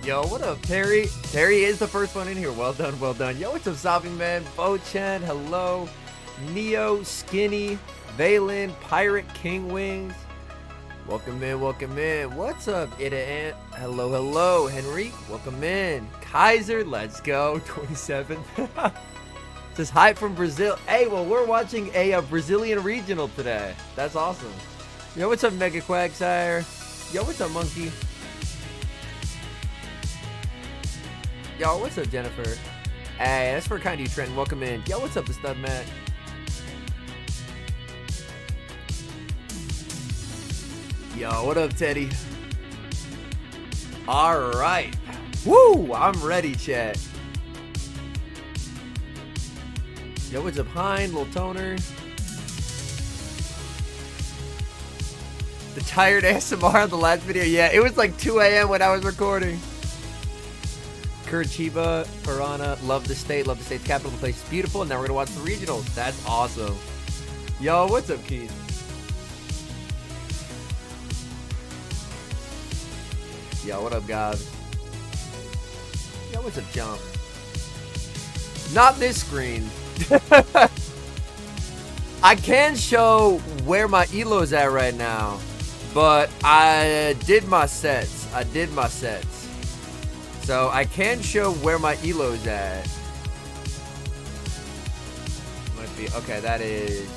Yo, what up, Terry? Terry is the first one in here. Well done, well done. Yo, what's up, Sopping Man? Bo-Chen, hello. Neo, Skinny, Valen, Pirate, King Wings. Welcome in, welcome in. What's up, Ida Ant? Hello, hello. Henry, welcome in. Kaiser, let's go. 27. Says hi from Brazil. Hey, well, we're watching a Brazilian regional today. That's awesome. Yo, what's up, Mega Quagsire? Yo, what's up, Monkey? Yo, what's up, Jennifer? Hey, that's for kind of you, Trent. Welcome in. Yo, what's up, the Stud Matt? Yo, what up, Teddy? All right. Woo! I'm ready, chat. Yo, what's up, Hein? Lil Toner. The tired ASMR on the last video. Yeah, it was like 2 a.m. when I was recording. Curitiba, Piranha, love the state. Love the state's capital. The place is beautiful. And now we're going to watch the regionals. That's awesome. Yo, what's up, Keith? Yo, what up, guys? Yo, what's up, Jump? Not this screen. I can show where my ELO's at right now, but I did my sets. So I can show where my ELO's at. Might be, okay, that is,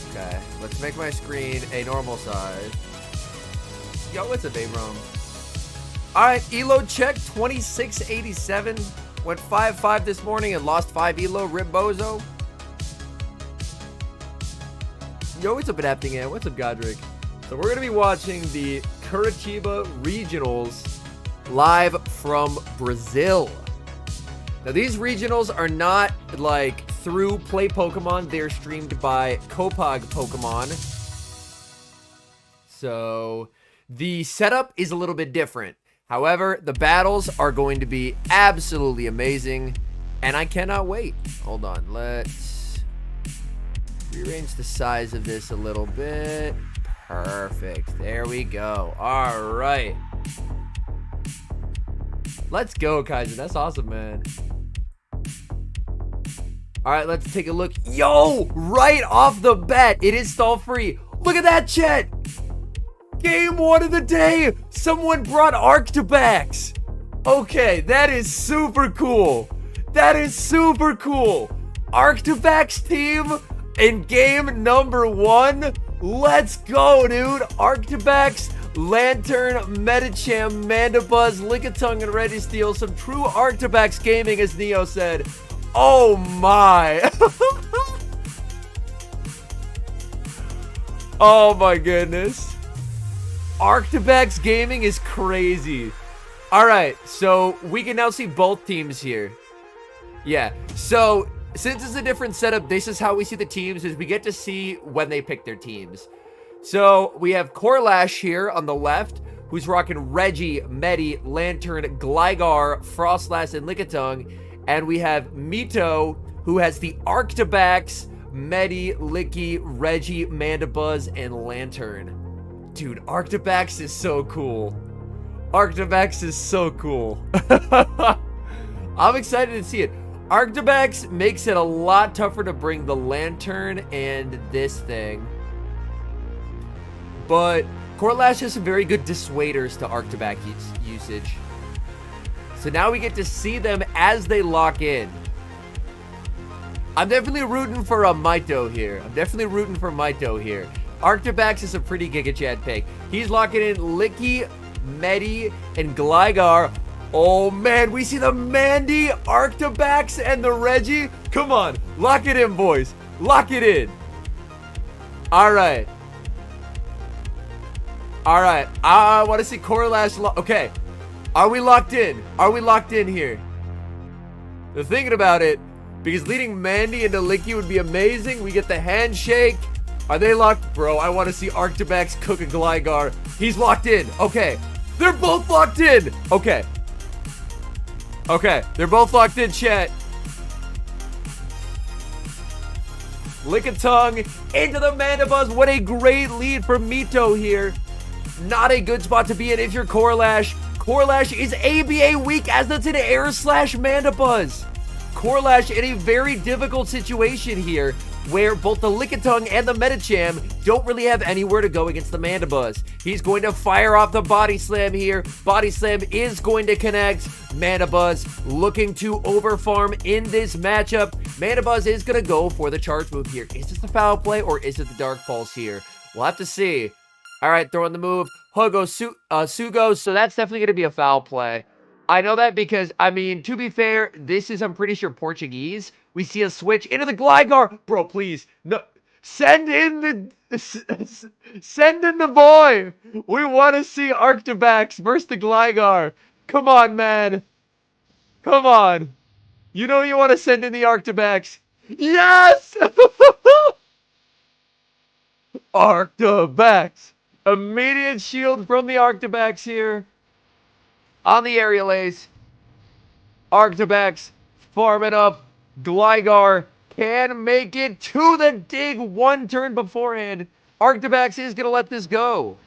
okay. Let's make my screen a normal size. Yo, what's up, Abram? Alright, ELO check, 2687. Went 5-5 this morning and lost 5 ELO. Rip Bozo. Yo, what's up, Adapting Ant? What's up, Godric? So we're going to be watching the Curitiba Regionals live from Brazil. Now, these regionals are not like through Play Pokemon. They're streamed by Copag Pokemon. So the setup is a little bit different. However, the battles are going to be absolutely amazing, and I cannot wait. Hold on, let's rearrange the size of this a little bit. Perfect. There we go. All right. Let's go, Kaiser. That's awesome, man. All right, let's take a look. Yo, right off the bat, it is stall free. Look at that, chat. Game 1 of the day. Someone brought Arctibax. Okay, that is super cool. That is super cool. Arctibax team in game number 1. Let's go, dude. Arctibax, Lantern, Medicham, Mandibuzz, Lickitung, and Registeel. Some true Arctibax gaming, as Neo said. Oh my. Oh my goodness. Arctibax gaming is crazy. Alright, so we can now see both teams here. Yeah, so since it's a different setup, this is how we see the teams, is we get to see when they pick their teams. So we have Corash here on the left, who's rocking Reggie, Medi, Lantern, Gligar, Frostlass, and Lickitung. And we have Mito, who has the Arctibax, Medi, Licky, Reggie, Mandibuzz, and Lantern. Dude, Arctibax is so cool. Arctibax is so cool. I'm excited to see it. Arctibax makes it a lot tougher to bring the Lantern and this thing. But Corash has some very good dissuaders to Arctibax usage. So now we get to see them as they lock in. I'm definitely rooting for a Marto here. Arctibax is a pretty Giga Chad pick. He's locking in Licky, Medi, and Gligar. Oh man, we see the Mandy, Arctibax, and the Reggie. Come on, lock it in, boys. Lock it in. Alright. Alright, I want to see Corash. Okay, are we locked in? Are we locked in here? They're thinking about it, because leading Mandy into Licky would be amazing. We get the handshake. Are they locked? Bro, I want to see Arctibax cook a Gligar. He's locked in. Okay. They're both locked in. Okay. Okay. They're both locked in, chat. Lickitung into the Mandibuzz. What a great lead for Mito here. Not a good spot to be in if you're Corash. Corash is ABA weak as it's an air slash Mandibuzz. Corash in a very difficult situation here where both the Lickitung and the Medicham don't really have anywhere to go against the Mandibuzz. He's going to fire off the Body Slam here. Body Slam is going to connect. Mandibuzz looking to overfarm in this matchup. Mandibuzz is going to go for the charge move here. Is this the foul play or is it the Dark Pulse here? We'll have to see. All right, throwing the move. Sugo, so that's definitely going to be a foul play. I know that because, I mean, to be fair, this is, I'm pretty sure, Portuguese. We see a switch into the Gligar. Bro, please. No. Send in the boy. We want to see Arctibax versus the Gligar. Come on, man. Come on. You know you want to send in the Arctibax. Yes! Arctibax. Immediate shield from the Arctibax here. On the Aerial Ace. Arctibax farming up. Gligar can make it to the dig one turn beforehand. Arctibax is going to let this go.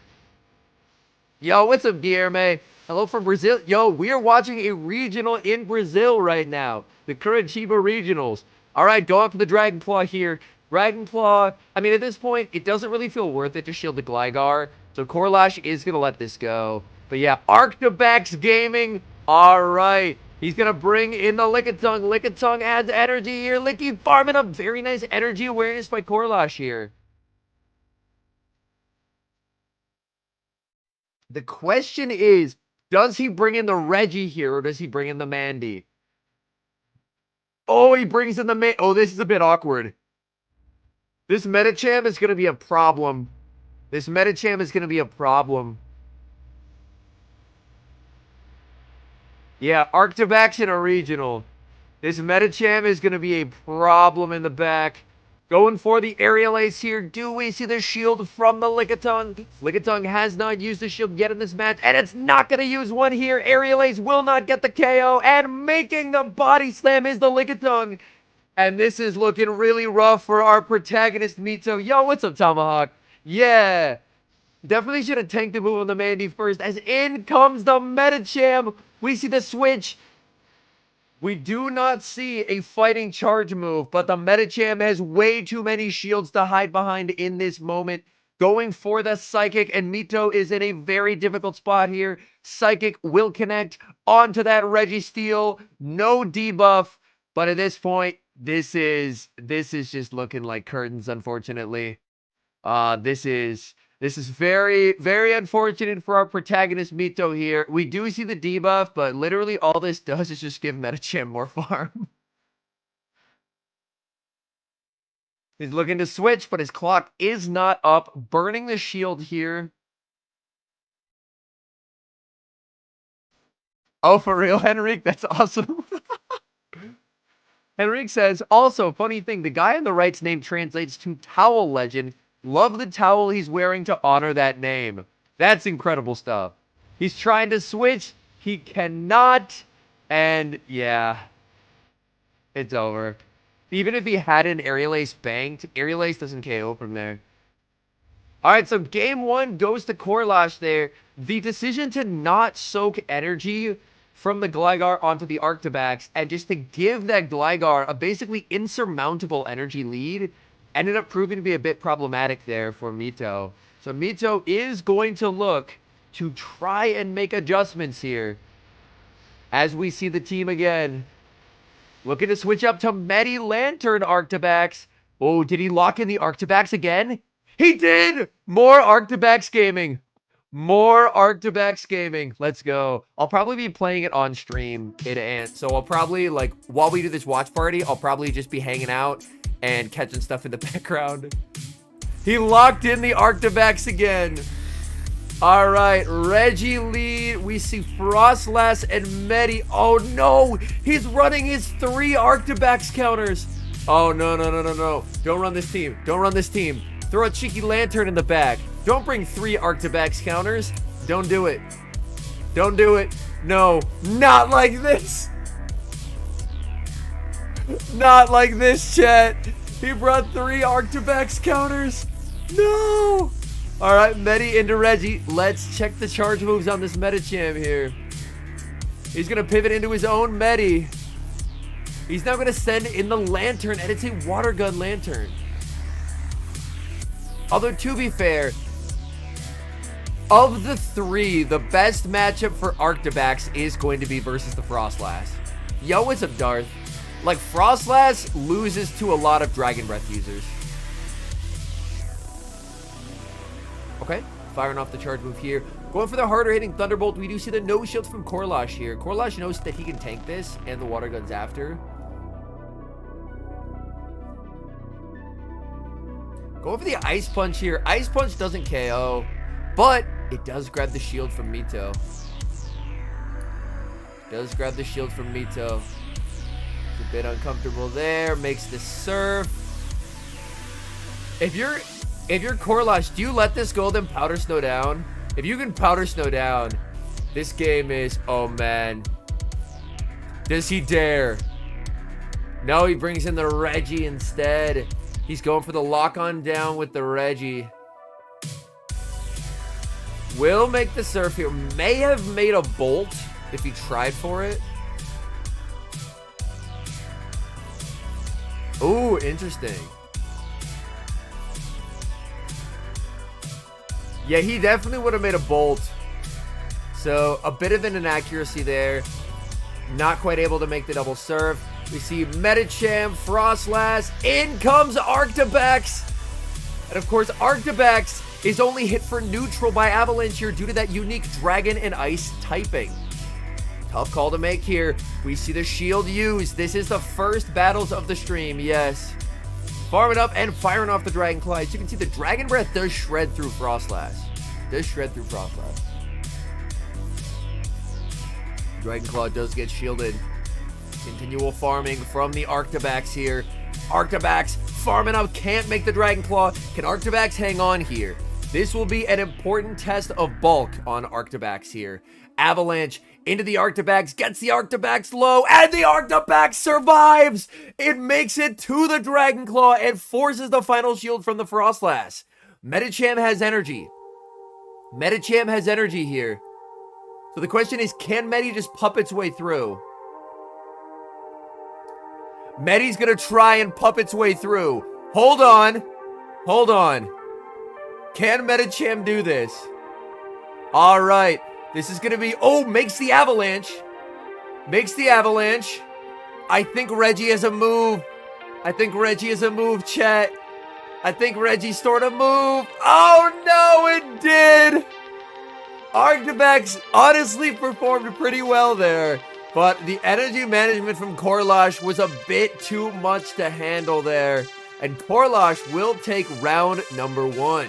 Yo, what's up, Guilherme? Hello from Brazil. Yo, we are watching a regional in Brazil right now. The Curitiba regionals. All right, go up for the Dragon Claw here. Dragon Claw, I mean, at this point, it doesn't really feel worth it to shield the Gligar. So Corash is going to let this go. But yeah, Arctibax Gaming. All right. He's going to bring in the Lickitung. Lickitung adds energy here. Licky farming up. Very nice energy awareness by Corash here. The question is, does he bring in the Reggie here or does he bring in the Mandy? Oh, he brings in the Oh, this is a bit awkward. This Medicham is going to be a problem. This Medicham is going to be a problem. Yeah, Arctibax in a regional. This Medicham is going to be a problem in the back. Going for the Aerial Ace here. Do we see the shield from the Lickitung? Lickitung has not used the shield yet in this match, and it's not going to use one here. Aerial Ace will not get the KO, and making the Body Slam is the Lickitung. And this is looking really rough for our protagonist, Mito. Yo, what's up, Tomahawk? Yeah. Definitely should have tanked the move on the Mandy first, as in comes the Medicham. We see the switch. We do not see a fighting charge move, but the Medicham has way too many shields to hide behind in this moment. Going for the Psychic, and Mito is in a very difficult spot here. Psychic will connect onto that Registeel. No debuff, but at this point, this is just looking like curtains, unfortunately. This is very, very unfortunate for our protagonist, Mito, here. We do see the debuff, but literally all this does is just give Medicham more farm. He's looking to switch, but his clock is not up. Burning the shield here. Oh, for real, Henrik? That's awesome. Henrik says, also, funny thing, the guy on the right's name translates to Towel Legend. Love the towel he's wearing to honor that name. That's incredible stuff. He's trying to switch. He cannot. And yeah, it's over. Even if he had an Aerial Ace banked, Aerial Ace doesn't KO from there. All right, so game one goes to Corash there. The decision to not soak energy from the Gligar onto the Arctibax and just to give that Gligar a basically insurmountable energy lead ended up proving to be a bit problematic there for Mito. So Mito is going to look to try and make adjustments here. As we see the team again. Looking to switch up to Medi-Lantern Arctibax. Oh, did he lock in the Arctibax again? He did! More Arctibax Gaming. More Arctibax Gaming. Let's go. I'll probably be playing it on stream, so I'll probably, like, while we do this watch party, I'll probably just be hanging out and catching stuff in the background. He locked in the Arctibax again. All right, Reggie lead. We see Frostlass and Medi. Oh, no. He's running his 3 Arctibax counters. Oh, no, no, no, no, no. Don't run this team. Don't run this team. Throw a cheeky lantern in the back. Don't bring 3 Arctibax counters. Don't do it. Don't do it. No, not like this. Not like this, chat. He brought 3 Arctibax counters. No. All right, Medi into Reggie. Let's check the charge moves on this Medicham here. He's going to pivot into his own Medi. He's now going to send in the Lantern, and it's a Water Gun Lantern. Although, to be fair, of the three, the best matchup for Arctibax is going to be versus the Frostlass. Yo, what's up, Darth? Like, Frostlass loses to a lot of Dragon Breath users. Okay, firing off the charge move here. Going for the harder hitting Thunderbolt. We do see the no shield from Corash here. Corash knows that he can tank this and the water guns after. Going for the Ice Punch here. Ice Punch doesn't KO, but it does grab the shield from Mito. Does grab the shield from Mito. It's a bit uncomfortable there. Makes the surf. If you're Corash, do you let this golden powder snow down? If you can powder snow down, this game is, oh man. Does he dare? No, he brings in the Reggie instead. He's going for the lock on down with the Reggie. Will make the surf here. May have made a bolt if he tried for it. Ooh, interesting. Yeah, he definitely would have made a bolt. So, a bit of an inaccuracy there. Not quite able to make the double surf. We see Medicham, Frostlass. In comes Arctibax. And of course, Arctibax is only hit for neutral by Avalanche here due to that unique Dragon and Ice typing. Tough call to make here. We see the shield used. This is the first battles of the stream, yes. Farming up and firing off the Dragon Claw. As you can see, the Dragon Breath does shred through Frostlass. Dragon Claw does get shielded. Continual farming from the Arctibax here. Arctibax farming up, can't make the Dragon Claw. Can Arctibax hang on here? This will be an important test of bulk on Arctibax here. Avalanche into the Arctibax, gets the Arctibax low, and the Arctibax survives! It makes it to the Dragon Claw and forces the final shield from the Frostlass. Medicham has energy. Medicham has energy here. So the question is, can Medi just pup its way through? Medi's gonna try and pup its way through. Hold on. Hold on. Can Medicham do this? All right. This is gonna be... Oh, makes the avalanche. Makes the avalanche. I think Reggie has a move. I think Reggie has a move, chat. I think Reggie stored a move. Oh, no, it did. Arctibax honestly performed pretty well there. But the energy management from Corash was a bit too much to handle there. And Corash will take round number 1.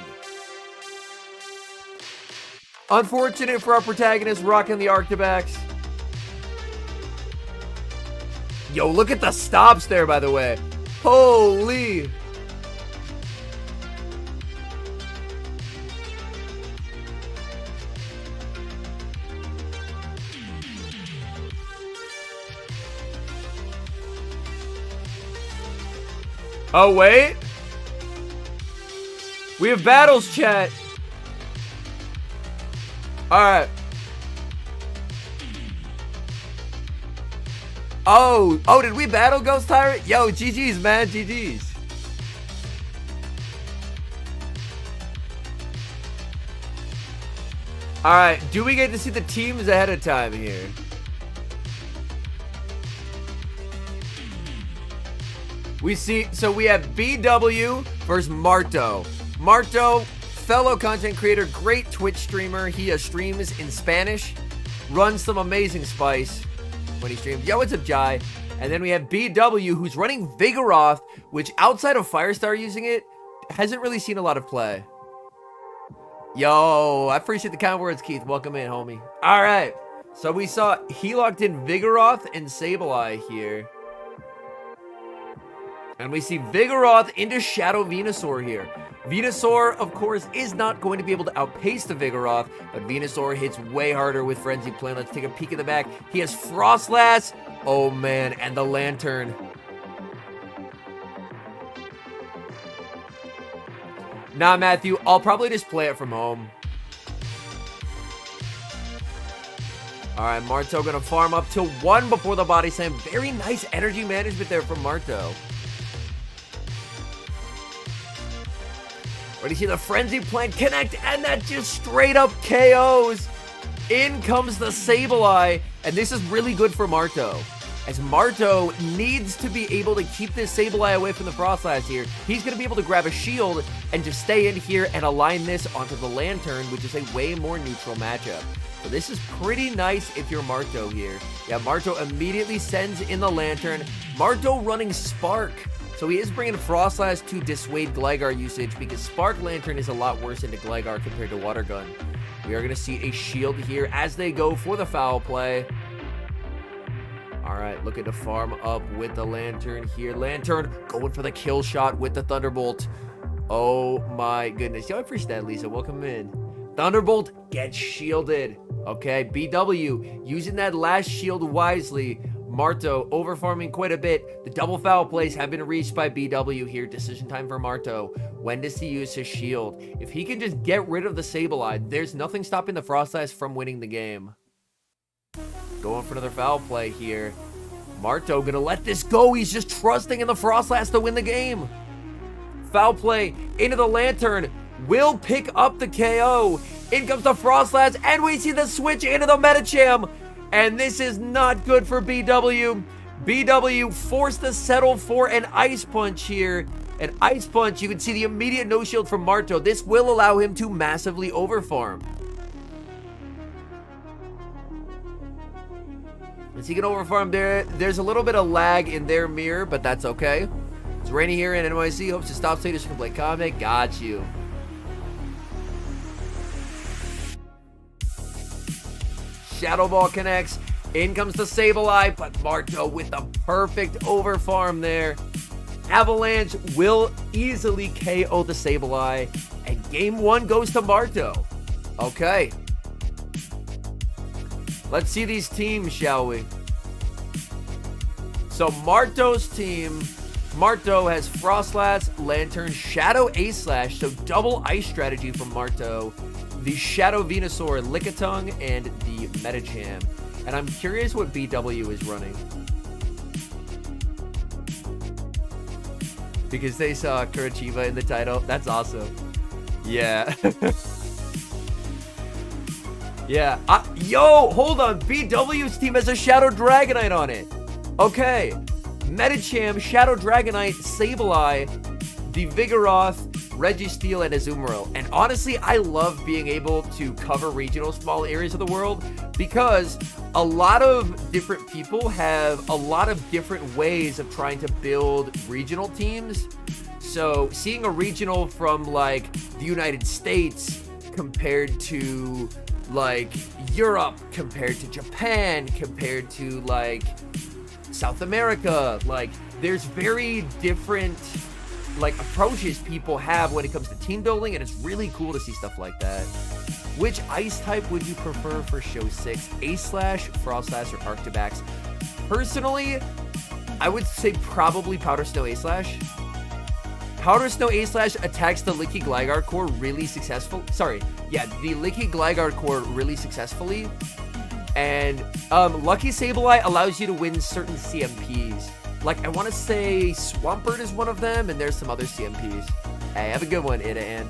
Unfortunate for our protagonist rocking the Arctibax. Yo, look at the stops there, by the way. Holy. Oh, wait. We have battles, chat. Alright. Oh, did we battle Ghost Tyrant? Yo, GG's, man, GG's. Alright, do we get to see the teams ahead of time here? We see, so we have BW versus Marto. Marto, fellow content creator, great Twitch streamer. He streams in Spanish, runs some amazing spice when he streams. Yo, what's up, Jai? And then we have BW, who's running Vigoroth, which outside of Firestar using it, hasn't really seen a lot of play. Yo, I appreciate the kind words, Keith. Welcome in, homie. All right, so we saw he locked in Vigoroth and Sableye here. And we see Vigoroth into Shadow Venusaur here. Venusaur, of course, is not going to be able to outpace the Vigoroth, but Venusaur hits way harder with Frenzy Plan. Let's take a peek at the back. He has Frostlass. Oh, man, and the Lantern. Nah, Matthew, I'll probably just play it from home. All right, Marto gonna farm up to 1 before the body slam. Very nice energy management there from Marto. Ready to see the frenzy plant connect, and that just straight up KOs. In comes the Sableye, and this is really good for Marto, as Marto needs to be able to keep this Sableye away from the Frostlass here. He's going to be able to grab a shield and just stay in here and align this onto the Lantern, which is a way more neutral matchup. So this is pretty nice if you're Marto here. Yeah, Marto immediately sends in the Lantern. Marto running Spark. So he is bringing Frostlass to dissuade Gligar usage, because Spark Lantern is a lot worse into Gligar compared to Water Gun. We are going to see a shield here as they go for the foul play. All right, looking to farm up with the Lantern here. Lantern going for the kill shot with the Thunderbolt. Oh my goodness. Yo, I appreciate that, Lisa. Welcome in. Thunderbolt gets shielded. Okay, BW using that last shield wisely. Marto over-farming quite a bit. The double foul plays have been reached by BW here. Decision time for Marto. When does he use his shield? If he can just get rid of the Sableye, there's nothing stopping the Frostlass from winning the game. Going for another foul play here. Marto gonna let this go. He's just trusting in the Frostlass to win the game. Foul play into the Lantern. Will pick up the KO. In comes the Frostlass, and we see the switch into the Medicham. And this is not good for BW. BW forced to settle for an Ice Punch here. An Ice Punch, you can see the immediate no shield from Marto. This will allow him to massively overfarm. Is he gonna overfarm there? There's a little bit of lag in their mirror, but that's okay. It's Rainy here in NYC. Hopes to stop status can play comment. Got you. Shadow Ball connects. In comes the Sableye, but Marto with the perfect overfarm there. Avalanche will easily KO the Sableye, and game 1 goes to Marto. Okay. Let's see these teams, shall we? So Marto's team, Marto has Frostlass, Lantern, Shadow Ace-Slash, so double ice strategy from Marto. The Shadow Venusaur, Lickitung, and the Medicham. And I'm curious what BW is running, because they saw Curitiba in the title. That's awesome. Yeah. Yeah. Yo, hold on. BW's team has a Shadow Dragonite on it. Okay. Medicham, Shadow Dragonite, Sableye, the Vigoroth, Registeel, and Azumarill. And honestly, I love being able to cover regional small areas of the world, because a lot of different people have a lot of different ways of trying to build regional teams. So seeing a regional from like the United States compared to like Europe, compared to Japan, compared to like South America, like there's very different like approaches people have when it comes to team building, and it's really cool to see stuff like that. Which ice type would you prefer for show 6? Ace-Slash, Frostlass, or Arctibax? Personally, I would say probably Powder Snow Ace-Slash. Powder Snow Ace-Slash attacks the Licky Gligar core really successful. Sorry, yeah, the Licky Gligar core really successfully. And Lucky Sableye allows you to win certain CMPs. Like, I want to say Swampert is one of them, and there's some other CMPs. Hey, have a good one, Ida Ant.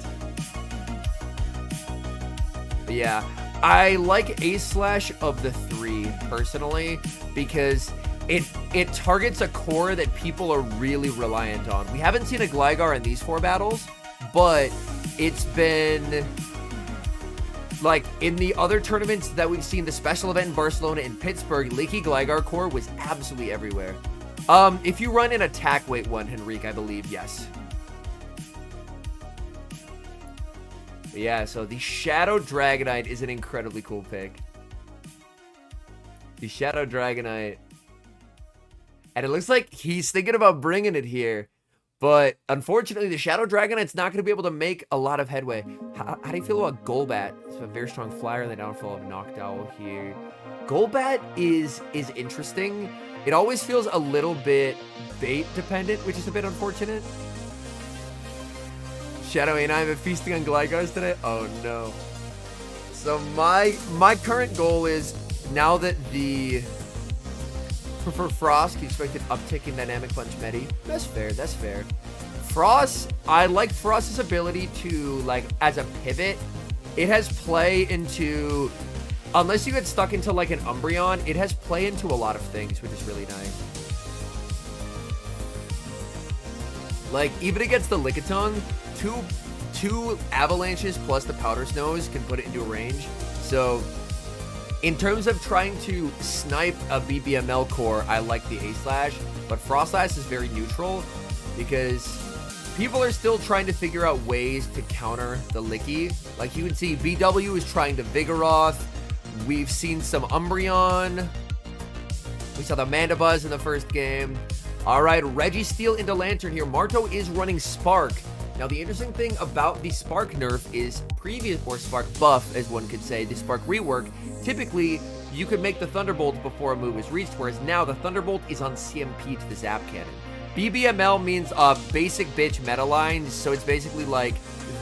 But yeah, I like Ace-Slash of the 3, personally, because it targets a core that people are really reliant on. We haven't seen a Gligar in these 4 battles, but it's been like in the other tournaments that we've seen, the special event in Barcelona and Pittsburgh, Licky Gligar core was absolutely everywhere. If you run an attack weight one, Henrique, I believe, yes. But yeah, so the Shadow Dragonite is an incredibly cool pick. The Shadow Dragonite. And it looks like he's thinking about bringing it here. But unfortunately, the Shadow Dragonite's not going to be able to make a lot of headway. How do you feel about Golbat? It's a very strong flyer in the downfall of Noctowl here. Golbat is interesting. It always feels a little bit bait dependent, which is a bit unfortunate. Shadow and I have been feasting on Glygars today. Oh no. So my current goal is, now that for Frost, you expect an uptick in Dynamic Punch Medi. That's fair, that's fair. Frost, I like Frost's ability to, like, as a pivot, it has play into, unless you get stuck into like an Umbreon, it has play into a lot of things, which is really nice. Like, even against the Lickitung, two avalanches plus the powder snows can put it into a range. So in terms of trying to snipe a BBML core, I like the A-Slash, but Froslass is very neutral because people are still trying to figure out ways to counter the Licky. Like, you can see BW is trying to Vigoroth. We've seen some Umbreon. We saw the Mandibuzz in the first game. All right, Registeel into Lantern here. Marto is running Spark. Now, the interesting thing about the Spark nerf is or Spark buff, as one could say, the Spark rework, typically, you could make the Thunderbolt before a move is reached, whereas now the Thunderbolt is on CMP to the Zap Cannon. BBML means basic bitch meta line, so it's basically like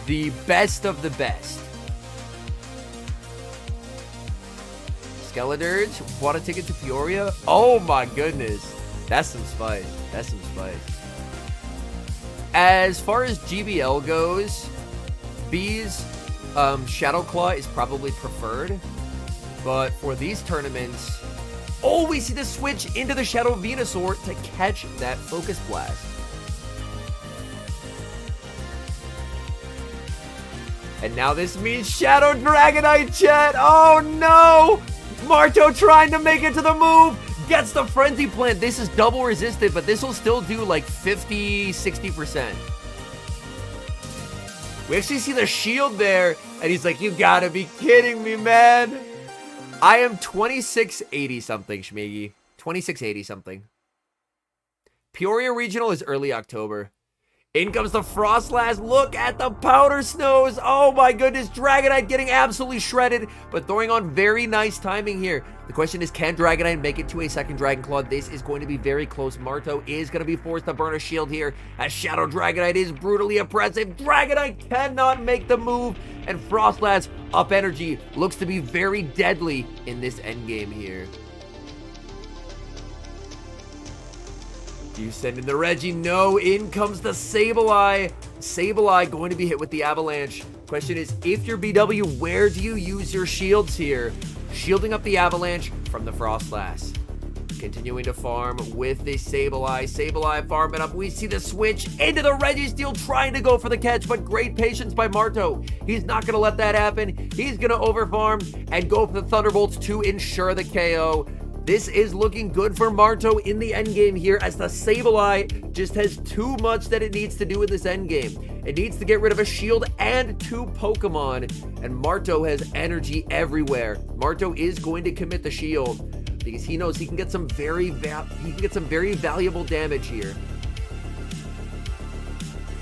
the best of the best. Skeledirge, bought a ticket to Peoria? Oh my goodness. That's some spice. That's some spice. As far as GBL goes, B's Shadow Claw is probably preferred. But for these tournaments, oh, we see the switch into the Shadow Venusaur to catch that Focus Blast. And now this means Shadow Dragonite, chat. Oh no! Marto trying to make it to the move. Gets the Frenzy Plant. This is double resisted, but this will still do like 50, 60%. We actually see the shield there, and he's like, you gotta be kidding me, man. I am 2680 something, Schmiggy. 2680 something. Peoria Regional is early October. In comes the Froslass. Look at the Powder Snows. Oh my goodness. Dragonite getting absolutely shredded, but throwing on very nice timing here. The question is, can Dragonite make it to a second Dragon Claw? This is going to be very close. Marto is going to be forced to burn a shield here, as Shadow Dragonite is brutally oppressive. Dragonite cannot make the move, and Froslass up energy looks to be very deadly in this endgame here. You send in the Reggie. No, in comes the Sableye. Sableye going to be hit with the Avalanche. Question is, if you're BW, where do you use your shields here? Shielding up the Avalanche from the Froslass. Continuing to farm with the Sableye. Sableye farming up. We see the switch into the Registeel, trying to go for the catch, but great patience by Marto. He's not going to let that happen. He's going to overfarm and go for the Thunderbolts to ensure the KO. This is looking good for Marto in the endgame here, as the Sableye just has too much that it needs to do in this endgame. It needs to get rid of a shield and two Pokemon, and Marto has energy everywhere. Marto is going to commit the shield because he knows he can get some very valuable damage here.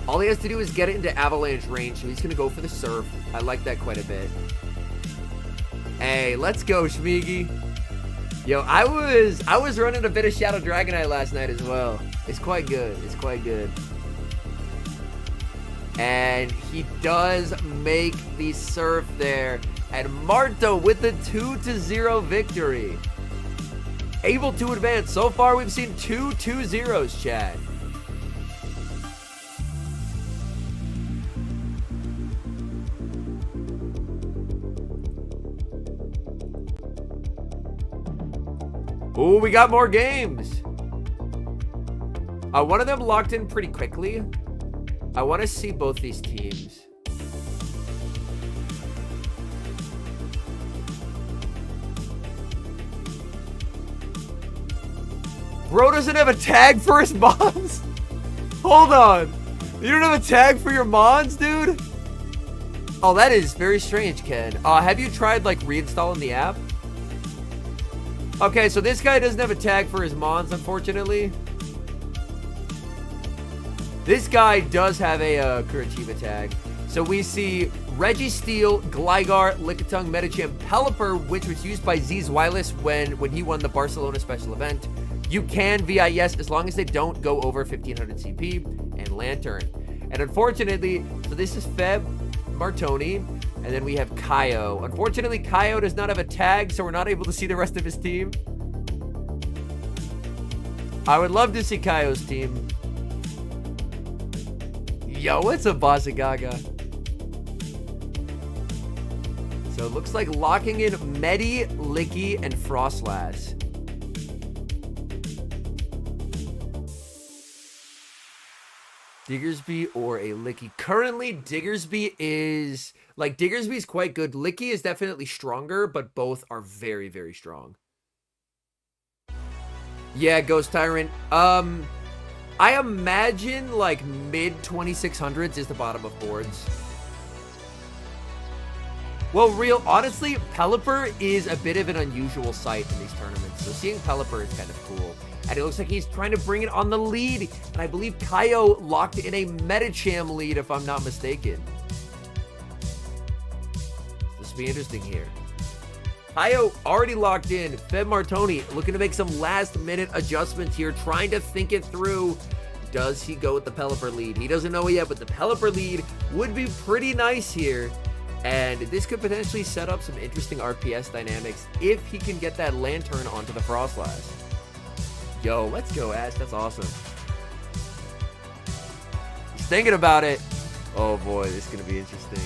All he has to do is get it into Avalanche range, so he's going to go for the Surf. I like that quite a bit. Hey, let's go, Schmiggy. Yo, I was running a bit of Shadow Dragonite last night as well. It's quite good. It's quite good. And he does make the Surf there. And Marto with the 2-0 victory. Able to advance. So far, we've seen 2 2-0s, Chad. Oh, we got more games. One of them locked in pretty quickly. I want to see both these teams. Bro doesn't have a tag for his mons? Hold on. You don't have a tag for your mons, dude? Oh, that is very strange, Ken. Have you tried, like, reinstalling the app? Okay, so this guy doesn't have a tag for his mons, unfortunately. This guy does have a Curitiba tag. So we see Registeel, Gligar, Lickitung, Medicham, Pelipper, which was used by Z's Wireless when he won the Barcelona special event. You can VIS as long as they don't go over 1500 CP, and Lantern. And unfortunately, so this is Feb, Martoni, and then we have Kaio. Unfortunately, Kaio does not have a tag, so we're not able to see the rest of his team. I would love to see Kaio's team. Yo, what's up, Bossa Gaga? So it looks like locking in Medi, Licky, and Frostlass. Diggersby or a Licky. Currently, Diggersby is... Like, Diggersby's quite good. Licky is definitely stronger, but both are very, very strong. Yeah, Ghost Tyrant. I imagine, like, mid-2600s is the bottom of boards. Well, honestly, Pelipper is a bit of an unusual sight in these tournaments. So seeing Pelipper is kind of cool. And it looks like he's trying to bring it on the lead. And I believe Kaio locked in a Medicham lead, if I'm not mistaken. This will be interesting here. Kaio already locked in. Feb Martoni looking to make some last-minute adjustments here, trying to think it through. Does he go with the Pelipper lead? He doesn't know yet, but the Pelipper lead would be pretty nice here. And this could potentially set up some interesting RPS dynamics if he can get that Lantern onto the Frostlass. Yo, let's go, Ash. That's awesome. He's thinking about it. Oh, boy. This is going to be interesting.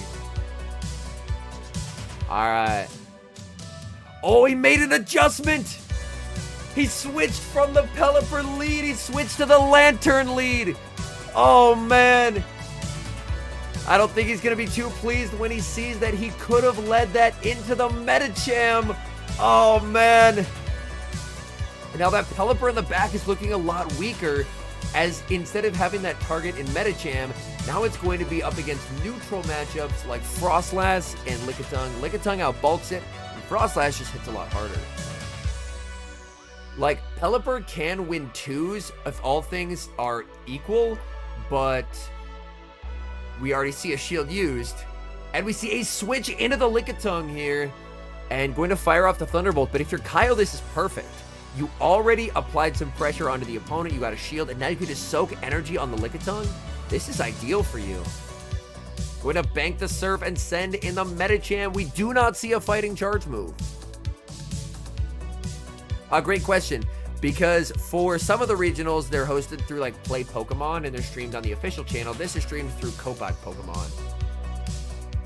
All right. Oh, he made an adjustment. He switched from the Pelipper lead. He switched to the Lantern lead. Oh, man. I don't think he's going to be too pleased when he sees that he could have led that into the Medicham. Oh, man. And now that Pelipper in the back is looking a lot weaker, as instead of having that target in Medicham, now it's going to be up against neutral matchups like Frostlass and Lickitung. Lickitung outbulks it, and Frostlass just hits a lot harder. Like, Pelipper can win twos if all things are equal, but we already see a shield used, and we see a switch into the Lickitung here, and going to fire off the Thunderbolt. But if you're Kaio, this is perfect. You already applied some pressure onto the opponent, you got a shield, and now you can just soak energy on the Lickitung. This is ideal for you. Going to bank the Surf and send in the Medicham. We do not see a fighting charge move. Great question, because for some of the regionals, they're hosted through like Play Pokemon and they're streamed on the official channel. This is streamed through Kopag Pokemon.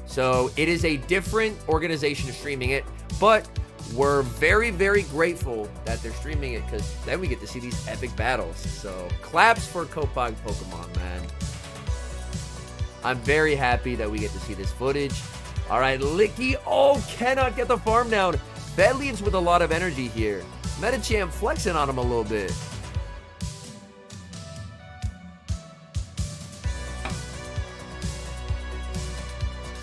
So it is a different organization streaming it, but we're very, very grateful that they're streaming it because then we get to see these epic battles. So claps for Kopag Pokemon, man. I'm very happy that we get to see this footage. All right, Licky, cannot get the farm down. That leaves with a lot of energy here. Medicham flexing on him a little bit.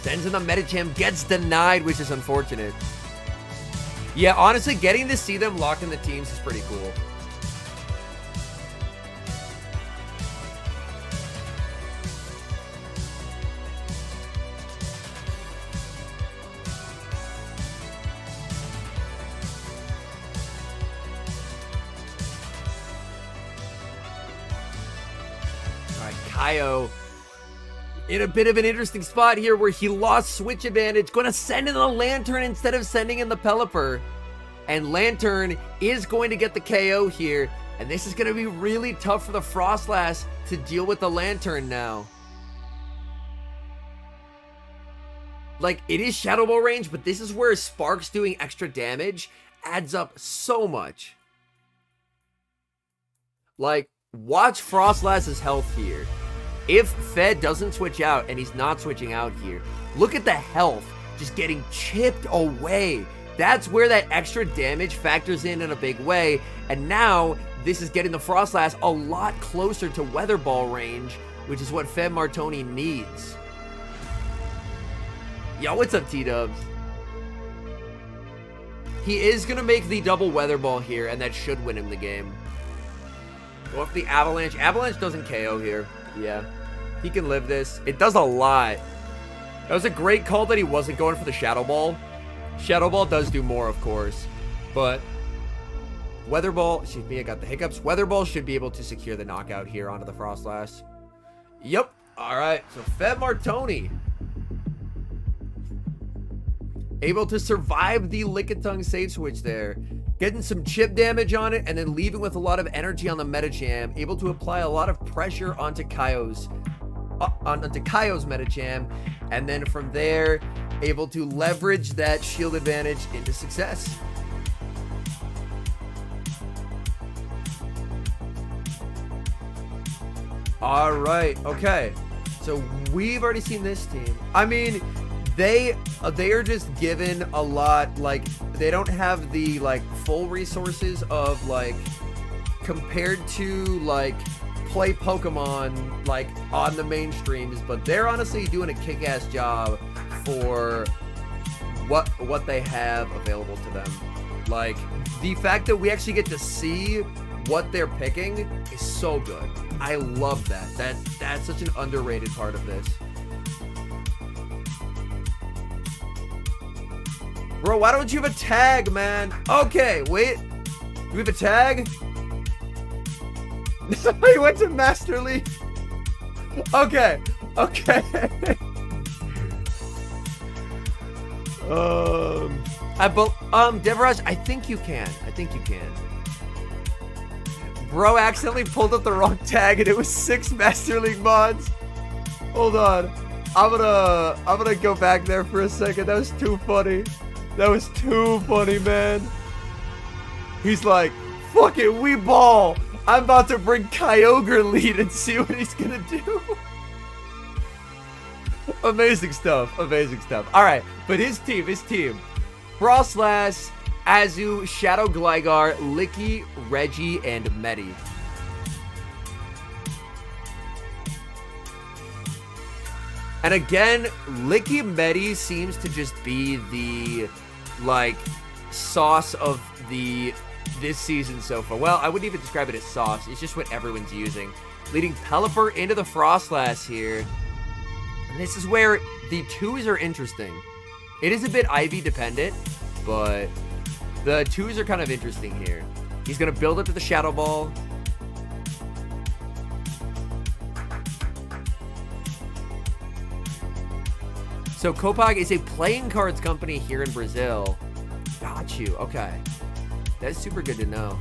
Sends in the Medicham, gets denied, which is unfortunate. Yeah, honestly, getting to see them lock in the teams is pretty cool. Kaio in a bit of an interesting spot here where he lost switch advantage, going to send in the Lantern instead of sending in the Pelipper, and Lantern is going to get the KO here, and this is going to be really tough for the Frostlass to deal with the Lantern now. Like, it is Shadow Ball range, but this is where Sparks doing extra damage adds up so much. Like, watch Frostlass's health here. If Fed doesn't switch out, and he's not switching out here, look at the health just getting chipped away. That's where that extra damage factors in a big way. And now this is getting the Frostlass a lot closer to Weather Ball range, which is what Fed Martoni needs. Yo, what's up, T-Dubs? He is going to make the double Weather Ball here, and that should win him the game. Go off the Avalanche. Avalanche doesn't KO here. Yeah, he can live this. It does a lot. That was a great call that he wasn't going for the Shadow Ball. Shadow Ball does do more, of course, but Weather Ball, excuse me, I got the hiccups. Weather Ball should be able to secure the knockout here onto the Frostlass. Yep, All right, so Fed Martoni able to survive the Lickitung save switch there. Getting some chip damage on it and then leaving with a lot of energy on the meta jam. Able to apply a lot of pressure onto Kaio's meta jam. And then from there, able to leverage that shield advantage into success. All right, okay. So we've already seen this team. I mean, they are just given a lot, like, they don't have the, like, full resources of, like, compared to, like, play Pokemon, like, on the mainstreams, but they're honestly doing a kick-ass job for what they have available to them. Like, the fact that we actually get to see what they're picking is so good. I love that. That's such an underrated part of this. Bro, why don't you have a tag, man? Okay, wait. Do we have a tag? He went to Master League. Okay. Okay. Devaraj, I think you can. Bro accidentally pulled up the wrong tag and it was 6 Master League mods. Hold on. I'm gonna go back there for a second. That was too funny. That was too funny, man. He's like, fuck it, we ball. I'm about to bring Kyogre lead and see what he's gonna do. Amazing stuff. Amazing stuff. All right, but his team. Frostlass, Azu, Shadow Gligar, Licky, Reggie, and Medi. And again, Licky Medi seems to just be the, like, sauce of this season so far. Well, I wouldn't even describe it as sauce. It's just what everyone's using. Leading Pelipper into the Frostlass here. And this is where the twos are interesting. It is a bit IV dependent, but the twos are kind of interesting here. He's going to build up to the Shadow Ball. So Kopag is a playing cards company here in Brazil. Got you. Okay. That's super good to know.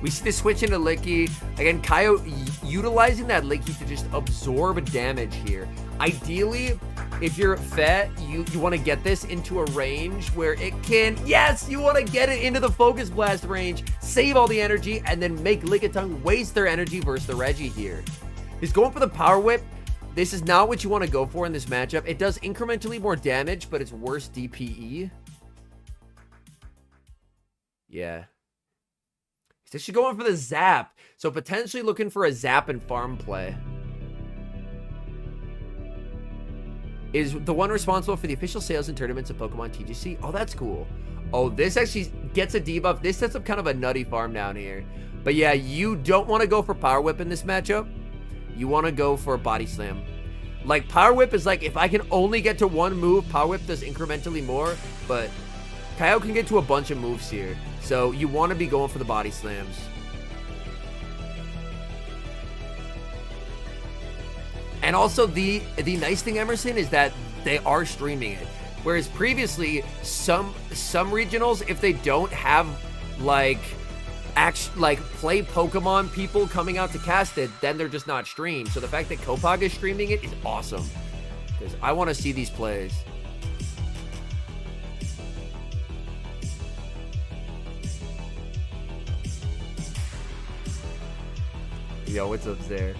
We see the switch into Licky. Again, Kaio utilizing that Licky to just absorb damage here. Ideally, if you're Fet, you want to get this into a range where it can... Yes, you want to get it into the Focus Blast range, save all the energy, and then make Lickitung waste their energy versus the Reggie here. He's going for the Power Whip. This is not what you want to go for in this matchup. It does incrementally more damage, but it's worse DPE. Yeah. He's actually going for the Zap. So potentially looking for a Zap and farm play. Is the one responsible for the official sales and tournaments of Pokemon TGC. Oh, that's cool. Oh, this actually gets a debuff. This sets up kind of a nutty farm down here. But yeah, you don't want to go for Power Whip in this matchup. You want to go for a Body Slam. Like, Power Whip is like, if I can only get to one move, Power Whip does incrementally more. But Kaio can get to a bunch of moves here. So you want to be going for the Body Slams. And also, the nice thing, Emerson, is that they are streaming it. Whereas previously, some regionals, if they don't have, like play Pokemon people coming out to cast it, then they're just not streamed. So the fact that Kopag is streaming it is awesome, because I want to see these plays. Yo, what's up there?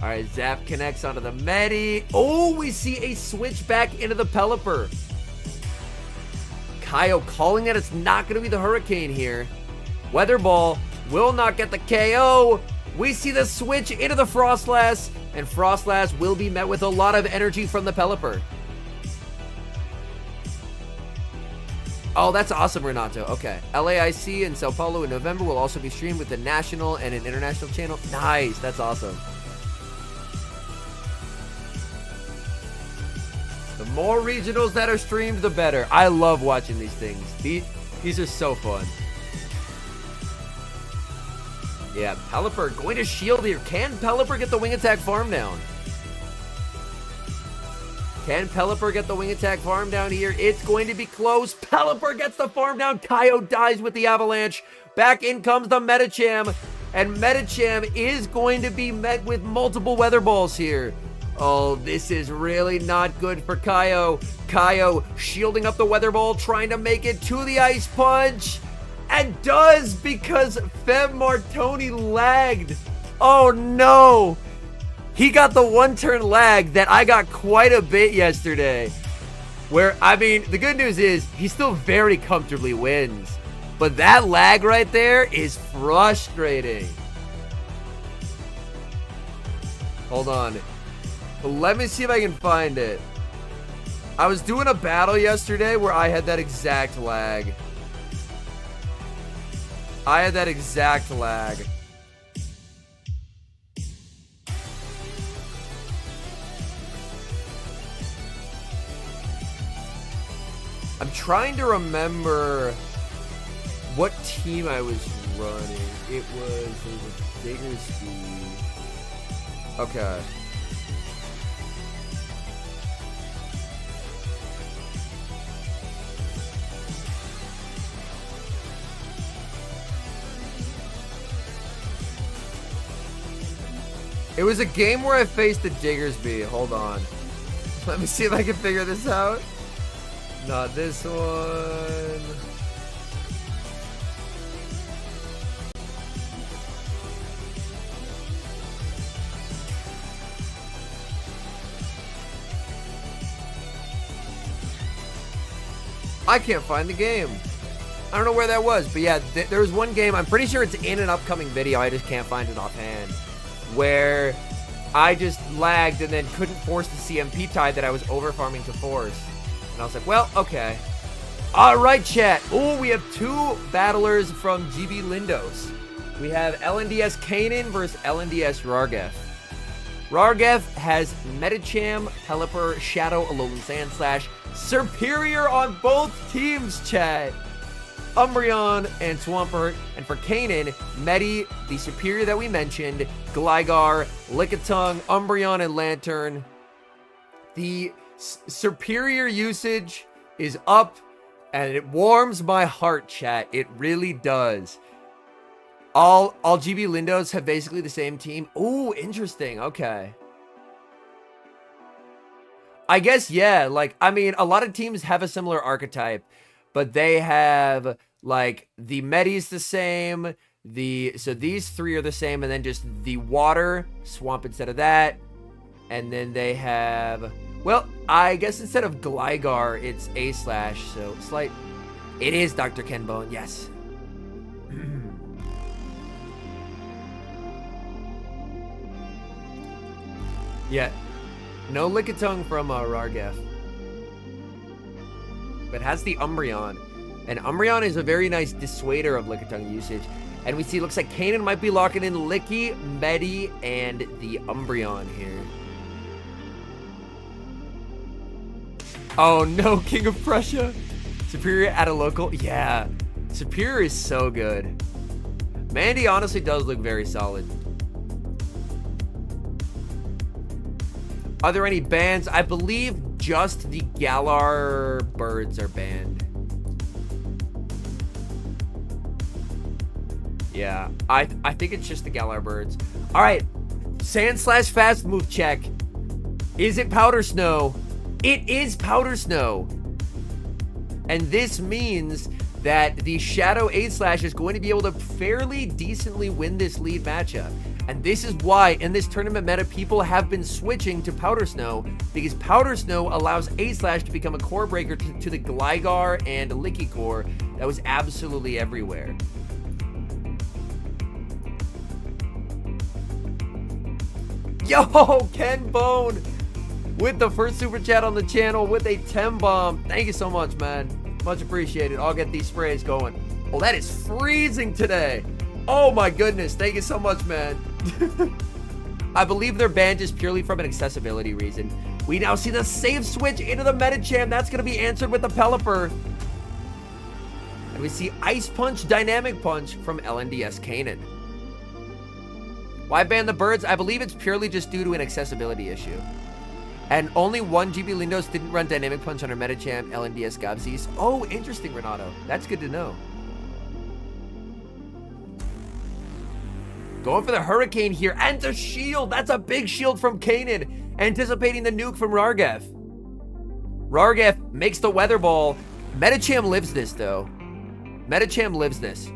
All right, Zap connects onto the Medi. Oh, we see a switch back into the Pelipper. Kaio calling that it's not going to be the Hurricane here. Weather Ball will not get the KO. We see the switch into the Frostlass, and Frostlass will be met with a lot of energy from the Pelipper. Oh, that's awesome, Renato. Okay. LAIC in Sao Paulo in November will also be streamed with a national and an international channel. Nice. That's awesome. The more regionals that are streamed, the better. I love watching these things. These are so fun. Yeah, Pelipper going to shield here. Can Pelipper get the wing attack farm down? Can Pelipper get the wing attack farm down here? It's going to be close. Pelipper gets the farm down. Kaio dies with the avalanche. Back in comes the Medicham. And Medicham is going to be met with multiple weather balls here. Oh, this is really not good for Kaio. Kaio shielding up the weather ball, trying to make it to the ice punch. And does, because Fem Martoni lagged. Oh no. He got the one-turn lag that I got quite a bit yesterday. Where, I mean, the good news is he still very comfortably wins. But that lag right there is frustrating. Hold on. Let me see if I can find it. I was doing a battle yesterday where I had that exact lag. I'm trying to remember what team I was running. It was a bigger speed. Okay. It was a game where I faced the Diggersby. Hold on. Let me see if I can figure this out. Not this one. I can't find the game. I don't know where that was, but yeah, there was one game. I'm pretty sure it's in an upcoming video. I just can't find it offhand. Where I just lagged and then couldn't force the CMP tie that I was over farming to force. And I was like, well, okay. All right, chat. Oh, we have two battlers from GB Lindos. We have LNDS Kanan versus LNDS Rargef. Rargef has Medicham, Pelipper, Shadow, Alolan Sandslash, Superior on both teams, chat. Umbreon and Swampert, and for Kanan, Medi, the Superior that we mentioned, Gligar, Lickitung, Umbreon, and Lantern. The Superior usage is up, and it warms my heart, chat. It really does. All GB Lindos have basically the same team. Ooh, interesting. Okay. I guess, yeah. Like, I mean, a lot of teams have a similar archetype. But they have, like, the Medi's the same, so these three are the same, and then just the water, Swamp instead of that. And then they have, well, I guess instead of Gligar, it's A-Slash, so slight. It is Dr. Kenbone, yes. Yeah, no Lickitung from Rargef. But has the Umbreon. And Umbreon is a very nice dissuader of Lickitung usage. And we see it looks like Kanan might be locking in Licky, Medi, and the Umbreon here. Oh no, King of Prussia. Superior at a local. Yeah, Superior is so good. Mandy honestly does look very solid. Are there any bans? I believe just the Galar birds are banned. Yeah, I think it's just the Galar birds. All right, Sand/Fast move check. Is it Powder Snow? It is Powder Snow. And this means that the Shadow A-Slash is going to be able to fairly decently win this lead matchup. And this is why in this tournament meta, people have been switching to Powder Snow, because Powder Snow allows A-Slash to become a core breaker to the Gligar and Licky core that was absolutely everywhere. Yo, Ken Bone with the first super chat on the channel with a 10 bomb. Thank you so much, man. Much appreciated. I'll get these sprays going. Oh, that is freezing today. Oh my goodness. Thank you so much, man. I believe they're banned just purely from an accessibility reason. We now see the safe switch into the Medicham. That's going to be answered with the Pelipper. And we see Ice Punch, Dynamic Punch from LNDS Kanan. Why ban the birds? I believe it's purely just due to an accessibility issue. And only one GB Lindos didn't run Dynamic Punch under Metachamp, LNDS, Gobsies. Oh, interesting, Renato. That's good to know. Going for the Hurricane here, and the shield. That's a big shield from Kanan. Anticipating the nuke from Rargef. Rargef makes the Weather Ball. Metacham lives this, though. Metacham lives this.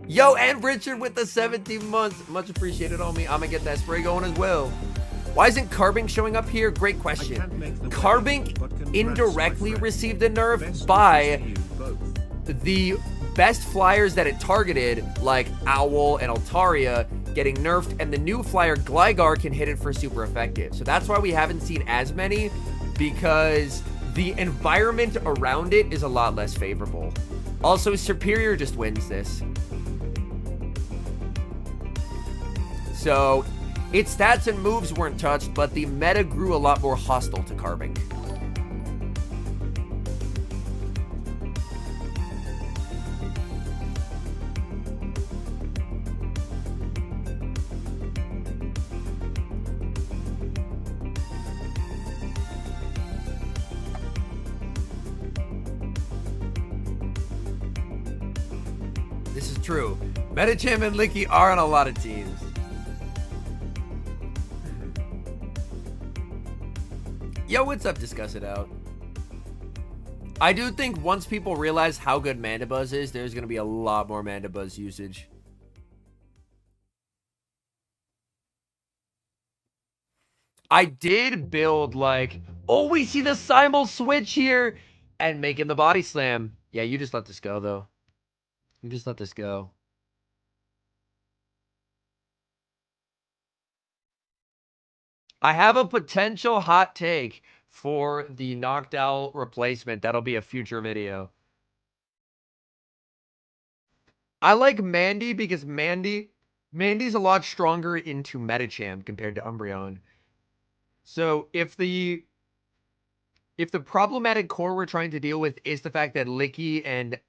Yo, and Richard with the 17 months. Much appreciated on me. I'm gonna get that spray going as well. Why isn't Carbink showing up here? Great question. Carbink indirectly received a nerf by the best flyers that it targeted, like Owl and Altaria, getting nerfed, and the new flyer Gligar can hit it for super effective. So that's why we haven't seen as many, because the environment around it is a lot less favorable. Also, Superior just wins this. So, its stats and moves weren't touched, but the meta grew a lot more hostile to Carbink. This is true. Metacham and Licky are on a lot of teams. Yo, what's up? Discuss it out. I do think once people realize how good Mandibuzz is, there's going to be a lot more Mandibuzz usage. I did build like, oh, we see the Simul switch here and making the body slam. Yeah, you just let this go though. You just let this go. I have a potential hot take for the knocked out replacement. That'll be a future video. I like Mandy because Mandy's a lot stronger into Metacham compared to Umbreon. So if the problematic core we're trying to deal with is the fact that Licky and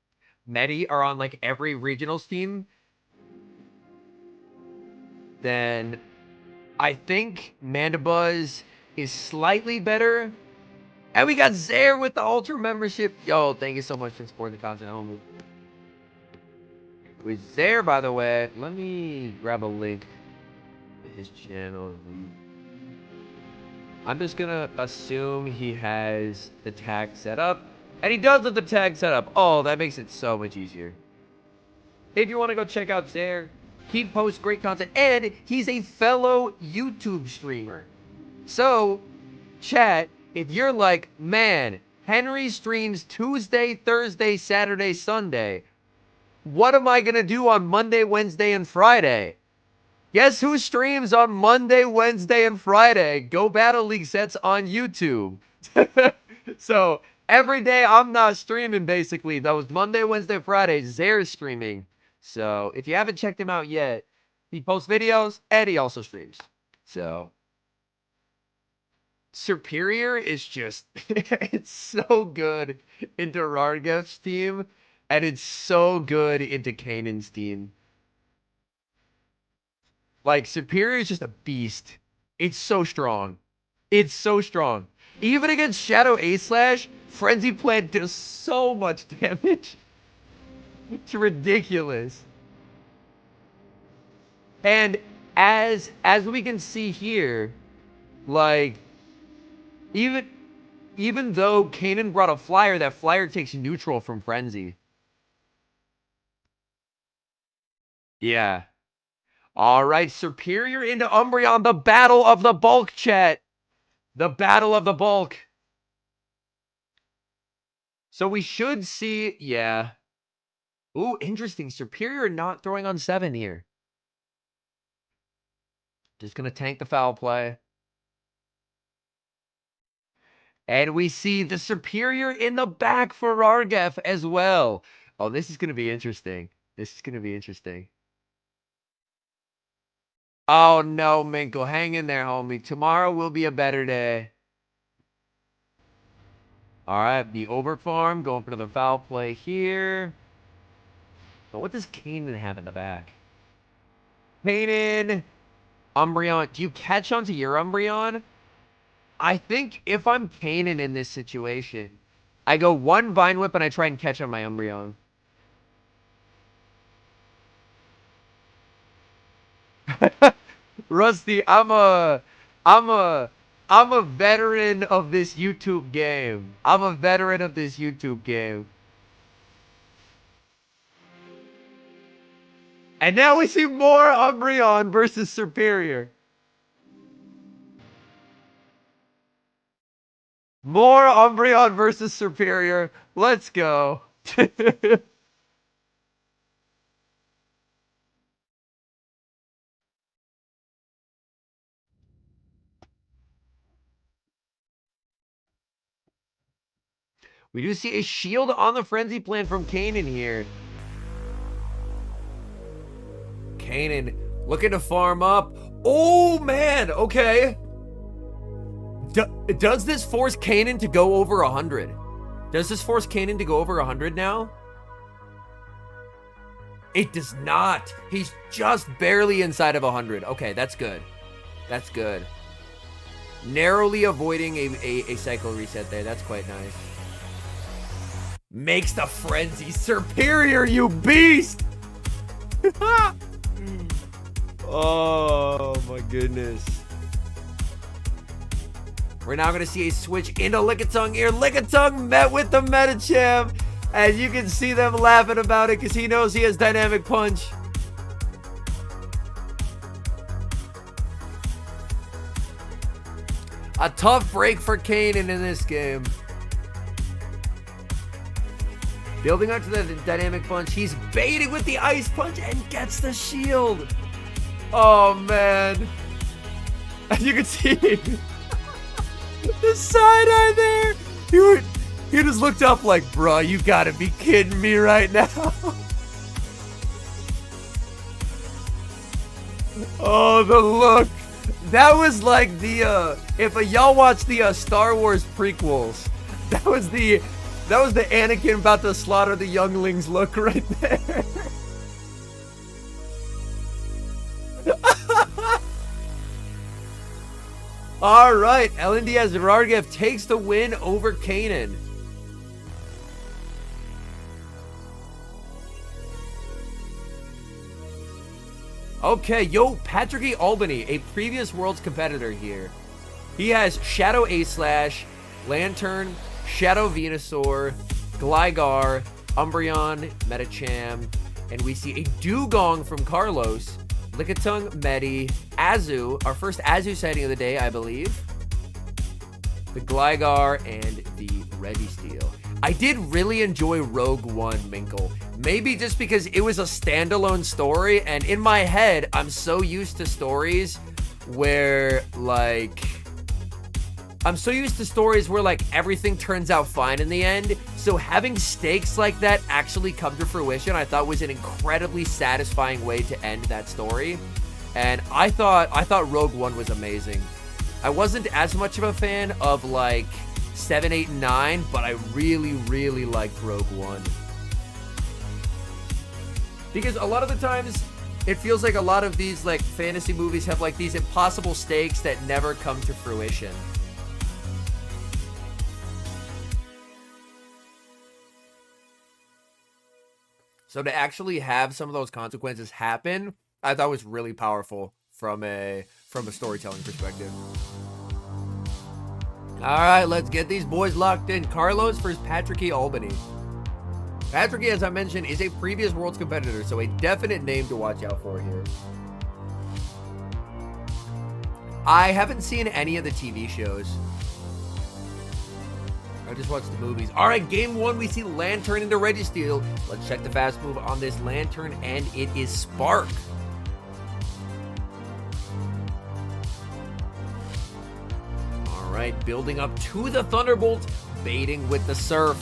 Medi are on like every regionals team, then I think Mandibuzz is slightly better. And we got Zaire with the Ultra membership. Yo, thank you so much for supporting the content. Homie. With Zaire, by the way, let me grab a link to his channel. I'm just gonna assume he has the tag set up. And he does have the tag set up. Oh, that makes it so much easier. If you want to go check out Zaire, he posts great content. And he's a fellow YouTube streamer. So, chat, if you're like, man, Henry streams Tuesday, Thursday, Saturday, Sunday. What am I going to do on Monday, Wednesday, and Friday? Guess who streams on Monday, Wednesday, and Friday? Go Battle League sets on YouTube. So, every day I'm not streaming, basically. Those Monday, Wednesday, Friday, Zaire's streaming. So, if you haven't checked him out yet, he posts videos, and he also streams. So, Superior is just, it's so good into Rargef's team, and it's so good into Kanan's team. Like, Superior is just a beast. It's so strong. It's so strong. Even against Shadow A-Slash, Frenzy Plant does so much damage. It's ridiculous. And as we can see here, like, even though Kanan brought a flyer, that flyer takes neutral from Frenzy. Yeah. All right, Superior into Umbreon, the battle of the bulk, chat. The battle of the bulk. So we should see, yeah. Ooh, interesting. Superior not throwing on 7 here. Just going to tank the foul play. And we see the Superior in the back for Rargef as well. Oh, this is going to be interesting. This is going to be interesting. Oh, no, Minkle. Hang in there, homie. Tomorrow will be a better day. All right, the Overfarm going for the foul play here. But what does Kanan have in the back? Kanan, Umbreon. Do you catch on to your Umbreon? I think if I'm Kanan in this situation, I go one Vine Whip and I try and catch on my Umbreon. Rusty, I'm a veteran of this YouTube game. I'm a veteran of this YouTube game. And now we see more Umbreon versus Superior. More Umbreon versus Superior. Let's go. We do see a shield on the Frenzy Plant from Kanan here. Kanan looking to farm up. Oh, man. Okay. Does this force Kanan to go over 100? Does this force Kanan to go over 100 now? It does not. He's just barely inside of 100. Okay, that's good. That's good. Narrowly avoiding a cycle reset there. That's quite nice. Makes the Frenzy Superior, you beast! Oh, my goodness. We're now going to see a switch into Lickitung here. Lickitung met with the Medicham. And you can see them laughing about it because he knows he has Dynamic Punch. A tough break for Kanan in this game. Building up to the Dynamic Punch. He's baiting with the Ice Punch and gets the shield. Oh, man. As you can see, the side-eye there. He just looked up like, bro, you gotta be kidding me right now. Oh, the look. That was like the, if y'all watch the Star Wars prequels, that was the Anakin about to slaughter the younglings look right there. All right, LNDS Rargif takes the win over Kanan. Okay, yo, Patrick E. Albany, a previous Worlds competitor here. He has Shadow A-Slash, Lantern, Shadow Venusaur, Gligar, Umbreon, Medicham, and we see a Dugong from Carlos, Lickitung, Medi, Azu, our first Azu sighting of the day, I believe, the Gligar, and the Registeel. I did really enjoy Rogue One, Minkle. Maybe just because it was a standalone story, and in my head, I'm so used to stories where, like, everything turns out fine in the end. So having stakes like that actually come to fruition, I thought was an incredibly satisfying way to end that story. And I thought Rogue One was amazing. I wasn't as much of a fan of, like, 7, 8, and 9, but I really, really liked Rogue One. Because a lot of the times, it feels like a lot of these, like, fantasy movies have, like, these impossible stakes that never come to fruition. So to actually have some of those consequences happen, I thought was really powerful from a storytelling perspective. All right, let's get these boys locked in. Carlos versus Patrick E. Albany. Patrick E., as I mentioned, is a previous Worlds competitor, so a definite name to watch out for here. I haven't seen any of the TV shows. I just watched the movies. All right, game one, we see Lantern into Registeel. Let's check the fast move on this Lantern, and it is Spark. All right, building up to the Thunderbolt, baiting with the Surf.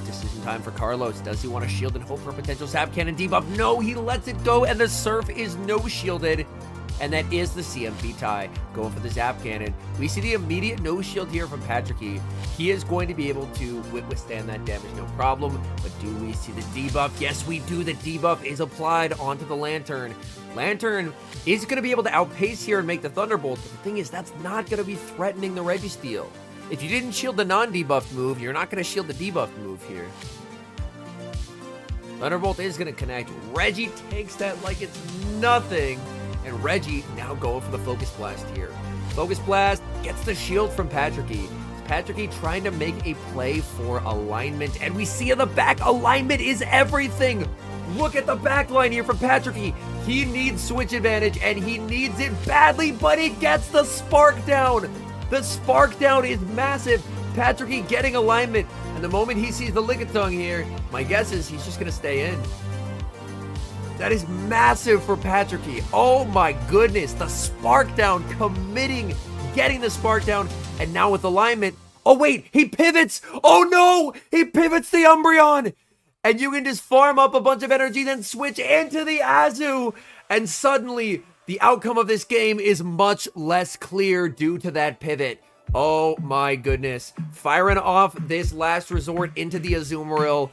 Decision time for Carlos. Does he want to shield and hope for a potential Sap Cannon debuff? No, he lets it go, and the Surf is no-shielded. and that is the CMP tie. Going for the Zap Cannon. We see the immediate no shield here from Patricky. He is going to be able to withstand that damage, no problem. But do we see the debuff? Yes, we do. The debuff is applied onto the Lantern. Lantern is going to be able to outpace here and make the Thunderbolt. But the thing is, that's not going to be threatening the Registeel. If you didn't shield the non-debuffed move, you're not going to shield the debuffed move here. Thunderbolt is going to connect. Reggie takes that like it's nothing. And Reggie now going for the Focus Blast here. Focus Blast gets the shield from Patricky. Patricky trying to make a play for alignment. And we see in the back, alignment is everything. Look at the back line here from Patricky. He needs switch advantage, and he needs it badly, but he gets the Spark down. The Spark down is massive. Patricky getting alignment. And the moment he sees the Lickitung here, my guess is he's just going to stay in. That is massive for Patricky. Oh my goodness. The Spark down, committing, getting the Spark down. And now with alignment. Oh wait, he pivots. Oh no, he pivots the Umbreon. And you can just farm up a bunch of energy, then switch into the Azu. And suddenly, the outcome of this game is much less clear due to that pivot. Oh my goodness. Firing off this last resort into the Azumarill.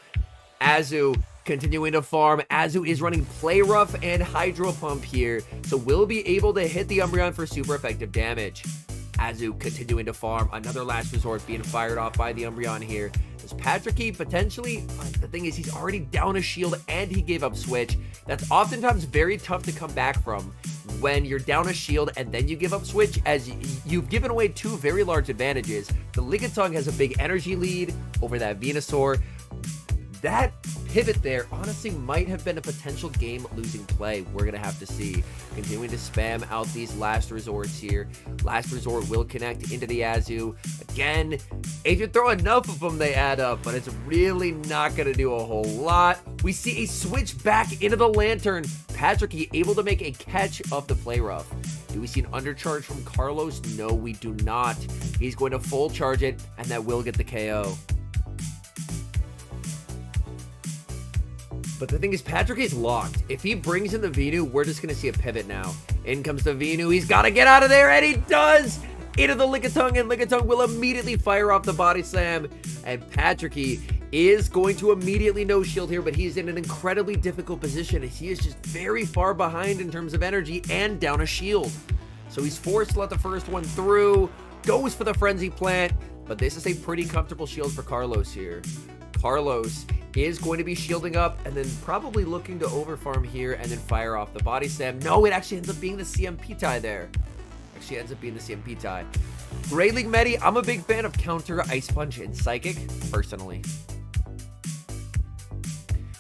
Azu continuing to farm. Azu is running Play Rough and Hydro Pump here, so we'll be able to hit the Umbreon for super effective damage. Azu continuing to farm. Another last resort being fired off by the Umbreon here. Does Patricky potentially, the thing is he's already down a shield and he gave up switch. That's oftentimes very tough to come back from when you're down a shield and then you give up switch, as you've given away two very large advantages. The Lickitung has a big energy lead over that Venusaur. That pivot there honestly might have been a potential game-losing play. We're going to have to see. Continuing to spam out these last resorts here. Last resort will connect into the Azu. Again, if you throw enough of them, they add up, but it's really not going to do a whole lot. We see a switch back into the Lantern. Patricky able to make a catch of the Play Rough. Do we see an undercharge from Carlos? No, we do not. He's going to full charge it, and that will get the KO. But the thing is, Patrick is locked. If he brings in the Venu, we're just going to see a pivot now. In comes the Venu. He's got to get out of there, and he does! Into the Lickitung, and Lickitung will immediately fire off the Body Slam. And Patricky is going to immediately no shield here, but he's in an incredibly difficult position. He is just very far behind in terms of energy and down a shield. So he's forced to let the first one through. Goes for the Frenzy Plant, but this is a pretty comfortable shield for Carlos here. Carlos is going to be shielding up and then probably looking to overfarm here and then fire off the Body Slam. No, it actually ends up being the CMP tie there. Actually ends up being the CMP tie. Great League Medi, I'm a big fan of Counter, Ice Punch, and Psychic, personally.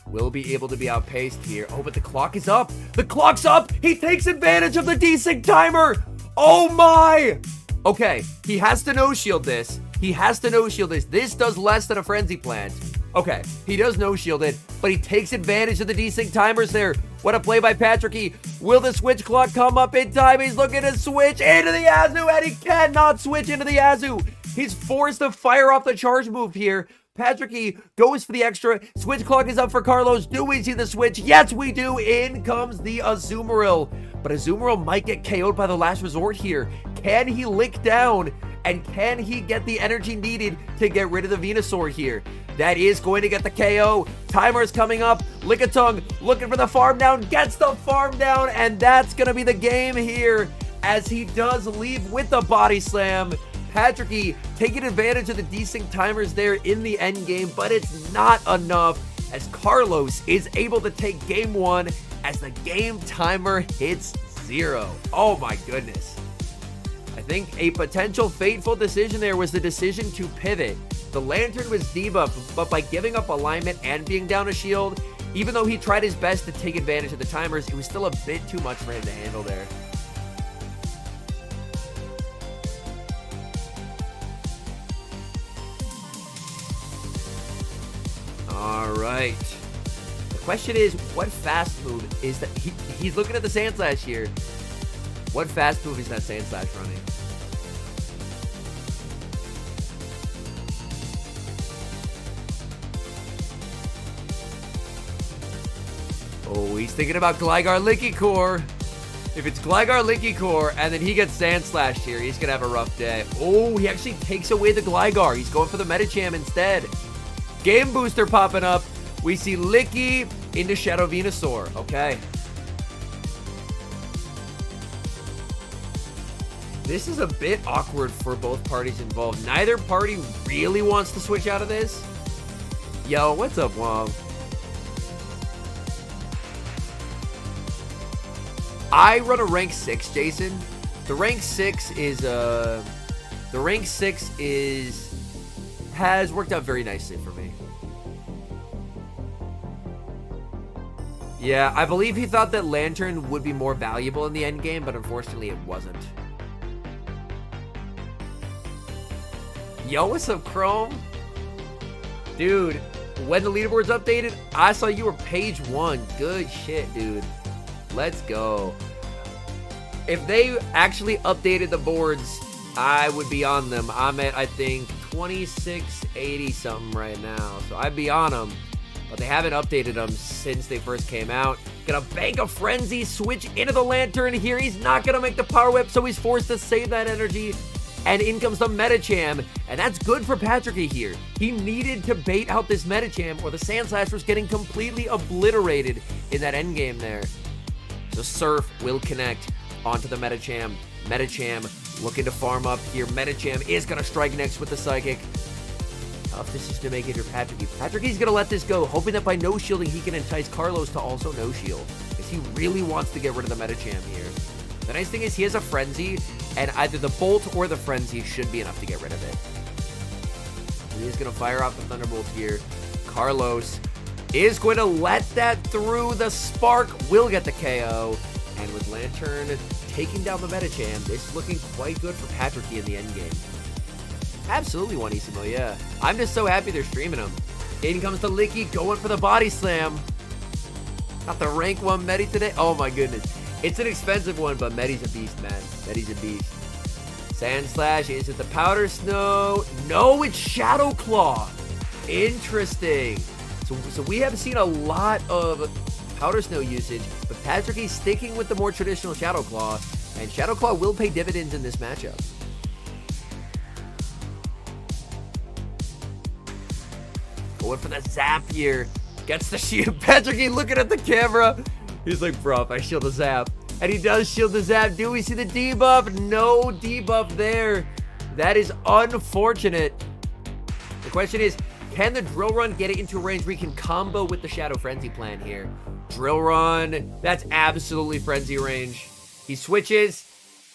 Will be able to be outpaced here. Oh, but the clock is up. The clock's up. He takes advantage of the desync timer. Oh my. Okay, he has to no-shield this. He has to no-shield this. This does less than a Frenzy Plant. Okay, he does no-shield it, but he takes advantage of the desync timers there. What a play by Patricky. Will the switch clock come up in time? He's looking to switch into the Azu, and he cannot switch into the Azu. He's forced to fire off the charge move here. Patricky goes for the extra. Switch clock is up for Carlos. Do we see the switch? Yes, we do. In comes the Azumarill. But Azumarill might get KO'd by the last resort here. Can he lick down? And can he get the energy needed to get rid of the Venusaur here? That is going to get the KO. Timer's coming up. Lickitung looking for the farm down. Gets the farm down. And that's going to be the game here as he does leave with the Body Slam. Patricky taking advantage of the desync timers there in the end game, but it's not enough as Carlos is able to take game one as the game timer hits 0. Oh my goodness. I think a potential fateful decision there was the decision to pivot. The Lantern was debuffed, but by giving up alignment and being down a shield, even though he tried his best to take advantage of the timers, it was still a bit too much for him to handle there. All right. The question is, what fast move is that? He's looking at the Sand Slash here. What fast move is that Sand Slash running? Oh, he's thinking about Gligar Licky Core. If it's Gligar Linky Core and then he gets Sand Slashed here, he's going to have a rough day. Oh, he actually takes away the Gligar. He's going for the Medicham instead. Game Booster popping up. We see Licky into Shadow Venusaur. Okay. This is a bit awkward for both parties involved. Neither party really wants to switch out of this. Yo, what's up, Wom? I run a rank 6, Jason. The rank 6 has worked out very nicely for me. Yeah, I believe he thought that Lantern would be more valuable in the end game, but unfortunately it wasn't. Yo, what's up, Chrome? Dude, when the leaderboard's updated, I saw you were page 1. Good shit, dude. Let's go. If they actually updated the boards, I would be on them. I'm at, I think, 2680 something right now. So I'd be on them. But they haven't updated them since they first came out. Gonna bank a Frenzy, switch into the Lantern here. He's not gonna make the Power Whip, so he's forced to save that energy. And in comes the Medicham, and that's good for Patricky here. He needed to bait out this Medicham, or the Sand Slash was getting completely obliterated in that endgame there. So Surf will connect onto the Medicham. Medicham looking to farm up here. Medicham is going to strike next with the Psychic. Tough decision to make if you're Patricky. Patricky's going to let this go, hoping that by no-shielding he can entice Carlos to also no-shield, because he really wants to get rid of the Medicham here. The nice thing is he has a Frenzy, and either the Bolt or the Frenzy should be enough to get rid of it. He is going to fire off the Thunderbolt here. Carlos is going to let that through. The Spark will get the KO. And with Lantern taking down the Medicham, this is looking quite good for Patricky in the endgame. Absolutely Juanissimo, yeah. I'm just so happy they're streaming him. In comes the Licky, going for the Body Slam. Got the rank 1 Medi today. Oh my goodness. It's an expensive one, but Medi's a beast, man. Medi's a beast. Sand Slash, is it the Powder Snow? No, it's Shadow Claw. Interesting. So we have seen a lot of Powder Snow usage, but Patricky's sticking with the more traditional Shadow Claw, and Shadow Claw will pay dividends in this matchup. Going for the Zap here. Gets the shield. Patricky looking at the camera. He's like, bro, if I shield the Zap. And he does shield the Zap. Do we see the debuff? No debuff there. That is unfortunate. The question is, can the Drill Run get it into a range where he can combo with the Shadow Frenzy plan here? Drill Run, that's absolutely Frenzy range. He switches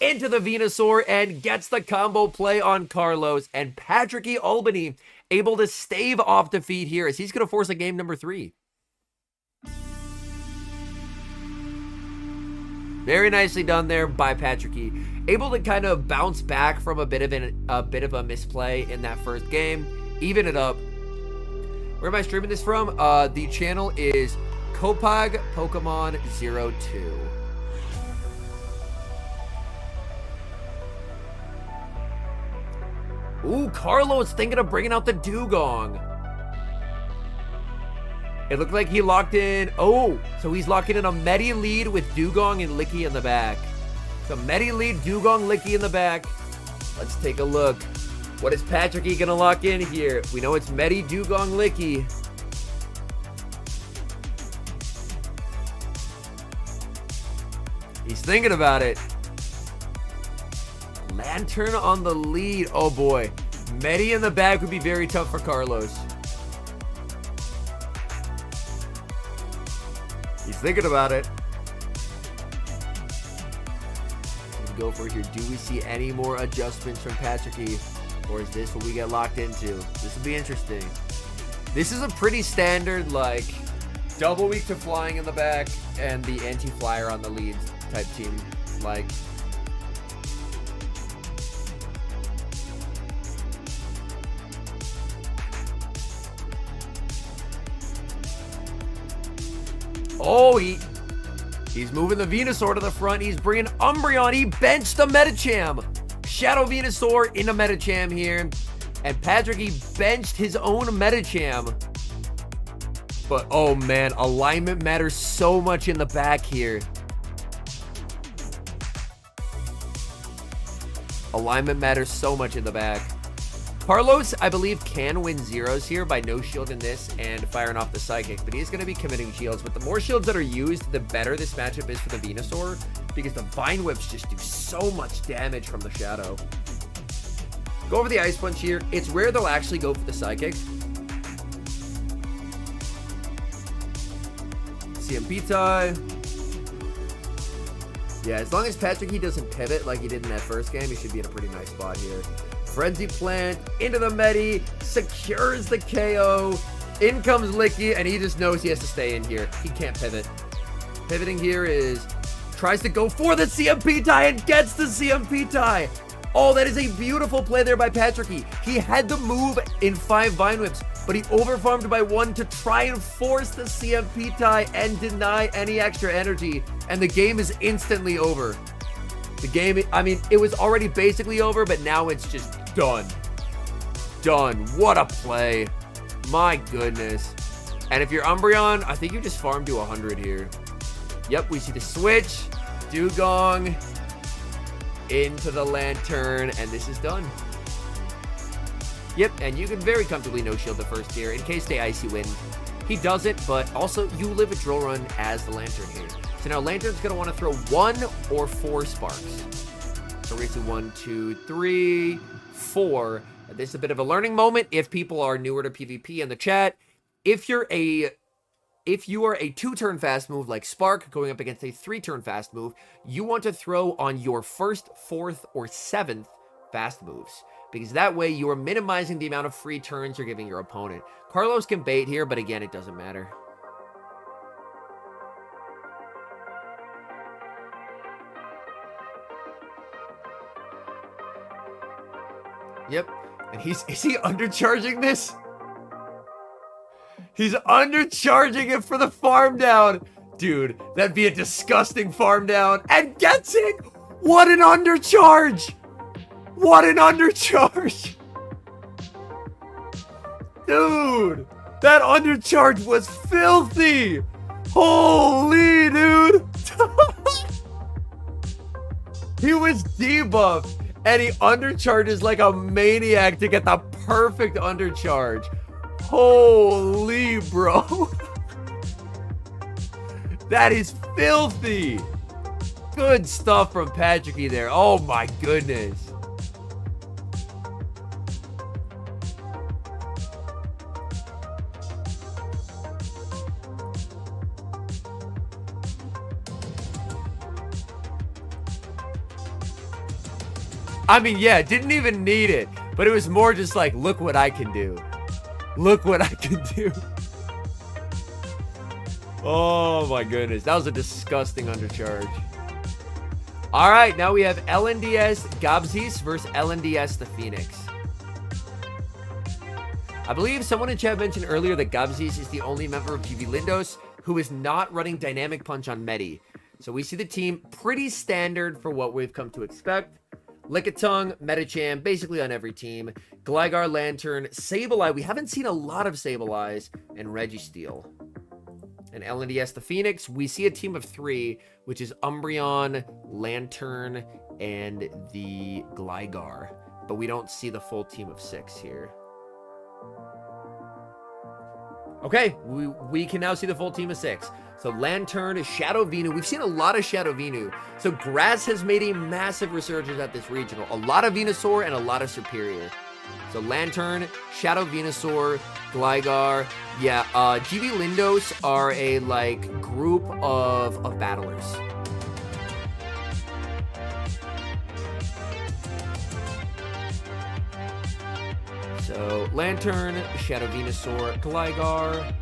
into the Venusaur and gets the combo play on Carlos. And Patricky Albany able to stave off defeat here as he's going to force a game number 3. Very nicely done there by Patricky. Able to kind of bounce back from a bit of a misplay in that first game. Even it up. Where am I streaming this from? The channel is Kopag Pokemon 02. Ooh, Carlos thinking of bringing out the Dugong. It looked like he locked in. Oh, so he's locking in a Medi lead with Dugong and Licky in the back. So Medi lead, Dugong, Licky in the back. Let's take a look. What is Patricky gonna lock in here? We know it's Medi, Dugong, Licky. He's thinking about it. Lantern on the lead. Oh boy. Medi in the back would be very tough for Carlos. He's thinking about it. Let's go for it here. Do we see any more adjustments from Patricky? Or is this what we get locked into? This will be interesting. This is a pretty standard, like, double weak to flying in the back and the anti-flyer on the lead type team. Like, oh, he's moving the Venusaur to the front. He's bringing Umbreon. He benched the Medicham. Shadow Venusaur into Medicham here. And Patricky benched his own Medicham. But, oh man, alignment matters so much in the back here. Alignment matters so much in the back. Carlos, I believe, can win zeros here by no shielding this and firing off the Psychic, but he's going to be committing shields. But the more shields that are used, the better this matchup is for the Venusaur, because the Vine Whips just do so much damage from the Shadow. Go over the Ice Punch here. It's rare they'll actually go for the Psychic. CMP tie. Yeah, as long as Patrick, he doesn't pivot like he did in that first game, he should be in a pretty nice spot here. Frenzy Plant into the Medi, secures the KO. In comes Licky, and he just knows he has to stay in here. He can't pivot. Pivoting here is, tries to go for the CMP tie and gets the CMP tie. Oh, that is a beautiful play there by Patrick. He had the move in 5 Vine Whips, but he overfarmed by 1 to try and force the CMP tie and deny any extra energy. And the game is instantly over. The game, I mean, it was already basically over, but now it's just done. Done. What a play. My goodness. And if you're Umbreon, I think you just farmed to 100 here. Yep, we see the switch. Dugong into the Lantern, and this is done. Yep, and you can very comfortably no-shield the first tier in case they Icy Wind. He doesn't, but also you live a Drill Run as the Lantern here. So now Lantern's going to want to throw 1 or 4 Sparks. So we're going to 1, 2, 3, 4. This is a bit of a learning moment if people are newer to PvP in the chat. If you are a 2-turn fast move like Spark going up against a 3-turn fast move, you want to throw on your 1st, 4th, or 7th fast moves, because that way you are minimizing the amount of free turns you're giving your opponent. Carlos can bait here, but again, it doesn't matter. Yep. And is he undercharging this? He's undercharging it for the farm down. Dude, that'd be a disgusting farm down. And gets it! What an undercharge! What an undercharge! Dude, that undercharge was filthy! Holy, dude! He was debuffed, and he undercharges like a maniac to get the perfect undercharge. Holy, bro. That is filthy. Good stuff from Patricky there. Oh my goodness. I mean, yeah, didn't even need it, but it was more just like, look what I can do. Look what I can do. Oh my goodness, that was a disgusting undercharge. All right, now we have LNDS Gabzis versus LNDS the Phoenix. I believe someone in chat mentioned earlier that Gabzis is the only member of GB Lindos who is not running Dynamic Punch on Medi. So we see the team pretty standard for what we've come to expect. Lickitung, Medicham, basically on every team. Gligar, Lantern, Sableye. We haven't seen a lot of Sableyes, and Registeel. And LNDS the Phoenix, we see a team of 3, which is Umbreon, Lantern, and the Gligar. But we don't see the full team of 6 here. Okay, we can now see the full team of 6. So Lantern, Shadow Venu. We've seen a lot of Shadow Venu. So Grass has made a massive resurgence at this regional. A lot of Venusaur and a lot of Superior. So Lantern, Shadow Venusaur, Gligar. Yeah, GB Lindos are a, like, group of battlers. So Lantern, Shadow Venusaur, Gligar,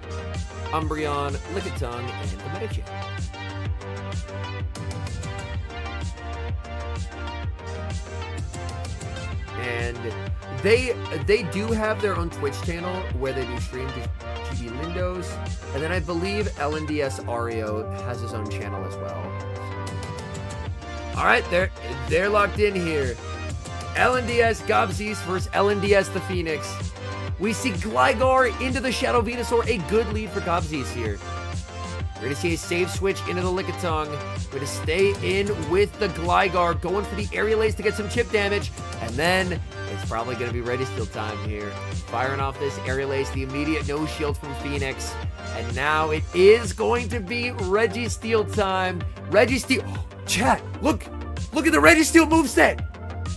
Umbreon, Lickitung, and the Medicham. And they do have their own Twitch channel where they do stream to GB Lindos. And then I believe LNDS Ario has his own channel as well. All right, they're locked in here. LNDS Gabzis versus LNDS the Phoenix. We see Gligar into the Shadow Venusaur. A good lead for Gabzis here. We're going to see a save switch into the Lickitung. We're going to stay in with the Gligar, going for the Aerial Ace to get some chip damage. And then it's probably going to be Registeel time here. Firing off this Aerial Ace, the immediate no shield from Phoenix. And now it is going to be Registeel time. Registeel. Oh, chat, look at the Registeel moveset.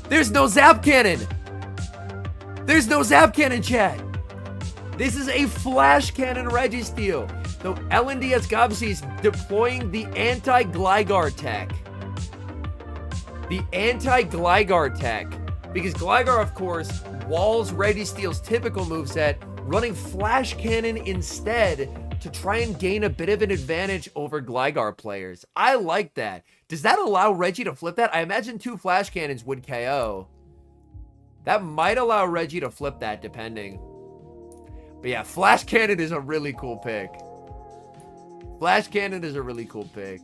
There's no Zap Cannon. There's no Zap Cannon, chat. This is a Flash Cannon Registeel. So LNDS Gobsys deploying the anti-Gligar tech. The anti-Gligar tech. Because Gligar, of course, walls Registeel's typical moveset, running Flash Cannon instead to try and gain a bit of an advantage over Gligar players. I like that. Does that allow Reggie to flip that? I imagine 2 Flash Cannons would KO. That might allow Reggie to flip that, depending. But yeah, Flash Cannon is a really cool pick. Flash Cannon is a really cool pick.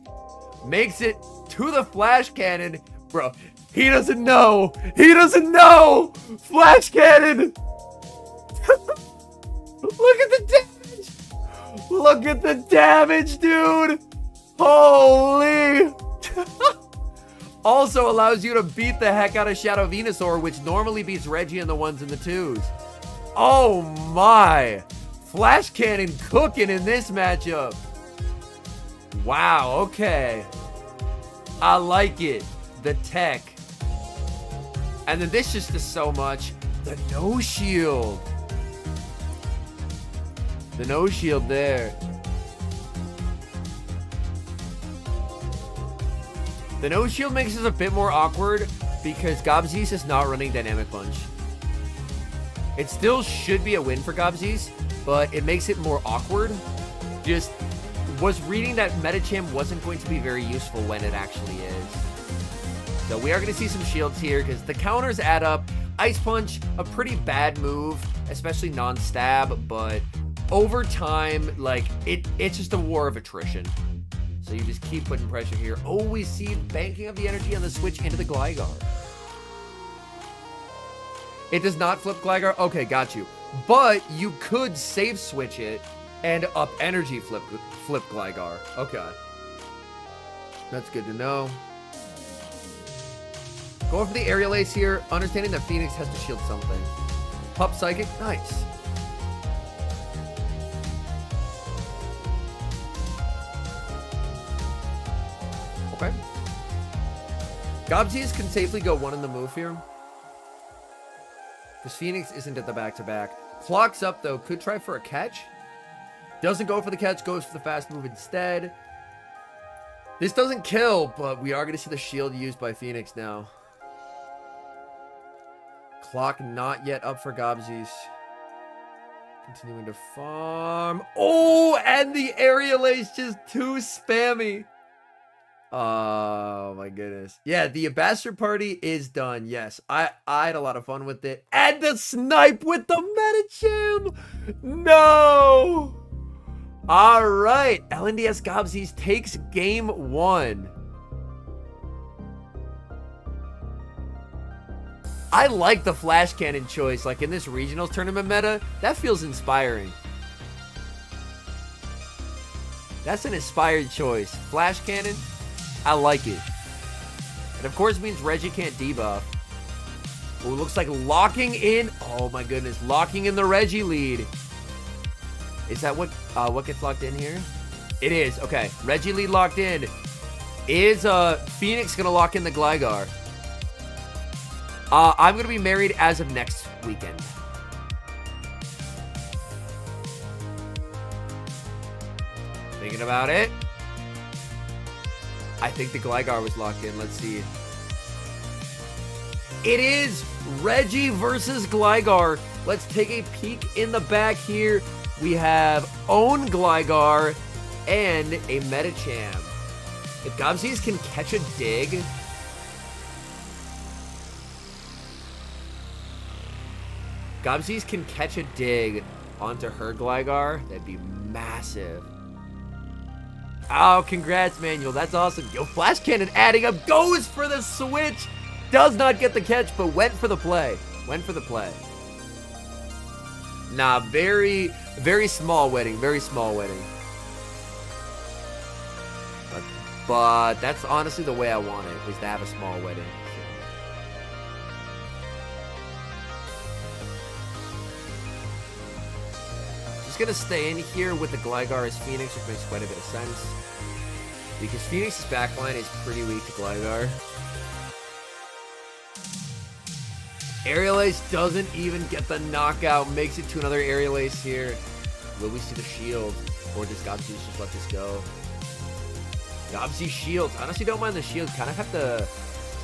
Makes it to the Flash Cannon. Bro, he doesn't know. He doesn't know. Flash Cannon. Look at the damage. Look at the damage, dude. Holy. Also allows you to beat the heck out of Shadow Venusaur, which normally beats Reggie in the 1s and the 2s. Oh my. Flash Cannon cooking in this matchup. Wow, okay. I like it. The tech. And then this just does so much. The no shield. The no shield there. The no shield makes this a bit more awkward because Gobsys is not running Dynamic Punch. It still should be a win for Gobsys, but it makes it more awkward. Just was reading that Medicham wasn't going to be very useful when it actually is. So we are going to see some shields here because the counters add up. Ice Punch, a pretty bad move, especially non-stab, but over time, like, it's just a war of attrition. So you just keep putting pressure here. Oh, we see banking of the energy on the switch into the Gligar. It does not flip Gligar? Okay, got you. But you could save switch it and up energy flip Gligar. Okay. That's good to know. Going for the Aerial Ace here, understanding that Phoenix has to shield something. Pup Psychic, nice. Okay. Gobsys can safely go 1 in the move here. Because Phoenix isn't at the back-to-back. Clocks up, though. Could try for a catch. Doesn't go for the catch. Goes for the fast move instead. This doesn't kill, but we are going to see the shield used by Phoenix now. Clock not yet up for Gobsys. Continuing to farm. Oh, and the Aerial Ace just too spammy. Oh my goodness. Yeah, the Ambassador Party is done. Yes, I had a lot of fun with it. And the snipe with the Medicham. No. All right, LNDS Gobsys takes game 1. I like the Flash Cannon choice. Like in this regionals tournament meta, that feels inspiring. That's an inspired choice. Flash Cannon. I like it. And of course it means Reggie can't debuff. Oh, it looks like locking in. Oh my goodness. Locking in the Reggie lead. Is that what gets locked in here? It is. Okay. Reggie lead locked in. Is Phoenix going to lock in the Gligar? I'm going to be married as of next weekend. Thinking about it. I think the Gligar was locked in. Let's see. It is Reggie versus Gligar. Let's take a peek in the back here. We have own Gligar and a Medicham. If Gobsys can catch a dig, Gobsys can catch a dig onto her Gligar, that'd be massive. Oh, congrats, Manuel. That's awesome. Yo, Flash Cannon adding up. Goes for the switch. Does not get the catch, but went for the play. Went for the play. Nah, very, very small wedding. Very small wedding. But that's honestly the way I want it, is to have a small wedding. So. Just gonna stay in here with the Gligar as Phoenix, which makes quite a bit of sense. Because Phoenix's backline is pretty weak to Gligar. Aerial Ace doesn't even get the knockout, makes it to another Aerial Ace here. Will we see the shield? Or does Gobsy just let this go? Gobsy shields. Honestly, don't mind the shield. Kind of have to...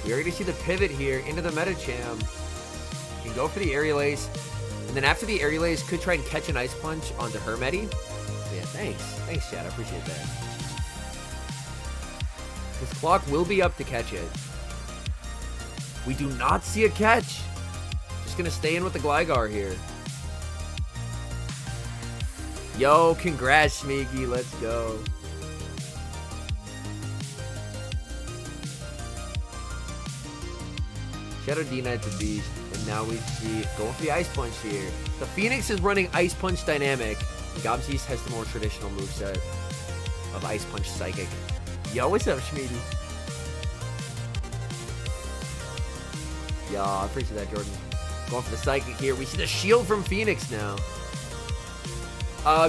We already see the pivot here into the Medicham. Can go for the Aerial Ace. And then after the Aerial Ace, could try and catch an Ice Punch onto Hermety. Yeah, thanks. Thanks, chat. I appreciate that. This clock will be up to catch it. We do not see a catch. Just gonna stay in with the Gligar here. Yo, congrats, Smeaky. Let's go. Shadow D-Knight's a beast. And now we see going for the Ice Punch here. The Phoenix is running Ice Punch Dynamic. Gobsy has the more traditional moveset of Ice Punch Psychic. Yo, what's up, Schmeedy? Yo, I appreciate that, Jordan. Going for the Psychic here. We see the shield from Phoenix now.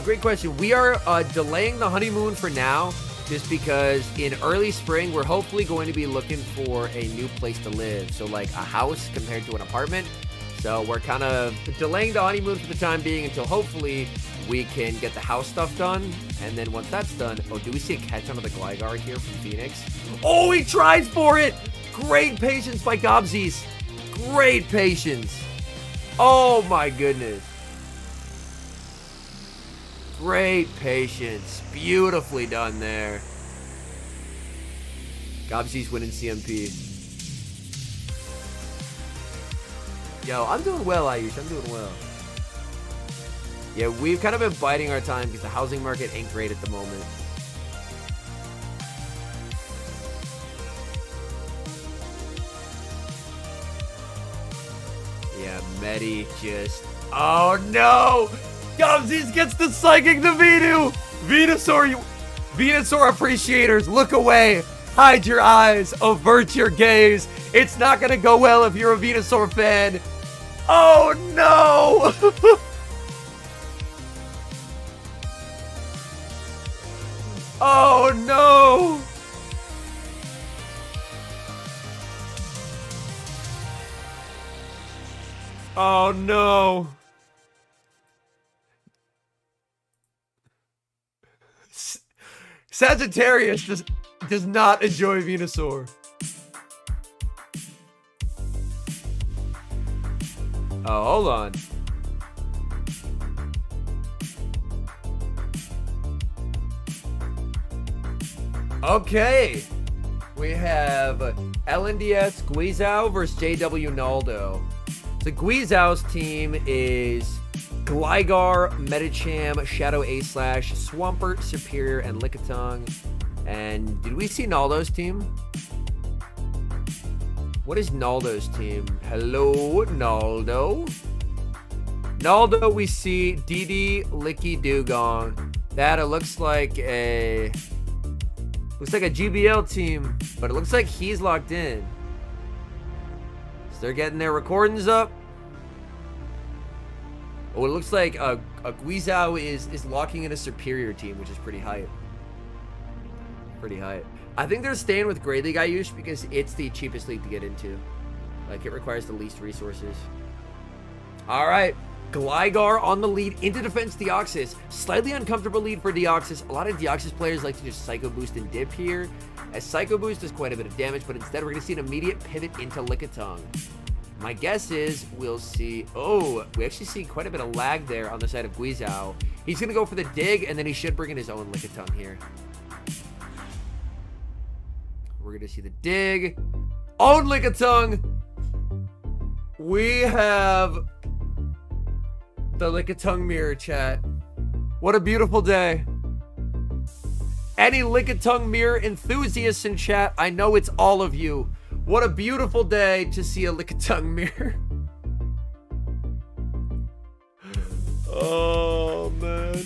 Great question. We are delaying the honeymoon for now, just because in early spring, we're hopefully going to be looking for a new place to live. So like a house compared to an apartment. So we're kind of delaying the honeymoon for the time being until hopefully we can get the house stuff done. And then once that's done, oh, do we see a catch onto the Gligar here from Phoenix? Oh, he tries for it! Great patience by Gobsies. Great patience. Oh my goodness. Great patience. Beautifully done there. Gobsy's winning CMP. Yo, I'm doing well, Ayush. I'm doing well. Yeah, we've kind of been biding our time because the housing market ain't great at the moment. Yeah, Medi just... Oh, no! Gobsies gets the Psychic to Venu! Venusaur, Venusaur appreciators, look away! Hide your eyes, avert your gaze. It's not gonna go well if you're a Venusaur fan. Oh, no! Oh, no! Oh, no. Sagittarius does not enjoy Venusaur. Oh, hold on. Okay. We have LNDS Guizhou versus JW Naldo. The Guizhou's team is Gligar, Medicham, Shadow A-Slash, Swampert, Superior, and Lickitung. And did we see Naldo's team? What is Naldo's team? Hello, Naldo. Naldo, we see DD, Licky, Dugong. That it looks like a GBL team, but it looks like he's locked in. So they're getting their recordings up. Oh, it looks like a Guizhou is locking in a Superior team, which is pretty hype. Pretty hype. I think they're staying with Great League Ayush because it's the cheapest league to get into. Like, it requires the least resources. All right. Gligar on the lead into Defense Deoxys. Slightly uncomfortable lead for Deoxys. A lot of Deoxys players like to just Psycho Boost and dip here, as Psycho Boost does quite a bit of damage, but instead we're going to see an immediate pivot into Lickitung. My guess is we'll see... Oh, we actually see quite a bit of lag there on the side of Guizhou. He's going to go for the dig, and then he should bring in his own Lickitung here. We're going to see the dig. Own Lickitung! We have the Lickitung mirror, chat. What a beautiful day. Any Lickitung mirror enthusiasts in chat, I know it's all of you. What a beautiful day to see a Lickitung mirror. Oh, man.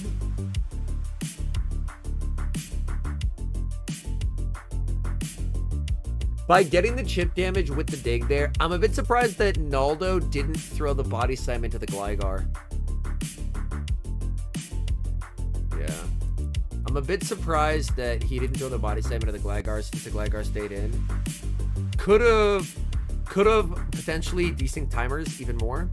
By getting the chip damage with the dig there, I'm a bit surprised that Naldo didn't throw the body slam into the Gligar. Yeah. I'm a bit surprised that he didn't throw the body slam into the Gligar since the Gligar stayed in. Could have potentially desync timers even more.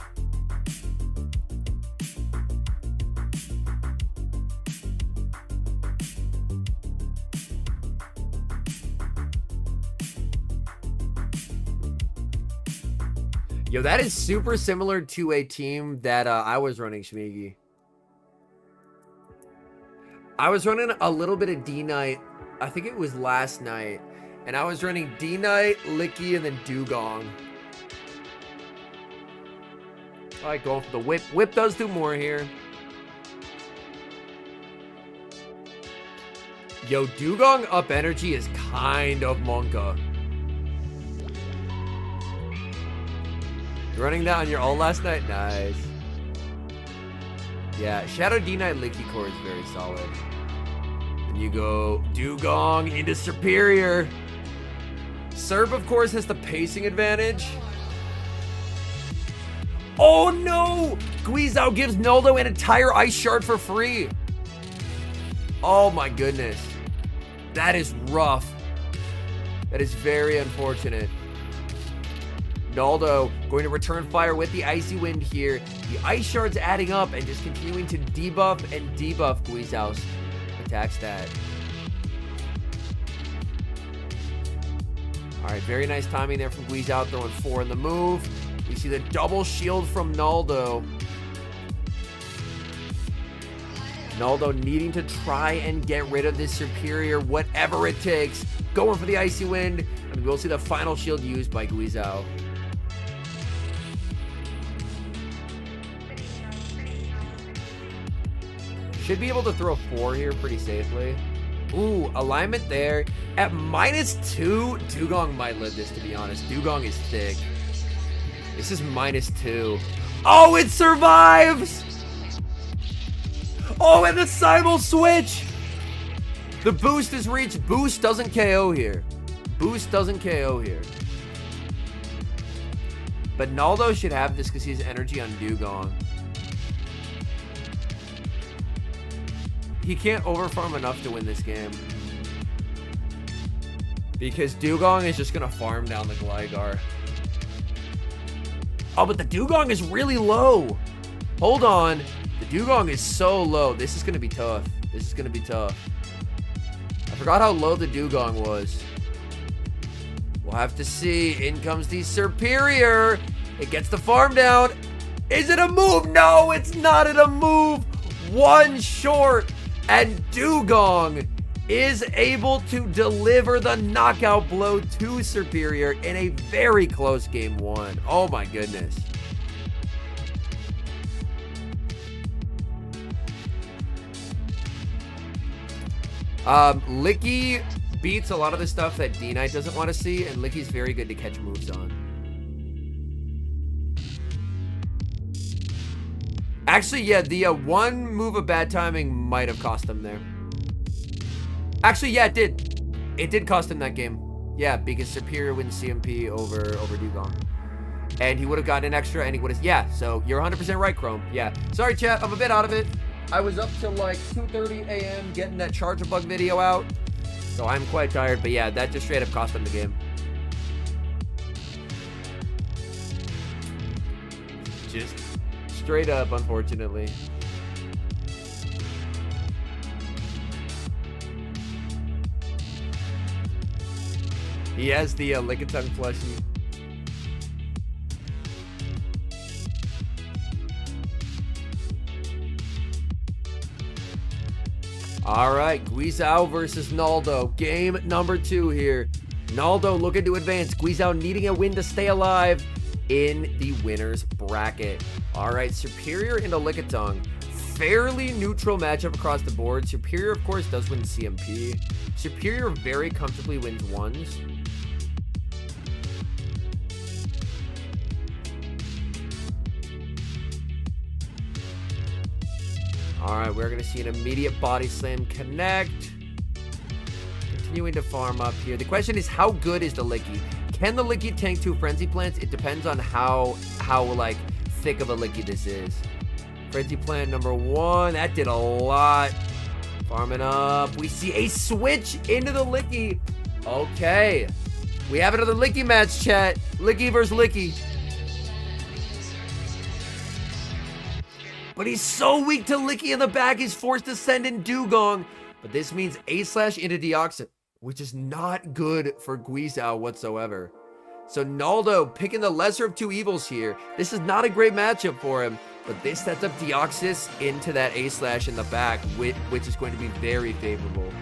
Yo, that is super similar to a team that I was running, Shmigi. I was running a little bit of D-Knight. I think it was last night. And I was running D-Knight, Licky, and then Dugong. I like going for the whip. Whip does do more here. Yo, Dugong up energy is kind of Monka. Running that on your ult last night? Nice. Yeah, Shadow D-Knight Licky core is very solid. And you go Dugong into Superior. Serb, of course, has the pacing advantage. Oh no! Guizhou gives Naldo an entire Ice Shard for free. Oh my goodness. That is rough. That is very unfortunate. Naldo going to return fire with the Icy Wind here. The Ice Shard's adding up and just continuing to debuff and debuff Guizhou's attack stat. Alright, very nice timing there from Guizhou, throwing 4 in the move. We see the double shield from Naldo. Naldo needing to try and get rid of this Superior, whatever it takes. Going for the Icy Wind, and we'll see the final shield used by Guizhou. Should be able to throw 4 here pretty safely. Ooh, alignment there. At -2, Dugong might live this, to be honest. Dugong is thick. This is -2. Oh, it survives! Oh, and the Simul switch! The boost is reached. Boost doesn't KO here. Boost doesn't KO here. But Naldo should have this because he's energy on Dugong. He can't overfarm enough to win this game. Because Dugong is just going to farm down the Gligar. Oh, but the Dugong is really low. Hold on. The Dugong is so low. This is going to be tough. This is going to be tough. I forgot how low the Dugong was. We'll have to see. In comes the Superior. It gets the farm down. Is it a move? No, it's not a move. One short. And Dugong is able to deliver the knockout blow to Superior in a very close game 1. Oh my goodness. Licky beats a lot of the stuff that D-Knight doesn't want to see, and Licky's very good to catch moves on. Actually, yeah, the one move of bad timing might have cost him there. Actually, yeah, it did. It did cost him that game. Yeah, because Superior wins CMP over Dugong. And he would have gotten an extra, and he would have... Yeah, so you're 100% right, Chrome. Yeah. Sorry, chat. I'm a bit out of it. I was up till like 2:30 a.m. getting that Charger Bug video out. So I'm quite tired. But yeah, that just straight up cost him the game. Just... straight up, unfortunately. He has the Lickitung plushie. All right, Guizhou versus Naldo. Game number 2 here. Naldo looking to advance. Guizhou needing a win to stay alive in the winner's bracket. All right, Superior into Lickitung. Fairly neutral matchup across the board. Superior, of course, does win CMP. Superior very comfortably wins ones. All right, we're going to see an immediate body slam connect. continuing to farm up here. The question is, how good is the Licky? Can the Licky tank 2 Frenzy Plants? It depends on how like, thick of a Licky this is. Frenzy Plant number 1. That did a lot. Farming up. We see a switch into the Licky. Okay. We have another Licky match, chat. Licky versus Licky. But he's so weak to Licky in the back, he's forced to send in Dugong. But this means A slash into Deoxys, which is not good for Guizhou whatsoever. So Naldo picking the lesser of two evils here. This is not a great matchup for him, but this sets up Deoxys into that A slash in the back, which is going to be very favorable.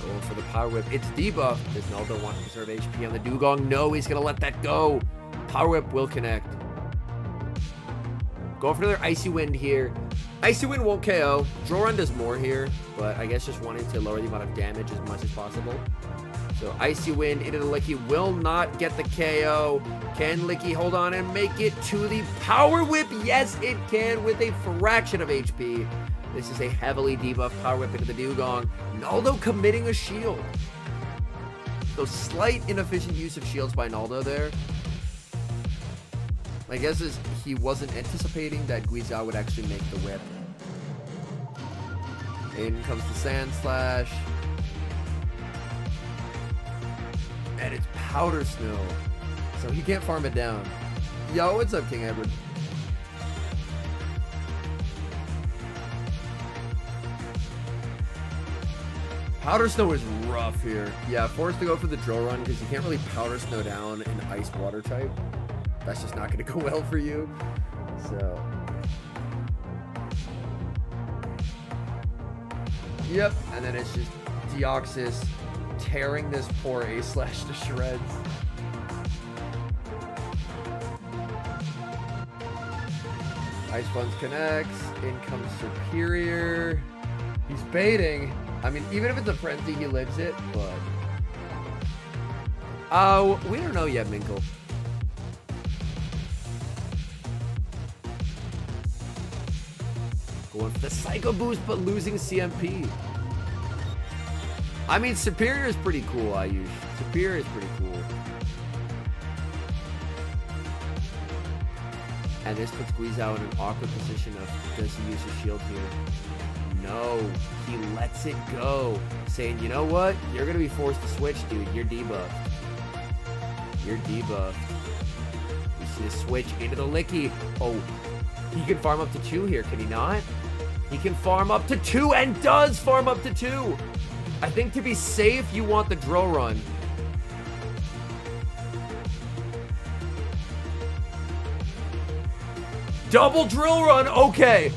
Going for the Power Whip. It's debuff. Does Naldo want to preserve HP on the Dugong? No, he's going to let that go. Power Whip will connect. Go for another Icy Wind here. Icy Wind won't KO. Drill Run does more here, but I guess just wanting to lower the amount of damage as much as possible. So Icy Wind into the Licky will not get the KO. Can Licky hold on and make it to the Power Whip? Yes, it can with a fraction of HP. This is a heavily debuffed Power Whip into the Dugong. Naldo committing a shield. So slight inefficient use of shields by Naldo there. My guess is he wasn't anticipating that Guizhou would actually make the whip. In comes the Sand Slash. And it's Powder Snow. So he can't farm it down. Yo, what's up, King Edward? Powder Snow is rough here. Yeah, forced to go for the Drill Run because you can't really Powder Snow down an Ice Water type. That's just not going to go well for you. So. Yep. And then it's just Deoxys tearing this poor A slash to shreds. Ice Sponge connects. In comes Superior. He's baiting. I mean, even if it's a frenzy, he lives it, but. Oh, we don't know yet, Minkle. Going for the Psycho Boost, but losing CMP. I mean, Superior is pretty cool, Ayush. Superior is pretty cool. And this puts Guizhou in an awkward position of, does he use his shield here? No, he lets it go, saying, you know what? You're going to be forced to switch, dude. You're debuffed. You're debuffed. You see the switch into the Licky. Oh, he can farm up to 2 here, can he not? He can farm up to 2 and does farm up to 2. I think to be safe, you want the Drill Run. Double Drill Run, okay.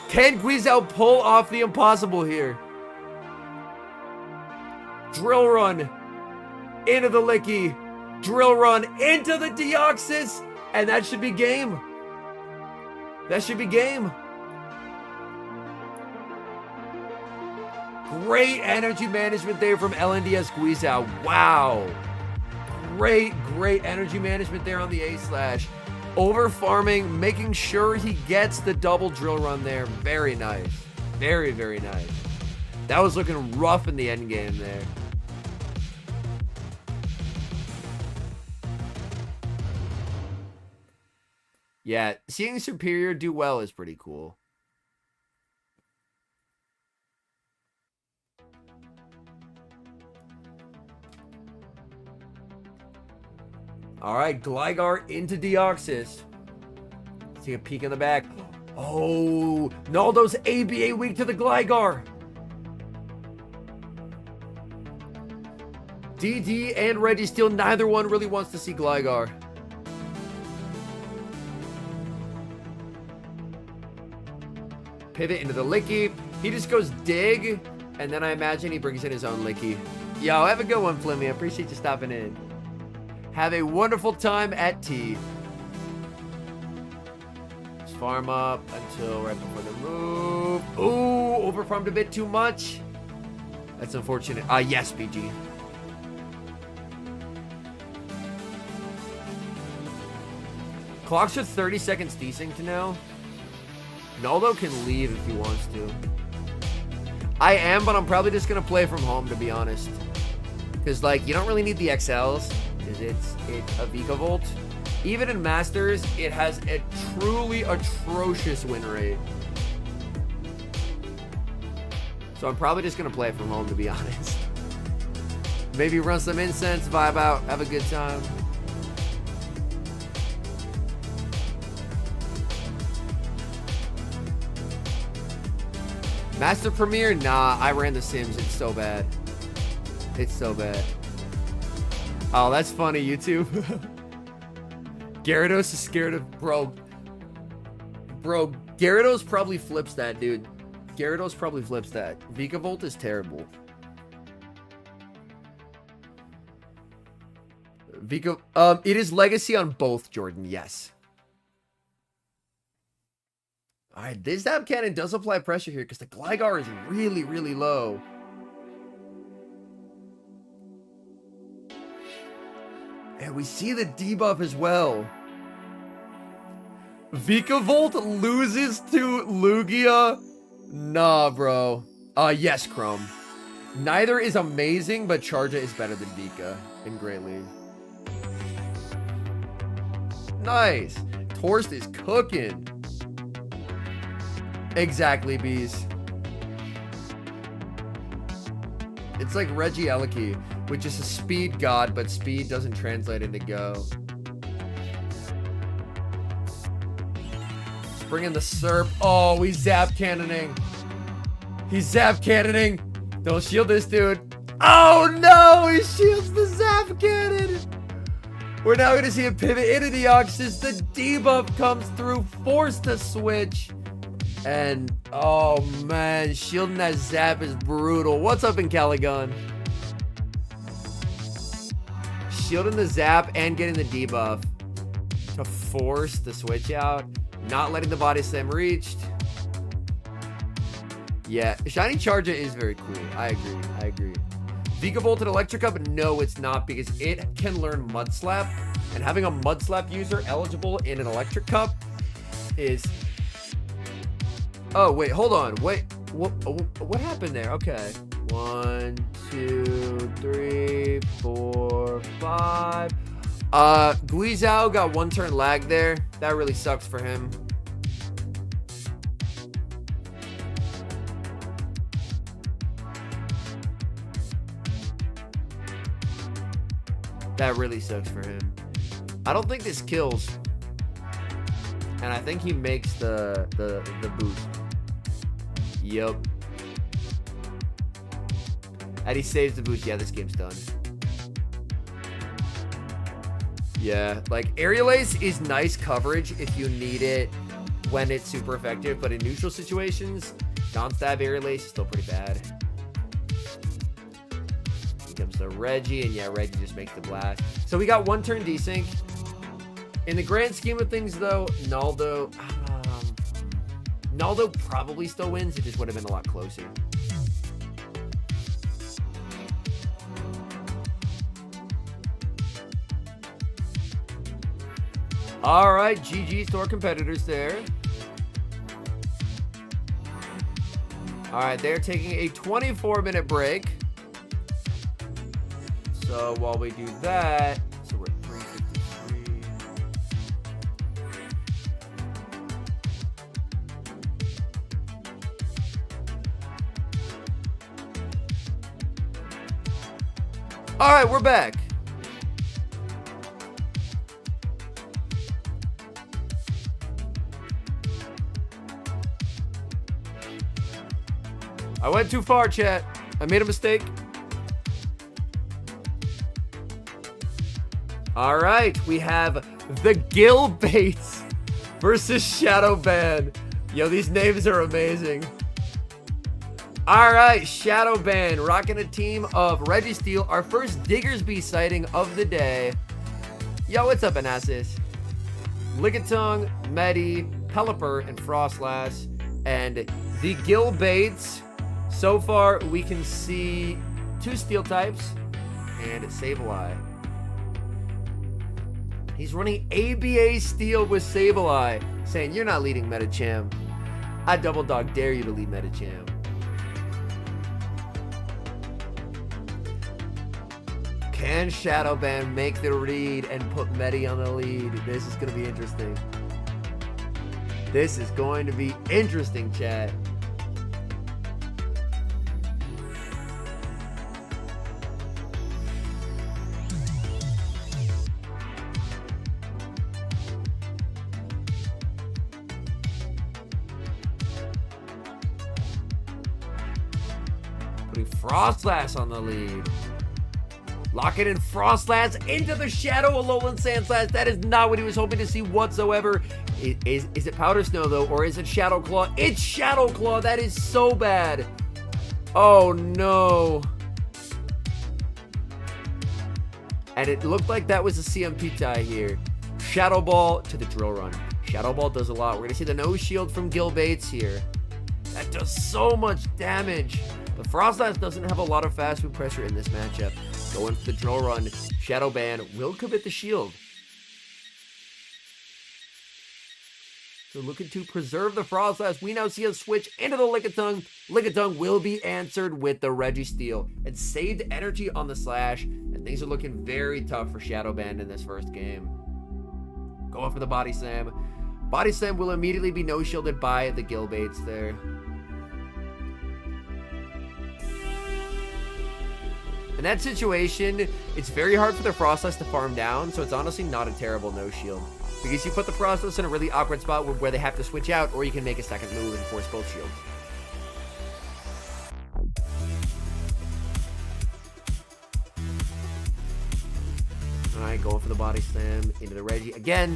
Can Guizhou pull off the impossible here? Drill Run into the Licky. Drill Run into the Deoxys. And that should be game. That should be game. Great energy management there from LNDS Guizhou. Wow. Great energy management there on the A slash. Over farming, making sure he gets the double Drill Run there. Very nice. Very nice. That was looking rough in the end game there. Yeah, seeing Superior do well is pretty cool. All right, Gligar into Deoxys. See a peek in the back. Oh, Naldo's ABA weak to the Gligar. DD and Registeel, neither one really wants to see Gligar. Pivot into the Licky. He just goes dig, and then I imagine he brings in his own Licky. Yo, have a good one, Flimmy. I appreciate you stopping in. Have a wonderful time at tea. Just farm up until right before the move. Ooh, overfarmed a bit too much. That's unfortunate. Yes, BG. Clocks are 30 seconds desync now. Naldo can leave if he wants to. I am, but I'm probably just going to play from home, to be honest. Because, like, you don't really need the XLs. Because it's a Vikavolt. Even in Masters, it has a truly atrocious win rate. So I'm probably just going to play from home, to be honest. Maybe run some incense, vibe out, have a good time. Master Premiere? Nah, I ran The Sims. It's so bad. It's so bad. Oh, that's funny, YouTube. Gyarados is scared of... Bro, Gyarados probably flips that, dude. Gyarados probably flips that. Vikavolt is terrible. It is Legacy on both, Jordan, yes. Alright, this Zap Cannon does apply pressure here because the Gligar is really, really low. And we see the debuff as well. Vikavolt loses to Lugia? Nah, bro. Yes, Chrome. Neither is amazing, but Charja is better than Vika in Great League. Nice. Torst is cooking. Exactly, Bees. It's like Regieleki, which is a speed god, but speed doesn't translate into go. Bring in the Serp. Oh, he's Zap Cannoning. He's Zap Cannoning. Don't shield this dude. Oh no, he shields the Zap Cannon. We're now going to see a pivot into the Deoxys. The debuff comes through, forced to switch. And, oh man, shielding that Zap is brutal. What's up in Caligon? Shielding the Zap and getting the debuff to force the switch out. Not letting the body slam reached. Yeah, Shiny Charger is very cool. I agree. Vikavolt and Electric Cup? No, it's not, because it can learn Mud Slap. And having a Mud Slap user eligible in an Electric Cup is... Oh, wait, hold on. Wait, what happened there? Okay. 1, 2, 3, 4, 5. Guizhou got 1 turn lag there. That really sucks for him. That really sucks for him. I don't think this kills. And I think he makes the boost. Yep. And he saves the boost. Yeah, this game's done. Yeah, like Aerial Ace is nice coverage if you need it when it's super effective, but in neutral situations, non-stab Aerial Ace is still pretty bad. Here comes the Reggie, and yeah, Reggie just makes the blast. So we got 1 turn desync. In the grand scheme of things, though, Naldo probably still wins. It just would have been a lot closer. All right, GG's to our competitors there. All right, they're taking a 24-minute break. So while we do that, so we're at 3:53. All right, we're back. I went too far, chat. I made a mistake. All right, we have the Gil Bates versus Shadow Ban. Yo, these names are amazing. All right, Shadow Ban rocking a team of Registeel, our first Diggersby sighting of the day. Yo, what's up, Anasis? Lickitung, Medi, Pelipper, and Frostlass. And the Gil Bates. So far, we can see 2 Steel types and Sableye. He's running ABA Steel with Sableye, saying, you're not leading Metacham. I double dog dare you to lead Medicham. Can Shadowban make the read and put Medi on the lead? This is going to be interesting. This is going to be interesting, chat. Putting Frostlass on the lead. Locking in Frostlass into the Shadow Alolan Sandslash. That is not what he was hoping to see whatsoever. Is it Powder Snow, though, or is it Shadow Claw? It's Shadow Claw. That is so bad. Oh, no. And it looked like that was a CMP tie here. Shadow Ball to the Drill Run. Shadow Ball does a lot. We're going to see the No Shield from Gil Bates here. That does so much damage. But Frostlass doesn't have a lot of fast move pressure in this matchup. Going for the Drill Run. Shadowban will commit the shield. So looking to preserve the Frostlass. We now see a switch into the Lickitung. Lickitung will be answered with the Registeel. And saved energy on the Slash. And things are looking very tough for Shadowban in this first game. Going for the Body Slam. Body Slam will immediately be no-shielded by the Gil Bates there. In that situation, it's very hard for the Frostlass to farm down, so it's honestly not a terrible no-shield. Because you put the Frostlass in a really awkward spot where they have to switch out, or you can make a second move and force both shields. Alright, going for the Body Slam into the Reggie. Again,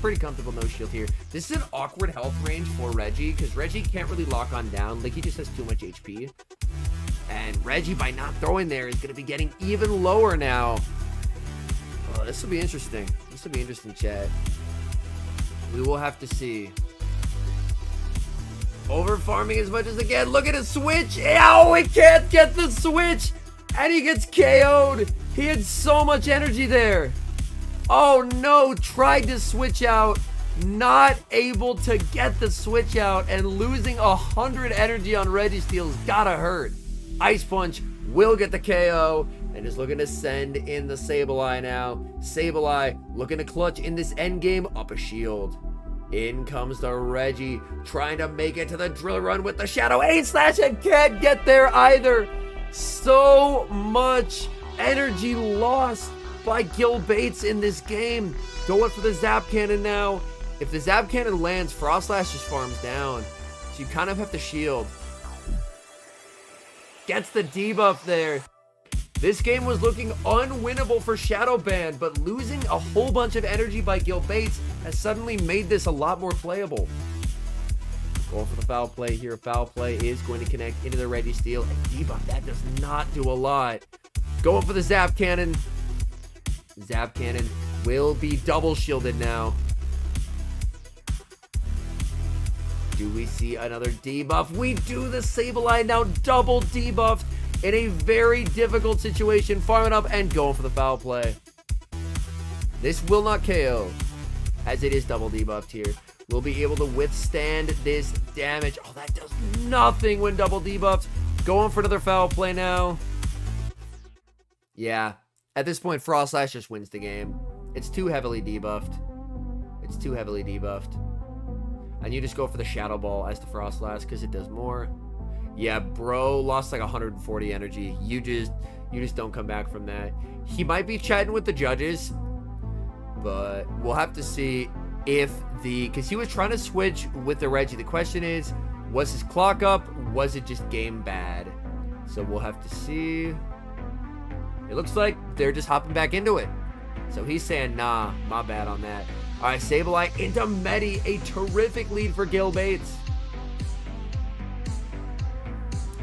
pretty comfortable no-shield here. This is an awkward health range for Reggie, because Reggie can't really lock on down. Like, he just has too much HP. And Reggie, by not throwing there, is going to be getting even lower now. Oh, this will be interesting. This will be interesting, chat. We will have to see. Over farming as much as again. Look at his switch. Ow, he can't get the switch. And he gets KO'd. He had so much energy there. Oh no, tried to switch out. Not able to get the switch out. And losing 100 energy on Registeel's gotta hurt. Ice Punch will get the KO and is looking to send in the Sableye now. Sableye looking to clutch in this endgame up a shield. In comes the Reggie trying to make it to the Drill Run with the Shadow Slash and can't get there either. So much energy lost by Gil Bates in this game. Going for the Zap Cannon now. If the Zap Cannon lands, Frostlass just farms down. So you kind of have to shield. Gets the debuff there. This game was looking unwinnable for Shadowban, but losing a whole bunch of energy by Gil Bates has suddenly made this a lot more playable. Going for the foul play here. Foul play is going to connect into the Registeel. And debuff, that does not do a lot. Going for the Zap Cannon. Zap Cannon will be double shielded now. Do we see another debuff? We do. The Sableye now double debuffed in a very difficult situation. Farming up and going for the foul play. This will not KO, as it is double debuffed here. We'll be able to withstand this damage. Oh, that does nothing when double debuffed. Going for another foul play now. Yeah, at this point, Frostlass just wins the game. It's too heavily debuffed. It's too heavily debuffed. And you just go for the Shadow Ball as the Frostlass because it does more. Yeah, bro lost like 140 energy. You just don't come back from that. He might be chatting with the judges, but we'll have to see if because he was trying to switch with the Reggie. The question is, was his clock up? Was it just game bad? So we'll have to see. It looks like they're just hopping back into it. So he's saying, nah, my bad on that. All right, Sableye into Medi. A terrific lead for Gil Bates.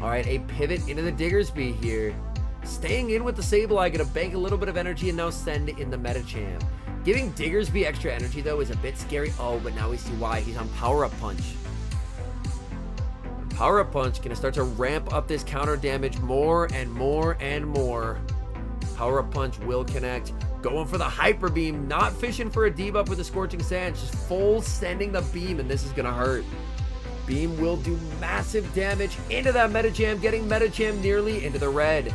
All right, a pivot into the Diggersby here. Staying in with the Sableye, gonna bank a little bit of energy and now send in the Medicham. Giving Diggersby extra energy, though, is a bit scary. Oh, but now we see why. He's on Power Up Punch. Power Up Punch gonna start to ramp up this counter damage more and more and more. Power Up Punch will connect. Going for the Hyper Beam, not fishing for a debuff with the Scorching Sands, just full sending the beam, and this is gonna hurt. Beam will do massive damage into that Medicham, getting Medicham nearly into the red.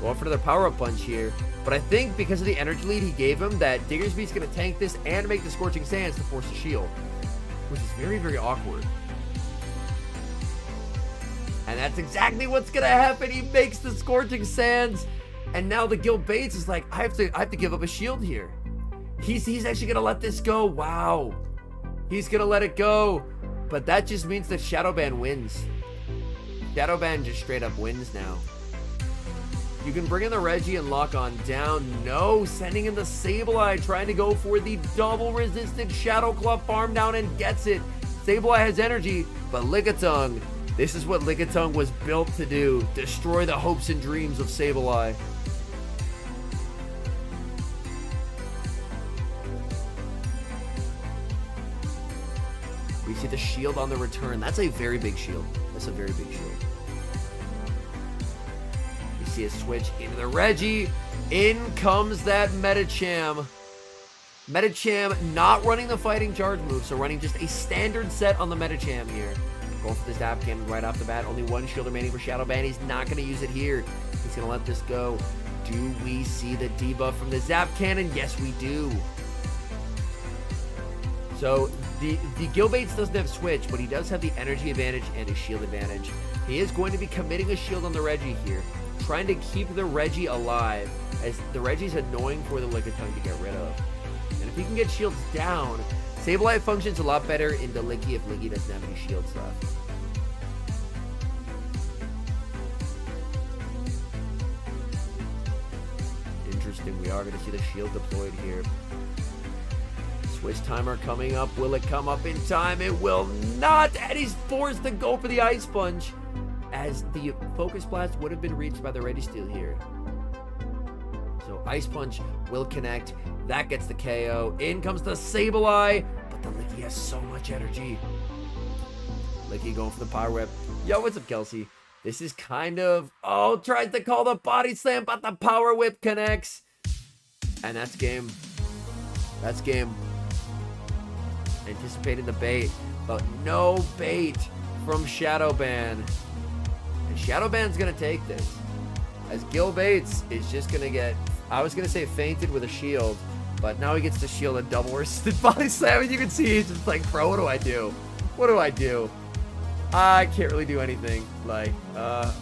Going for another power-up punch here. But I think because of the energy lead he gave him, that Diggersby's going to tank this and make the Scorching Sands to force the shield. Which is very, very awkward. And that's exactly what's going to happen. He makes the Scorching Sands. And now the Gil Bates is like, I have to give up a shield here. He's actually going to let this go. Wow. He's going to let it go. But that just means that Shadowban wins. Shadowban just straight up wins now. You can bring in the Reggie and lock on down. No, sending in the Sableye, trying to go for the double resisted Shadow Claw farm down and gets it. Sableye has energy, but Lickitung, this is what Lickitung was built to do. Destroy the hopes and dreams of Sableye. We see the shield on the return. That's a very big shield. That's a very big shield. See a switch into the Reggie. In comes that Medicham. Medicham not running the fighting charge move, so running just a standard set on the Medicham here. Going for the Zap Cannon right off the bat. Only one shield remaining for Shadowban. He's not going to use it here. He's going to let this go. Do we see the debuff from the Zap Cannon? Yes, we do. So the Gil Bates doesn't have switch, but he does have the energy advantage and a shield advantage. He is going to be committing a shield on the Reggie here, trying to keep the Reggie alive, as the Reggie's annoying for the Lickitung to get rid of. And if he can get shields down, Sableye functions a lot better into Licky if Licky doesn't have any shields left. Interesting, we are going to see the shield deployed here. Swiss timer coming up. Will it come up in time? It will not, and he's forced to go for the Ice Punch, as the Focus Blast would have been reached by the Registeel here. So Ice Punch will connect. That gets the KO. In comes the Sableye, but the Licky has so much energy. Licky going for the Power Whip. Yo, what's up, Kelsey? This is kind of... Oh, tries to call the Body Slam, but the Power Whip connects. And that's game. That's game. Anticipating the bait, but no bait from Shadowban. And Shadowban's going to take this, as Gil Bates is just going to get, I was going to say fainted with a shield, but now he gets to shield a double resisted Body Slam, and you can see he's just like, bro, what do I do? What do I do? I can't really do anything. Like,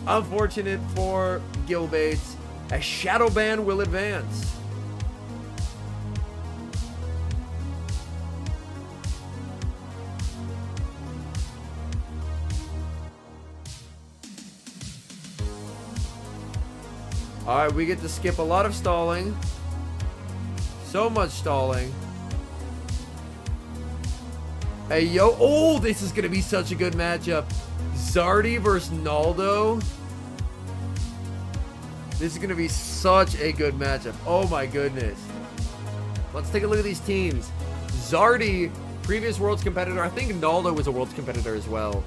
unfortunate for Gil Bates, as Shadowban will advance. Alright, we get to skip a lot of stalling. So much stalling. Hey, yo. Oh, this is going to be such a good matchup. Zardy versus Naldo. This is going to be such a good matchup. Oh, my goodness. Let's take a look at these teams. Zardy, previous Worlds competitor. I think Naldo was a Worlds competitor as well.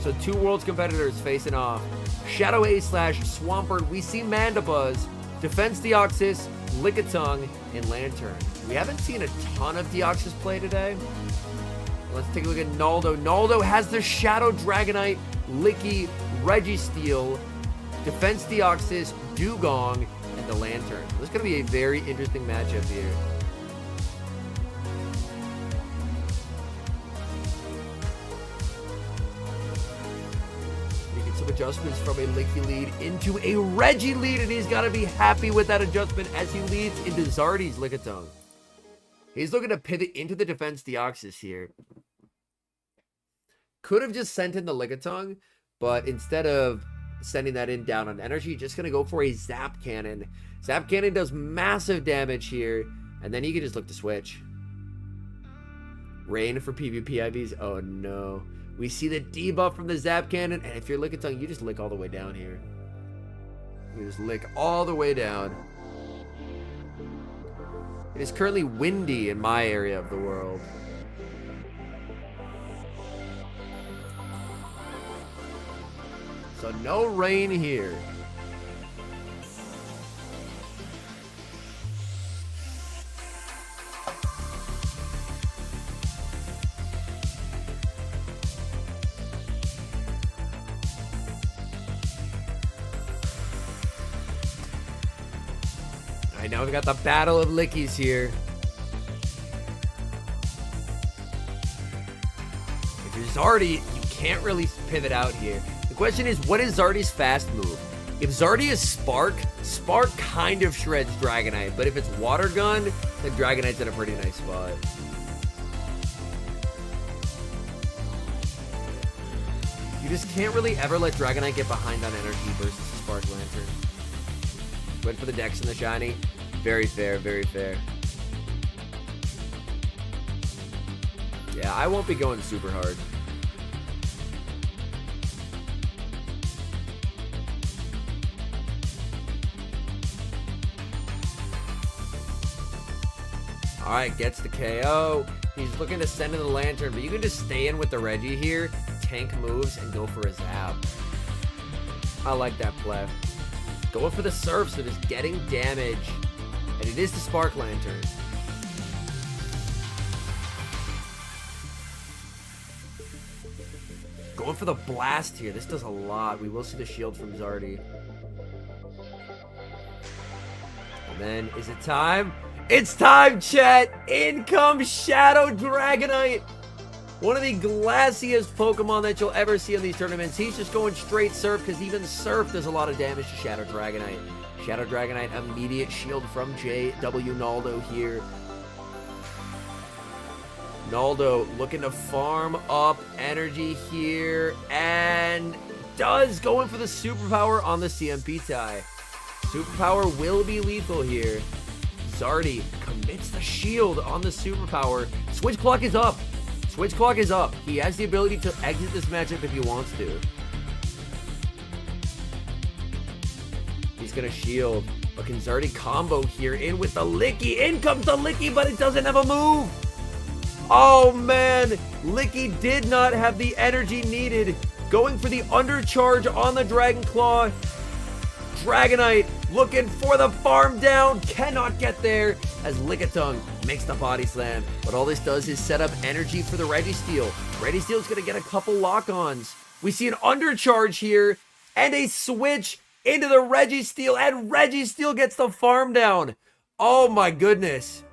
So two Worlds competitors facing off. Shadow A / Swampert. We see Mandibuzz, Defense Deoxys, Lickitung, and Lantern. We haven't seen a ton of Deoxys play today. Let's take a look at Naldo. Naldo has the Shadow Dragonite, Licky, Registeel, Defense Deoxys, Dugong, and the Lantern. This is going to be a very interesting matchup here. Adjustments from a Licky lead into a Reggie lead, and he's got to be happy with that adjustment as he leads into Zardy's Lickitung. He's looking to pivot into the Defense Deoxys here. Could have just sent in the Lickitung, but instead of sending that in down on energy, just going to go for a Zap Cannon. Zap Cannon does massive damage here, and then he can just look to switch. Rain for PvP IVs. Oh no. We see the debuff from the Zap Cannon, and if you're Lickitung, you just lick all the way down here. You just lick all the way down. It is currently windy in my area of the world. So no rain here. Alright, now we've got the battle of Lickies here. If you're Zardy, you can't really pivot out here. The question is, what is Zardy's fast move? If Zardy is Spark, Spark kind of shreds Dragonite, but if it's Water Gun, then Dragonite's in a pretty nice spot. You just can't really ever let Dragonite get behind on energy versus the Spark Lantern. Wait for the Dex and the Shiny. Very fair, very fair. Yeah, I won't be going super hard. Alright, gets the KO. He's looking to send in the Lantern, but you can just stay in with the Reggie here, tank moves, and go for a zap. I like that play. Going for the Surf, so just getting damage. And it is the Spark Lantern. Going for the Blast here. This does a lot. We will see the shield from Zardy. And then, is it time? It's time, chat! In comes Shadow Dragonite! One of the glassiest Pokemon that you'll ever see in these tournaments. He's just going straight Surf, because even Surf does a lot of damage to Shadow Dragonite. Shadow Dragonite, immediate shield from JW Naldo here. Naldo looking to farm up energy here, and does going for the Superpower on the CMP tie. Superpower will be lethal here. Zardy commits the shield on the Superpower. Switch clock is up. Switch clock is up. He has the ability to exit this matchup if he wants to. He's going to shield. But can Zardy combo here in with the Licky? In comes the Licky, but it doesn't have a move. Oh, man. Licky did not have the energy needed. Going for the undercharge on the Dragon Claw. Dragonite looking for the farm down, cannot get there as Lickitung makes the body slam. But all this does is set up energy for the Registeel. Registeel's gonna get a couple lock-ons. We see an undercharge here and a switch into the Registeel, and Registeel gets the farm down. Oh my goodness.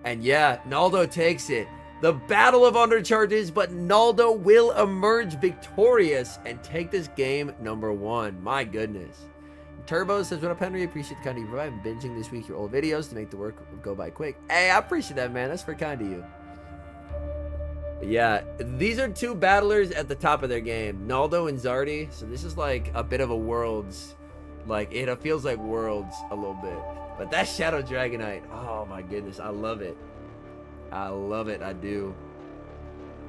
And yeah, Naldo takes it. The battle of undercharges, but Naldo will emerge victorious and take this game number 1. My goodness. Turbo says, what up, Henry? Appreciate the kind of you provide. I'm binging this week your old videos to make the work go by quick. Hey, I appreciate that, man. That's very kind of you. But yeah, these are two battlers at the top of their game, Naldo and Zardy. So this is like a bit of a Worlds. Like, it feels like Worlds a little bit. But that's Shadow Dragonite. Oh my goodness, I love it. I love it, I do.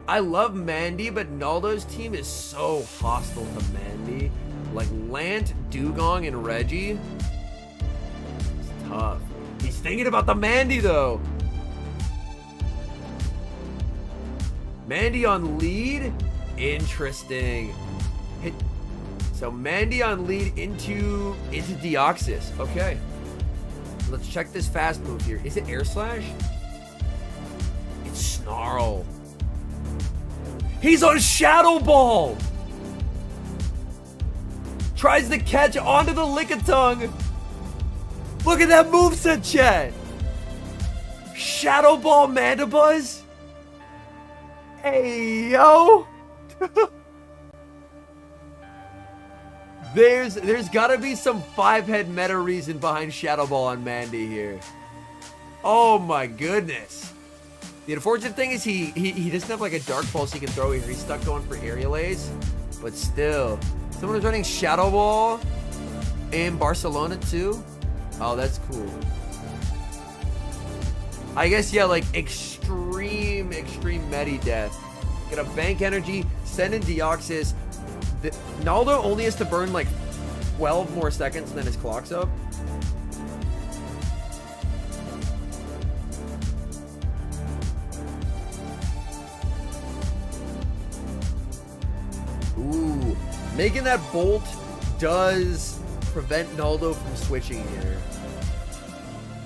I love Mandy, but Naldo's team is so hostile to Mandy. Like Lant, Dugong, and Reggie. It's tough. He's thinking about the Mandy, though. Mandy on lead? Interesting. So Mandy on lead into Deoxys. Okay. Let's check this fast move here. Is it Air Slash? It's Snarl. He's on Shadow Ball! Tries to catch onto the Lickitung. Look at that moveset, chat. Shadow Ball Mandibuzz. Hey, yo. There's gotta be some 5-head meta reason behind Shadow Ball on Mandy here. Oh my goodness. The unfortunate thing is he doesn't have like a Dark Pulse he can throw here. He's stuck going for Aerial Ace. But still. Someone was running Shadow Ball in Barcelona too. Oh, that's cool. I guess, yeah, like extreme Medi death. Gonna bank energy, send in Deoxys. Naldo only has to burn like 12 more seconds and then his clock's up. Ooh. Making that Bolt does prevent Naldo from switching here.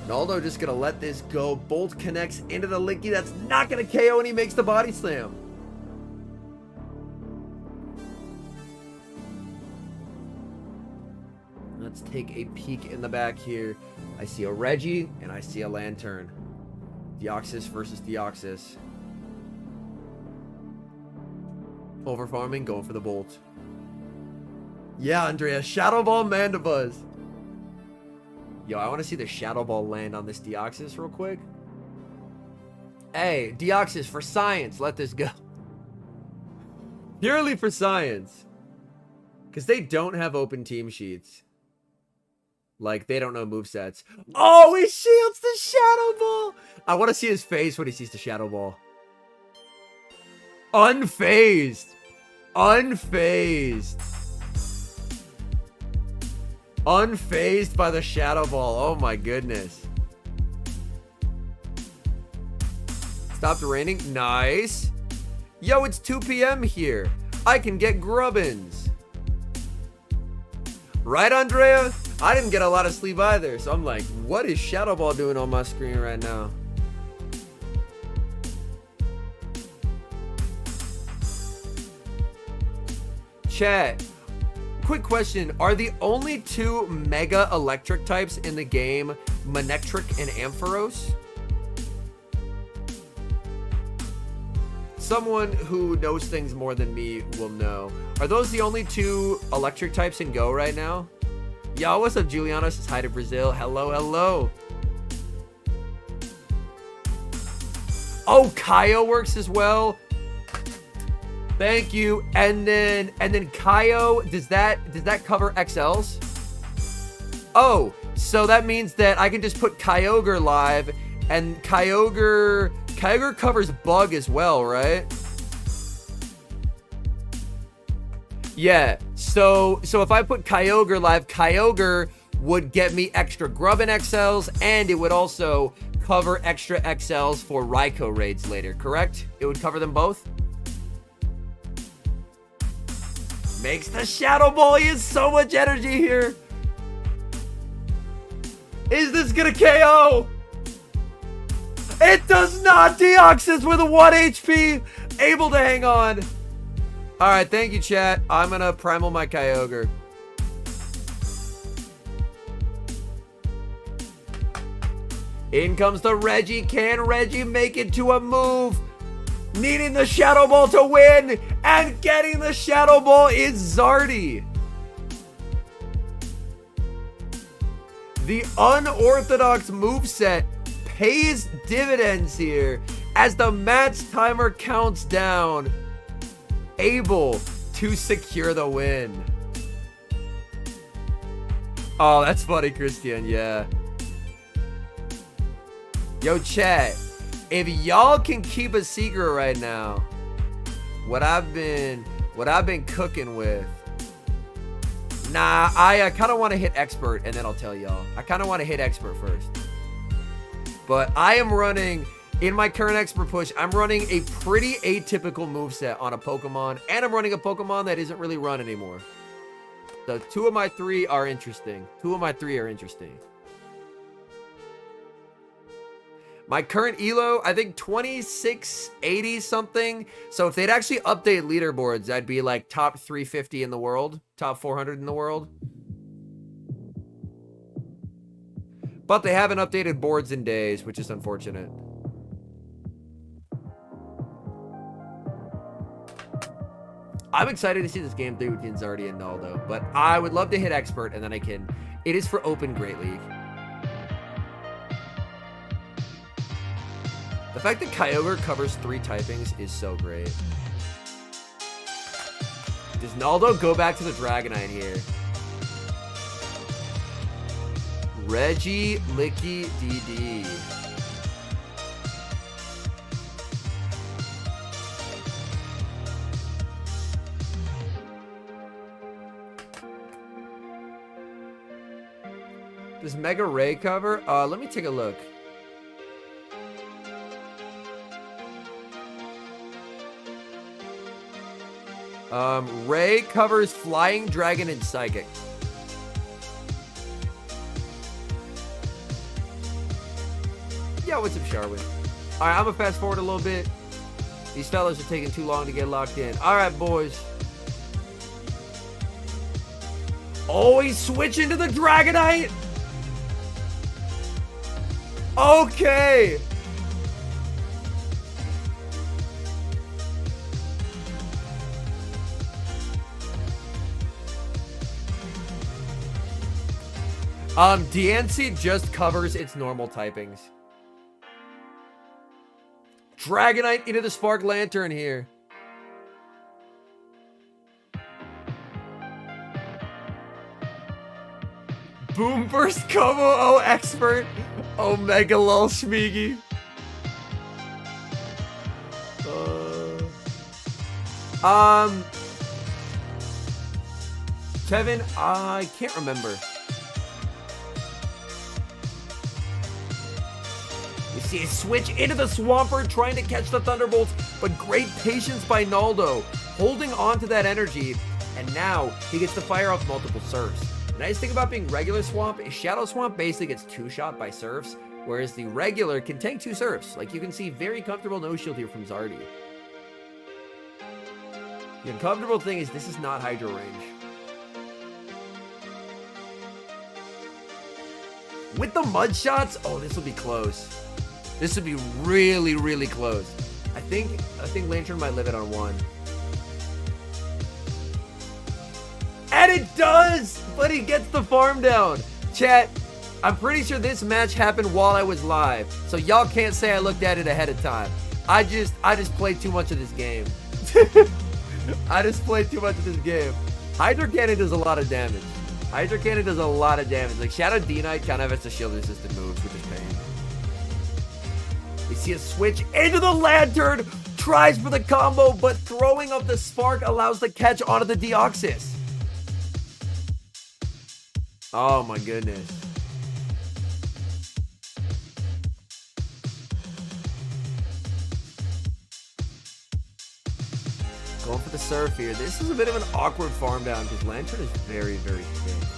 Naldo just gonna let this go. Bolt connects into the Licky. That's not gonna KO, and he makes the body slam. Let's take a peek in the back here. I see a Reggie, and I see a Lantern. Deoxys versus Deoxys. Overfarming, going for the Bolt. Yeah, Andrea, Shadow Ball Mandibuzz. Yo, I want to see the Shadow Ball land on this Deoxys real quick. Hey, Deoxys, for science, let this go. Purely for science. Because they don't have open team sheets. Like, they don't know movesets. Oh, he shields the Shadow Ball! I want to see his face when he sees the Shadow Ball. Unfazed. Unfazed. Unfazed by the Shadow Ball. Oh my goodness. Stopped raining. Nice. Yo, it's 2 p.m. here. I can get grubbins. Right, Andrea? I didn't get a lot of sleep either. So I'm like, what is Shadow Ball doing on my screen right now? Chat. Quick question. Are the only 2 Mega Electric types in the game Manectric and Ampharos? Someone who knows things more than me will know. Are those the only 2 electric types in Go right now? Yo, what's up, Juliana? Says hi to Brazil. Hello, hello. Oh, Kaio works as well. Thank you. And then Kaio, does that cover XLs? Oh, so that means that I can just put Kyogre live, and Kyogre covers bug as well, right? Yeah. So if I put Kyogre live, Kyogre would get me extra Grubbin XLs, and it would also cover extra XLs for Raikou raids later, correct? It would cover them both? Makes the Shadow Ball. He has so much energy here. Is this gonna KO? It does not. Deoxys with a 1 HP. Able to hang on. Alright, thank you, chat. I'm gonna primal my Kyogre. In comes the Reggie. Can Reggie make it to a move? Needing the Shadow Ball to win, and getting the Shadow Ball is Zardy. The unorthodox moveset pays dividends here as the match timer counts down, able to secure the win. Oh, that's funny, Christian. Yeah. Yo, chat. If y'all can keep a secret right now, what I've been cooking with. Nah, I kind of want to hit expert, and then I'll tell y'all. I kind of want to hit expert first. But I am running, in my current expert push, I'm running a pretty atypical moveset on a Pokemon, and I'm running a Pokemon that isn't really run anymore. So 2 of my 3 are interesting. 2 of my 3 are interesting. My current ELO, I think 2680 something. So if they'd actually update leaderboards, I'd be like top 350 in the world, top 400 in the world. But they haven't updated boards in days, which is unfortunate. I'm excited to see this game 3 with Ginzardi and Naldo, but I would love to hit expert, and then I can. It is for Open Great League. The fact that Kyogre covers 3 typings is so great. Does Naldo go back to the Dragonite here? Reggie, Licky, DD. Does Mega Ray cover? Let me take a look. Ray covers Flying Dragon and Psychic. Yeah, what's up, Sharwin? Alright, I'm gonna fast forward a little bit. These fellas are taking too long to get locked in. Alright, boys. Always switch into the Dragonite. Okay. Diancie just covers its normal typings. Dragonite into the Spark Lantern here. Boom Burst Como O Expert. Omega Lol Schmeegi. Kevin, I can't remember. You see a switch into the Swampert trying to catch the Thunderbolts, but great patience by Naldo, holding on to that energy, and now he gets to fire off multiple surfs. The nice thing about being regular Swamp is Shadow Swamp basically gets 2-shot by surfs, whereas the regular can tank 2 surfs. Like you can see, very comfortable no shield here from Zardy. The uncomfortable thing is this is not Hydro range. With the mud shots, oh, this will be close. This would be really, really close. I think Lantern might live it on 1. And it does! But he gets the farm down. Chat, I'm pretty sure this match happened while I was live. So y'all can't say I looked at it ahead of time. I just played too much of this game. I just played too much of this game. Hydro Cannon does a lot of damage. Hydro Cannon does a lot of damage. Like Shadow D-Knight kind of has a shield resistant moves, which is pain. We see a switch into the Lantern. Tries for the combo, but throwing up the Spark allows the catch onto the Deoxys. Oh my goodness. Going for the surf here. This is a bit of an awkward farm down because Lantern is very, very thick.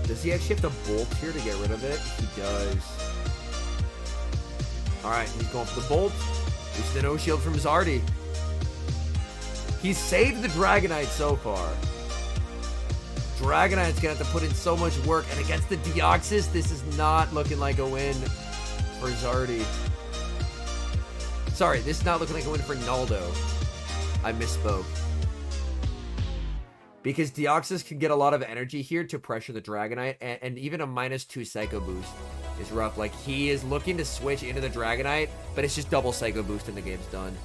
Does he actually have to bolt here to get rid of it? He does. Alright, he's going for the bolt. It's the no shield from Zardy. He's saved the Dragonite so far. Dragonite's gonna have to put in so much work, and against the Deoxys, this is not looking like a win for Zardy. Sorry, this is not looking like a win for Naldo. I misspoke. Because Deoxys can get a lot of energy here to pressure the Dragonite, and even a -2 Psycho Boost is rough. Like, he is looking to switch into the Dragonite, but it's just double Psycho Boost and the game's done.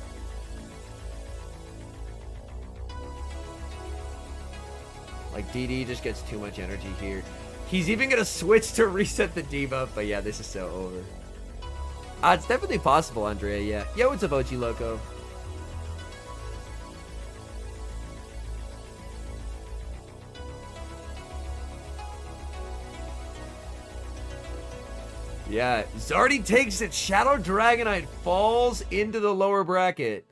Like, DD just gets too much energy here. He's even going to switch to reset the debuff, but yeah, this is so over. It's definitely possible, Andrea, yeah. Yo, what's up, OG Loco? Yeah, Zardy takes it. Shadow Dragonite falls into the lower bracket.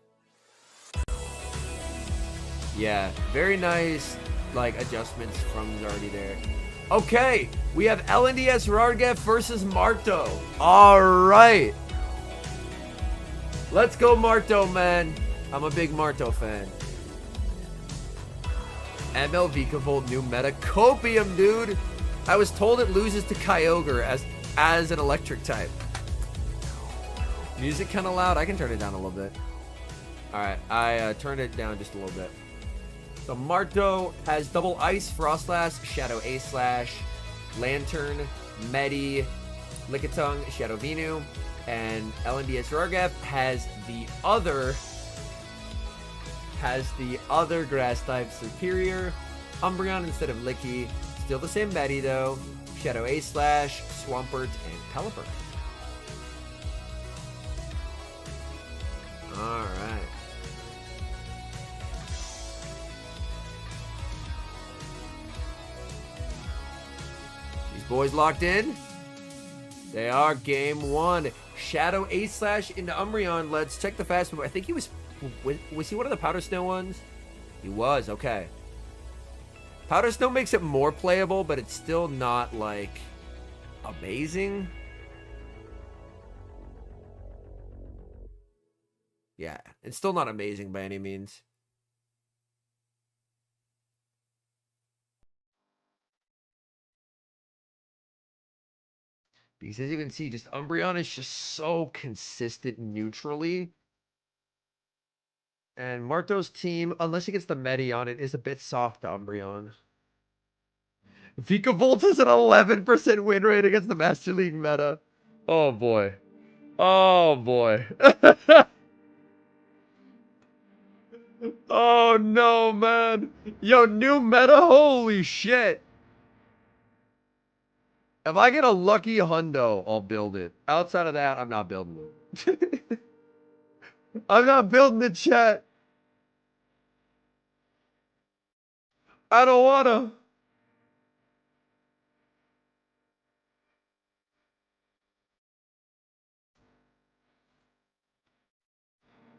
Yeah, very nice, like, adjustments from Zardy there. Okay, we have LNDS Rargef versus Marto. All right. Let's go Marto, man. I'm a big Marto fan. MLV Volt new meta. Copium, dude. I was told it loses to Kyogre as an electric type. Music kind of loud. I can turn it down a little bit. All right, I turned it down just a little bit. So Marto has double Ice, Frost Slash, Shadow Ace Slash, Lantern, Medi, Lickitung, Shadow Venu, and LNDS Rargef has the other grass type Superior, Umbreon instead of Licky. Still the same Medi though. Shadow Ace Slash, Swampert, and Pelipper. Alright. These boys locked in. They are. Game 1. Shadow Ace Slash into Umbreon. Let's check the fast move. I think he was he one of the Powder Snow ones? He was, okay. Powder Snow makes it more playable, but it's still not, like, amazing. Yeah, it's still not amazing by any means. Because as you can see, just Umbreon is just so consistent neutrally. And Marto's team, unless he gets the Medi on it, is a bit soft to Umbreon. Vikavolt has an 11% win rate against the Master League meta. Oh boy. Oh boy. Oh no, man. Yo, new meta? Holy shit. If I get a lucky hundo, I'll build it. Outside of that, I'm not building it. I'm not building the chat. I don't wanna.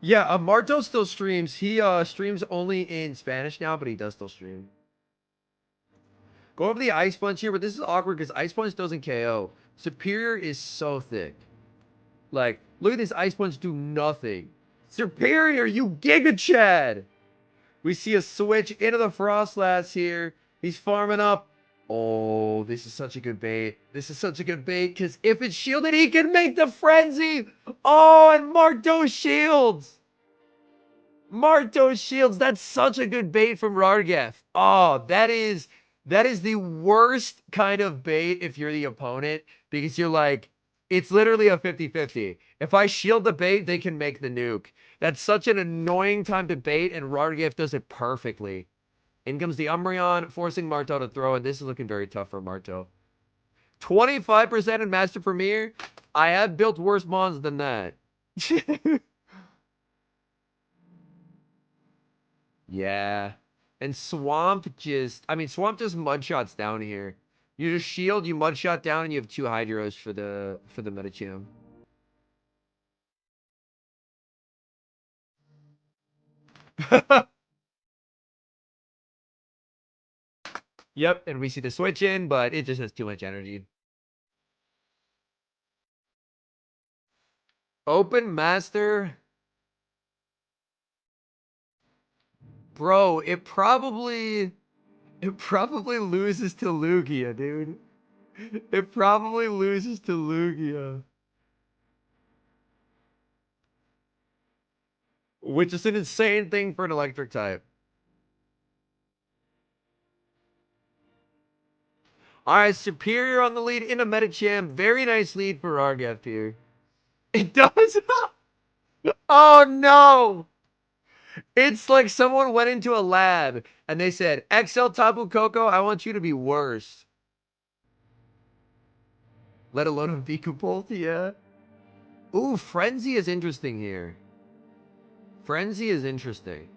Yeah, Marto still streams. He streams only in Spanish now, but he does still stream. Go over the Ice Punch here, but this is awkward because Ice Punch doesn't KO. Superior is so thick. Like, look at this Ice Punch do nothing. Superior, you Giga Chad! We see a switch into the Frostlass here. He's farming up. Oh, this is such a good bait. This is such a good bait because if it's shielded, he can make the frenzy. Oh, and Marto shields. Marto shields. That's such a good bait from Rargef. Oh, that is the worst kind of bait if you're the opponent because you're like, it's literally a 50-50. If I shield the bait, they can make the nuke. That's such an annoying time to bait, and Rargef does it perfectly. In comes the Umbreon, forcing Marto to throw, and this is looking very tough for Marto. 25% in Master Premier? I have built worse mons than that. Yeah. And Swamp just... I mean, Swamp just mud-shots down here. You just shield, you mud-shot down, and you have 2 Hydros for the Medicham. Yep, and we see the switch in, but it just has too much energy. Open Master. Bro, it probably loses to Lugia, dude. It probably loses to Lugia. Which is an insane thing for an electric type. Alright, Superior on the lead in a Medicham. Very nice lead for Argef here. It does? Oh no! It's like someone went into a lab and they said, XL Tapu Koko, I want you to be worse. Let alone a Vikavolt, yeah. Ooh, Frenzy is interesting here. Frenzy is interesting.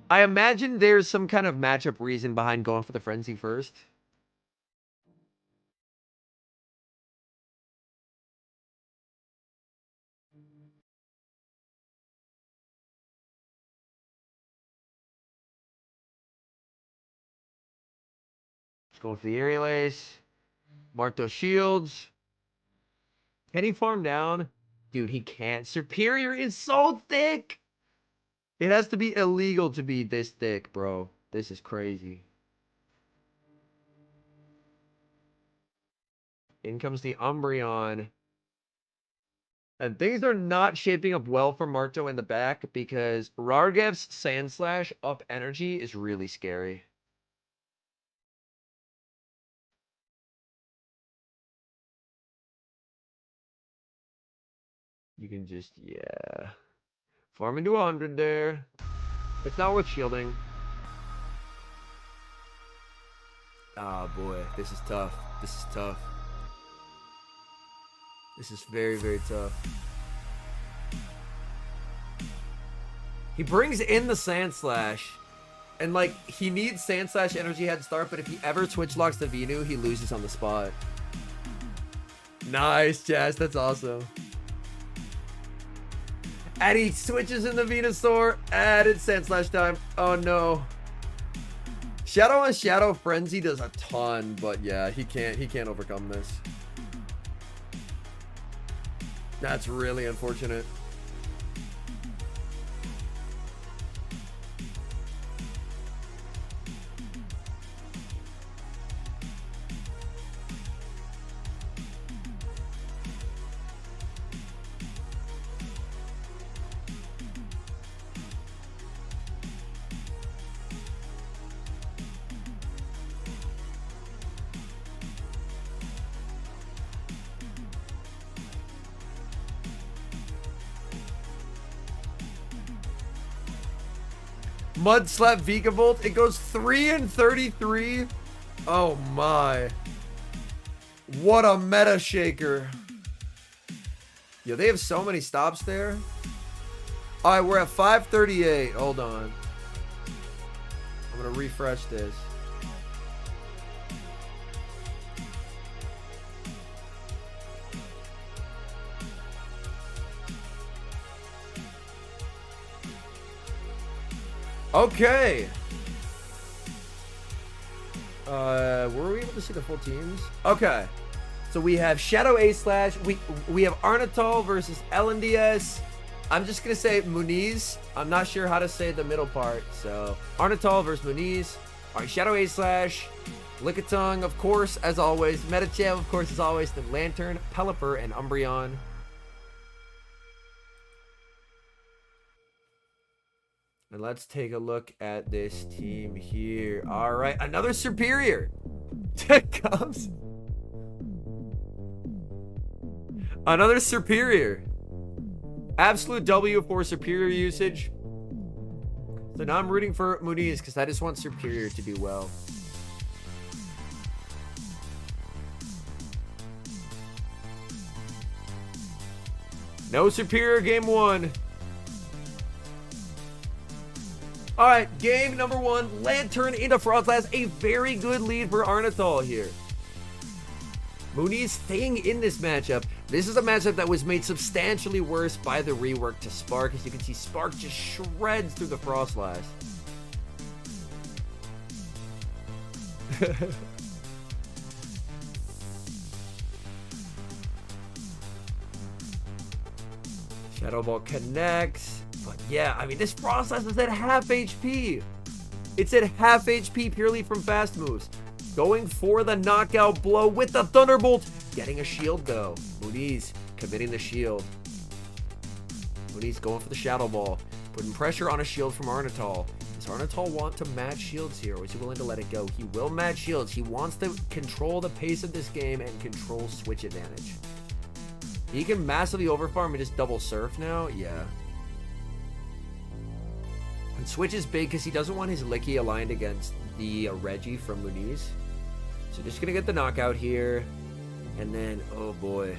I imagine there's some kind of matchup reason behind going for the Frenzy first. Let's go for the Aerial Ace. Marto shields. Can he farm down? Dude, he can't. Superior is so thick. It has to be illegal to be this thick, bro. This is crazy. In comes the Umbreon. And things are not shaping up well for Marto in the back because Rargef's Sand Slash up energy is really scary. You can just, yeah. Farm into 100 there. It's not worth shielding. Oh boy, this is tough. This is tough. This is very, very tough. He brings in the Sand Slash. And like, he needs Sand Slash energy head start, but if he ever switch locks to Venu, he loses on the spot. Nice, Jazz. That's awesome. And he switches in the Venusaur. And it's Sand Slash time. Oh no. Shadow on Shadow Frenzy does a ton, but yeah, he can't overcome this. That's really unfortunate. Mud Slap Vikavolt. It goes 3 and 33. Oh my. What a meta shaker. Yo, they have so many stops there. All right, we're at 538. Hold on. I'm going to refresh this. Okay. Were we able to see the full teams? Okay. So we have Shadow A Slash. We have Arnatol versus LNDS. I'm just gonna say Muniz. I'm not sure how to say the middle part. So Arnatol versus Muniz. All right, Shadow A Slash. Lickitung, of course, as always. Metacham, of course, as always. Then Lantern, Pelipper, and Umbreon. And let's take a look at this team here. All right, another Superior. Comes. Another Superior. Absolute W for Superior usage. So now I'm rooting for Muniz because I just want Superior to do well. No Superior game 1. All right, game number 1, Lantern into Frostlass. A very good lead for Arnatol here. Muniz staying in this matchup. This is a matchup that was made substantially worse by the rework to Spark. As you can see, Spark just shreds through the Frostlass. Shadow Ball connects. But yeah, I mean, this Frostlass is at half HP. It's at half HP purely from fast moves. Going for the knockout blow with the Thunderbolt. Getting a shield though. Muniz committing the shield. Muniz going for the Shadow Ball. Putting pressure on a shield from Arnatol. Does Arnatol want to match shields here, or is he willing to let it go? He will match shields. He wants to control the pace of this game and control switch advantage. He can massively overfarm and just double surf now. Yeah. And switch is big because he doesn't want his Licky aligned against the Reggie from Muniz. So just gonna get the knockout here. And then, oh boy.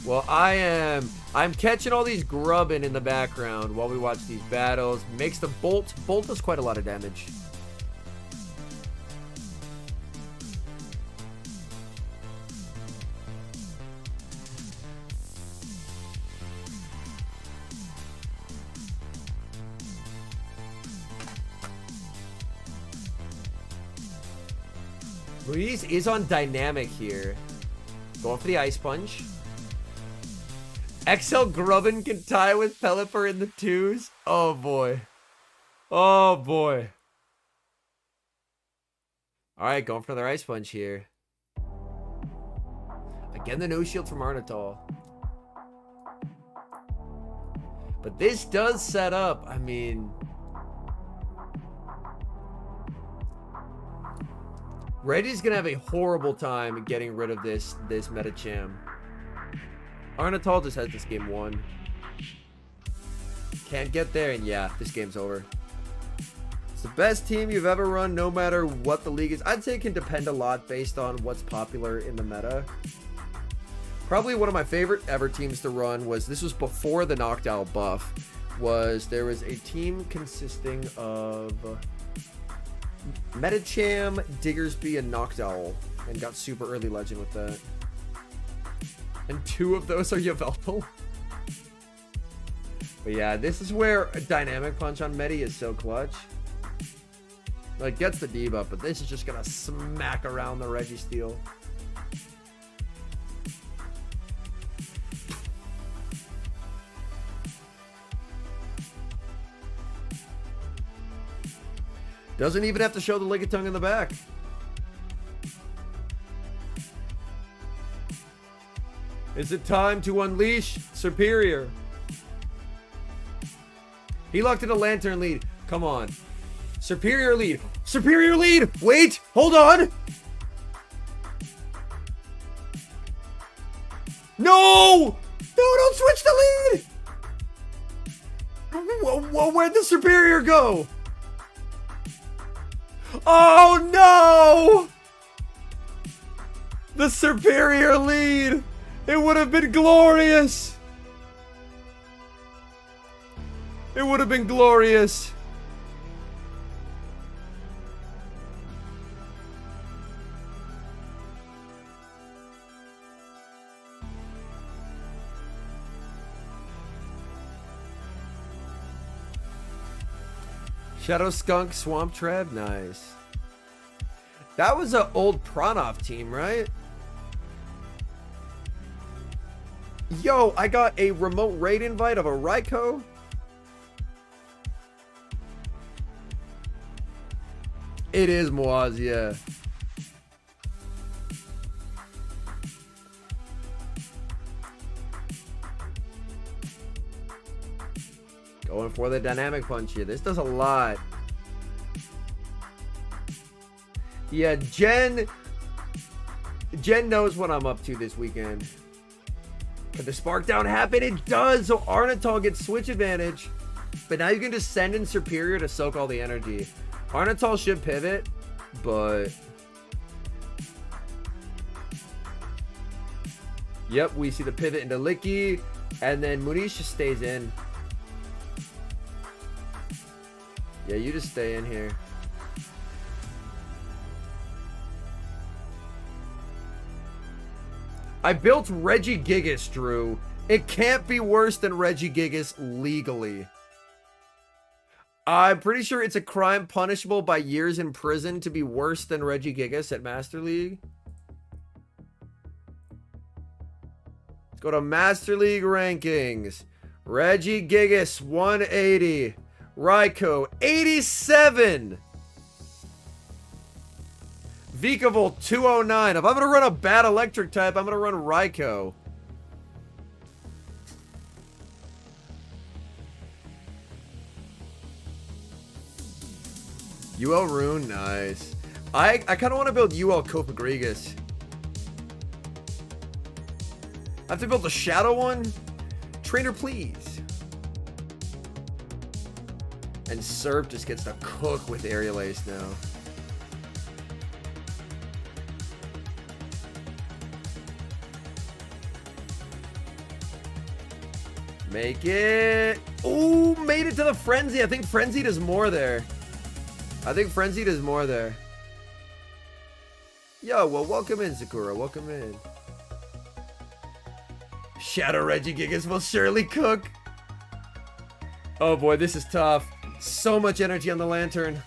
Well, I'm catching all these grubbing in the background while we watch these battles. Makes the Bolt does quite a lot of damage. Muniz is on dynamic here. Going for the Ice Punch. XL Grubbin can tie with Pelipper in the 2s. Oh boy. Oh boy. Alright, going for the Ice Punch here. Again, the no shield from Arnatol. But this does set up, I mean... Reggie's gonna have a horrible time getting rid of this Metacham. Arnatol just has this game won. Can't get there, and yeah, this game's over. It's the best team you've ever run, no matter what the league is. I'd say it can depend a lot based on what's popular in the meta. Probably one of my favorite ever teams to run was, this was before the Noctowl buff, there was a team consisting of Metacham, Diggersby, and Noctowl, and got super early legend with that. And 2 of those are Yveltal. But yeah, this is where a Dynamic Punch on Medi is so clutch. Like, gets the debuff, but this is just gonna smack around the Registeel. Doesn't even have to show the Lickitung in the back. Is it time to unleash Superior? He locked in a Lantern lead. Come on. Superior lead. Superior lead! Wait! Hold on! No! No, don't switch the lead! Whoa, where'd the superior go? Oh no! The superior lead! It would have been glorious! It would have been glorious. Shadow Skunk, Swamp Trap, nice. That was an old Pranov team, right? Yo, I got a remote raid invite of a Raiko. It is Moaz, yeah. Going for the dynamic punch here. This does a lot. Yeah, Jen knows what I'm up to this weekend. Can the spark down happen? It does. So Arnatal gets switch advantage. But now you can just send in Superior to soak all the energy. Arnatal should pivot, but... Yep, we see the pivot into Licky. And then Muniz just stays in. Yeah, you just stay in here. I built Regigigas, Drew. It can't be worse than Regigigas legally. I'm pretty sure it's a crime punishable by years in prison to be worse than Regigigas at Master League. Let's go to Master League rankings. Regigigas 180. Raiko 87. Vikavolt 209. If I'm gonna run a bad electric type, I'm gonna run Raiko. UL Rune, nice. I kind of want to build UL Copagrigus. I have to build a shadow one. Trainer, please. And Serp just gets to cook with Aerial Ace now. Make it. Ooh, made it to the Frenzy. I think Frenzy does more there. Yo, well, welcome in, Sakura. Welcome in. Shadow Regigigas will surely cook. Oh boy, this is tough. So much energy on the Lantern.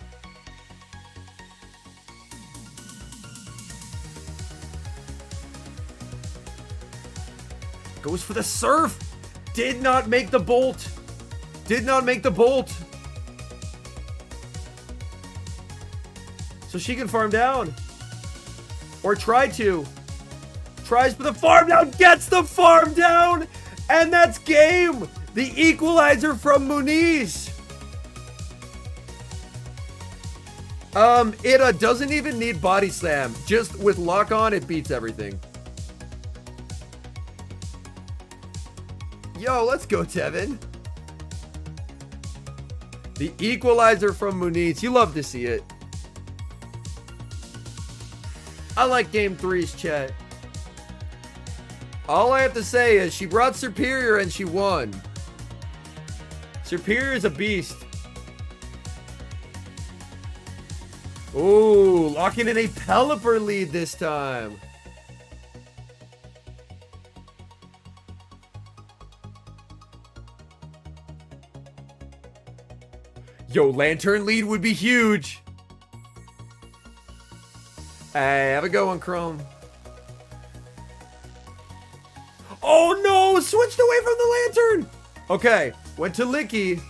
Goes for the Surf. Did not make the bolt. So she can farm down. Or try to. Tries for the farm down. Gets the farm down. And that's game. The equalizer from Muniz. It doesn't even need body slam. Just with lock on, it beats everything. Yo, let's go, Tevin. The equalizer from Muniz. You love to see it. I like game 3's chat. All I have to say is she brought Superior and she won. Superior is a beast. Ooh, locking in a Pelipper lead this time. Yo, Lantern lead would be huge. Hey, have a go on Chrome. Oh no, switched away from the Lantern. Okay, went to Licky.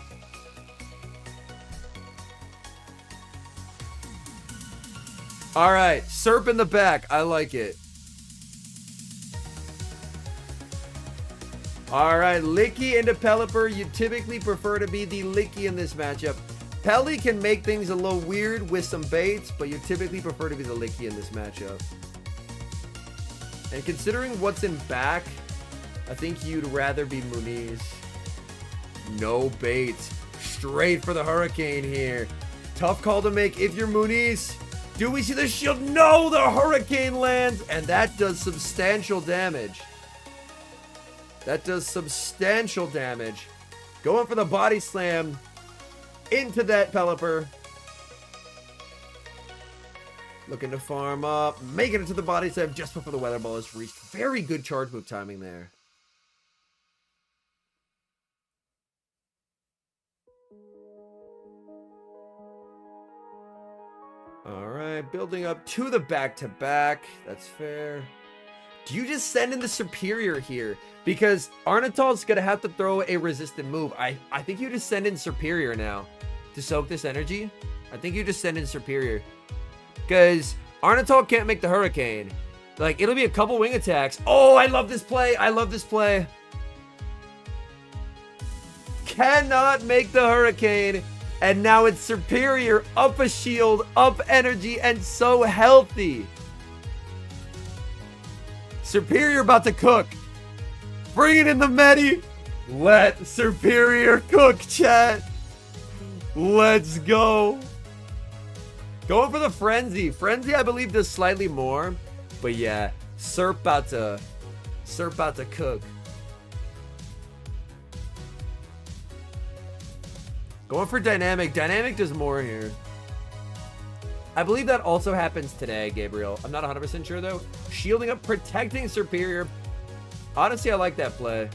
All right, Serp in the back. I like it. All right, Licky into Pelipper. You typically prefer to be the Licky in this matchup. Pelly can make things a little weird with some baits, but you typically prefer to be the Licky in this matchup. And considering what's in back, I think you'd rather be Muniz. No bait. Straight for the Hurricane here. Tough call to make if you're Muniz. Do we see the shield? No, the Hurricane lands, and that does substantial damage. That does substantial damage. Going for the body slam into that Pelipper. Looking to farm up. Making it to the body slam just before the weather ball is reached. Very good charge move timing there. Alright, building up to the back-to-back. That's fair. Do you just send in the Superior here? Because Arnatol's going to have to throw a resistant move. I think you just send in Superior now to soak this energy. I think you just send in Superior. Because Arnatol can't make the Hurricane. Like, it'll be a couple wing attacks. Oh, I love this play. I love this play. Cannot make the Hurricane. And now it's Superior, up a shield, up energy, and so healthy. Superior about to cook. Bring it in the Medi. Let Superior cook, chat. Let's go. Going for the Frenzy. Frenzy, I believe, does slightly more. But yeah, Serp about to cook. Going for Dynamic. Dynamic does more here. I believe that also happens today, Gabriel. I'm not 100% sure, though. Shielding up, protecting Superior. Honestly, I like that play.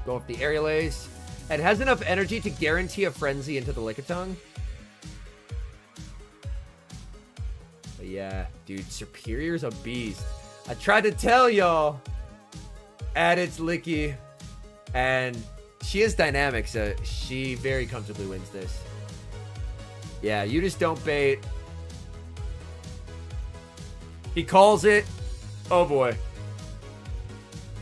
Going for the Aerial Ace. It has enough energy to guarantee a Frenzy into the Lickitung. But yeah, dude, Superior's a beast. I tried to tell y'all. Add its Licky. And she is dynamic, so she very comfortably wins this. Yeah, you just don't bait. He calls it. Oh boy.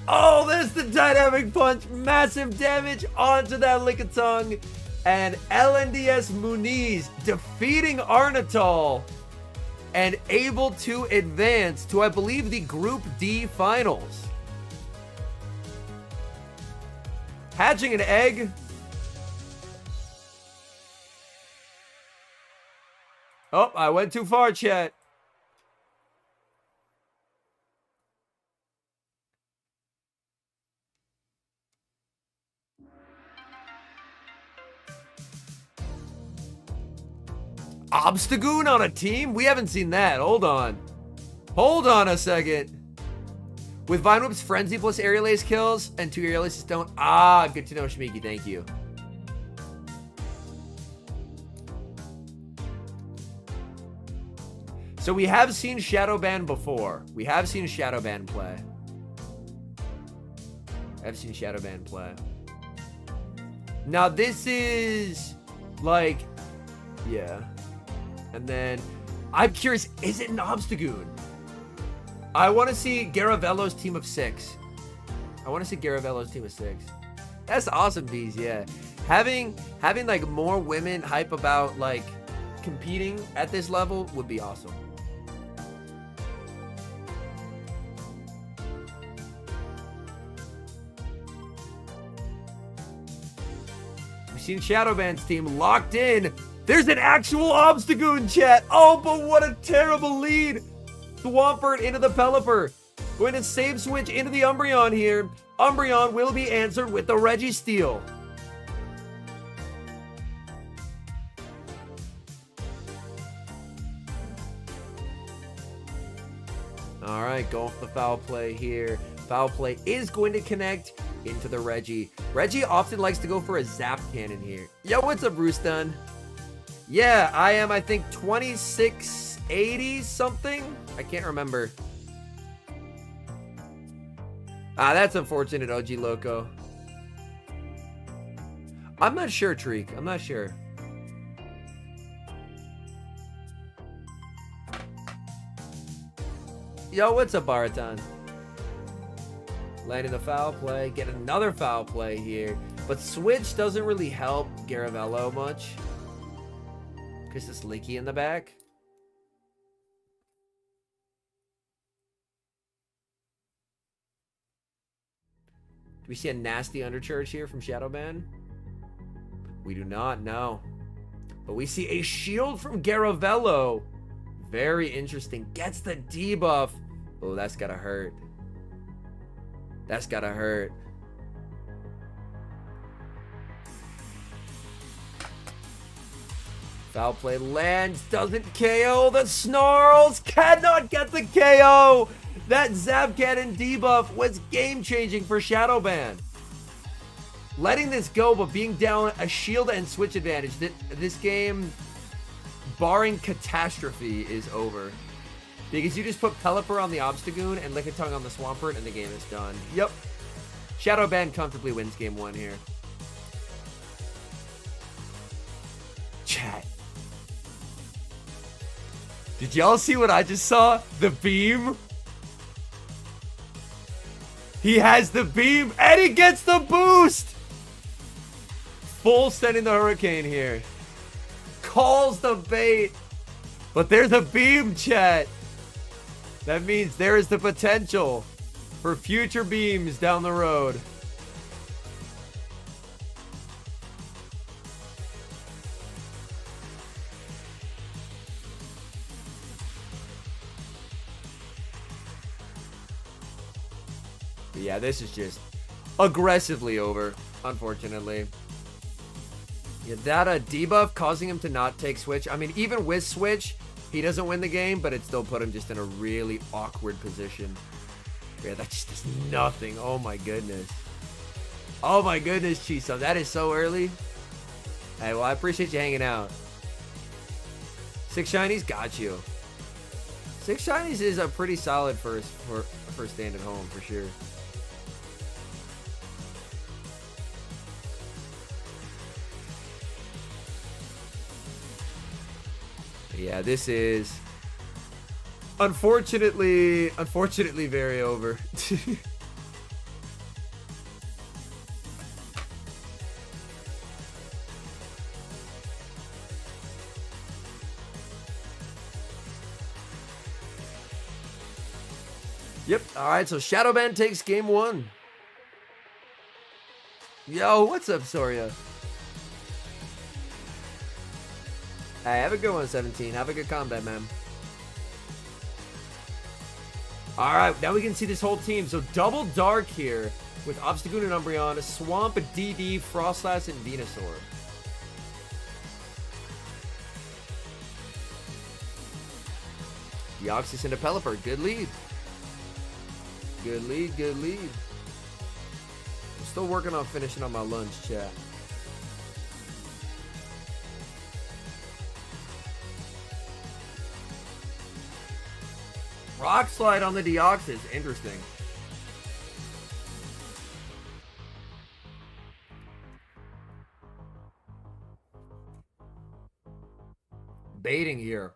Oh, there's the dynamic punch. Massive damage onto that Lickitung. And LNDS Muniz defeating Arnatol and able to advance to, I believe, the Group D finals. Hatching an egg. Oh, I went too far, chat. Obstagoon on a team? We haven't seen that. Hold on. Hold on a second. With Vine Whip's Frenzy plus Aerial Ace kills and 2 Aerial Aces don't. Ah, good to know, Shmiki. Thank you. So we have seen Shadowban before. We have seen Shadowban play. I've seen Shadowban play. Now this is like, yeah. And then I'm curious, is it an Obstagoon? I want to see Garavello's team of 6. I want to see Garavello's team of 6. That's awesome, Bees, yeah. Having like more women hype about like competing at this level would be awesome. We've seen Shadowban's team locked in. There's an actual Obstagoon, chat. Oh, but what a terrible lead. Swampert into the Pelipper. Going to save switch into the Umbreon here. Umbreon will be answered with the Registeel. Alright, going for the foul play here. Foul play is going to connect into the Reggie. Reggie often likes to go for a Zap Cannon here. Yo, what's up, Roostan? Yeah, I am, I think, 2680 something? I can't remember. Ah, that's unfortunate, OG Loco. I'm not sure, Treek. I'm not sure. Yo, what's up, Baraton? Landing the foul play. Get another foul play here. But switch doesn't really help Garavello much. Because it's Licky in the back. Do we see a nasty undercharge here from Shadowban? We do not know. But we see a shield from Garavello. Very interesting. Gets the debuff. Oh, that's gotta hurt. That's gotta hurt. Foul play lands, doesn't KO. The Snarls cannot get the KO. That Zap Cannon debuff was game-changing for Shadowban. Letting this go, but being down a shield and switch advantage. This game, barring catastrophe, is over. Because you just put Pelipper on the Obstagoon and Lickitung on the Swampert, and the game is done. Yep. Shadowban comfortably wins game 1 here. Chat. Did y'all see what I just saw? The beam? He has the beam, and he gets the boost! Full sending the Hurricane here. Calls the bait. But there's a beam, chat. That means there is the potential for future beams down the road. But yeah, this is just aggressively over, unfortunately. Yeah, that debuff causing him to not take switch. I mean, even with switch, he doesn't win the game, but it still put him just in a really awkward position. Yeah, that just does nothing. Oh my goodness. Oh my goodness, Chiso. That is so early. Hey, well, I appreciate you hanging out. 6 shinies, got you. 6 shinies is a pretty solid first stand at home for sure. Yeah, this is unfortunately very over. Yep. All right, so Shadowban takes game 1. Yo, what's up, Soria? Hey, have a good one, 17. Have a good combat, man. Alright, now we can see this whole team. So double dark here with Obstagoon and Umbreon, a Swamp, a DD, Frostlass, and Venusaur. Deoxys into Pelipper. Good lead. Good lead, good lead. I'm still working on finishing on my lunch, chat. Rock Slide on the Deoxys. Interesting. Baiting here.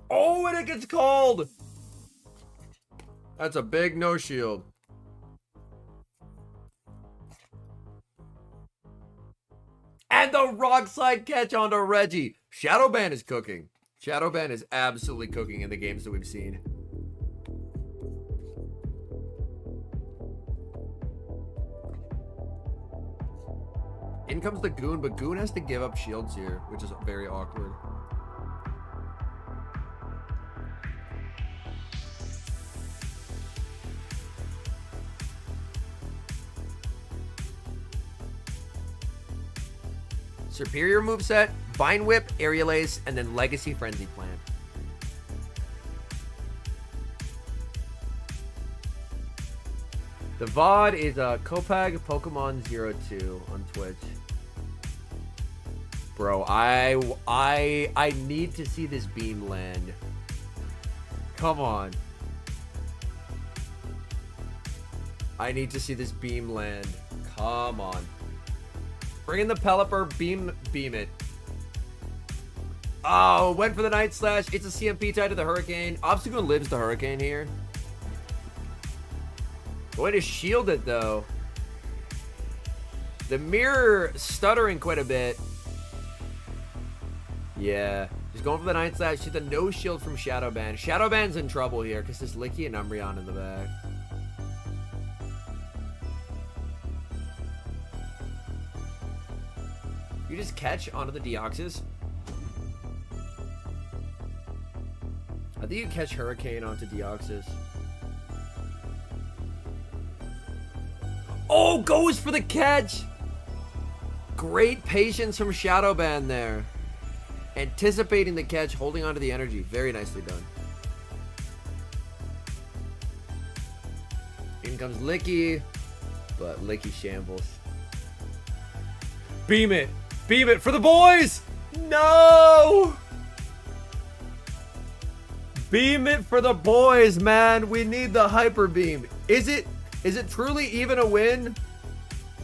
Oh, and it gets called. That's a big no shield. And the Rock Slide catch onto Reggie. Shadowban is cooking. Shadowban is absolutely cooking in the games that we've seen. In comes the Goon, but Goon has to give up shields here, which is very awkward. Superior moveset, Vine Whip, Aerial Ace, and then Legacy Frenzy Plant. The VOD is Kopag Pokemon 02 on Twitch. Bro, I need to see this beam land. Come on. I need to see this beam land. Come on. Bring in the Pelipper, beam it. Oh, went for the Night Slash. It's a CMP tie to the Hurricane. Obstagoon lives the Hurricane here. Going to shield it, though. The Mirror stuttering quite a bit. Yeah. Just going for the Night Slash. She's a no shield from Shadowban. Shadowban's in trouble here because there's Licky and Umbreon in the back. You just catch onto the Deoxys. I think you catch Hurricane onto Deoxys. Oh, goes for the catch! Great patience from Shadowban there. Anticipating the catch, holding onto the energy. Very nicely done. In comes Licky, but Licky shambles. Beam it! Beam it for the boys! No! Beam it for the boys, man. We need the hyper beam. Is it truly even a win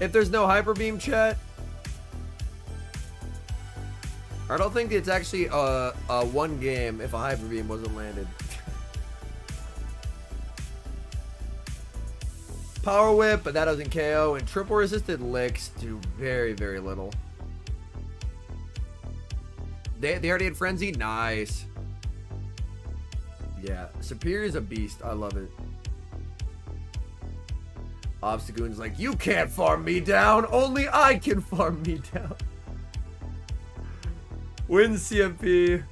if there's no hyper beam, chat? I don't think it's actually a one game if a hyper beam wasn't landed. Power whip, but that doesn't KO, and triple resisted licks do very, very little. They already had frenzy. Nice. Yeah, Superior's a beast. I love it. Obstagoon's like, you can't farm me down. Only I can farm me down. Win CMP.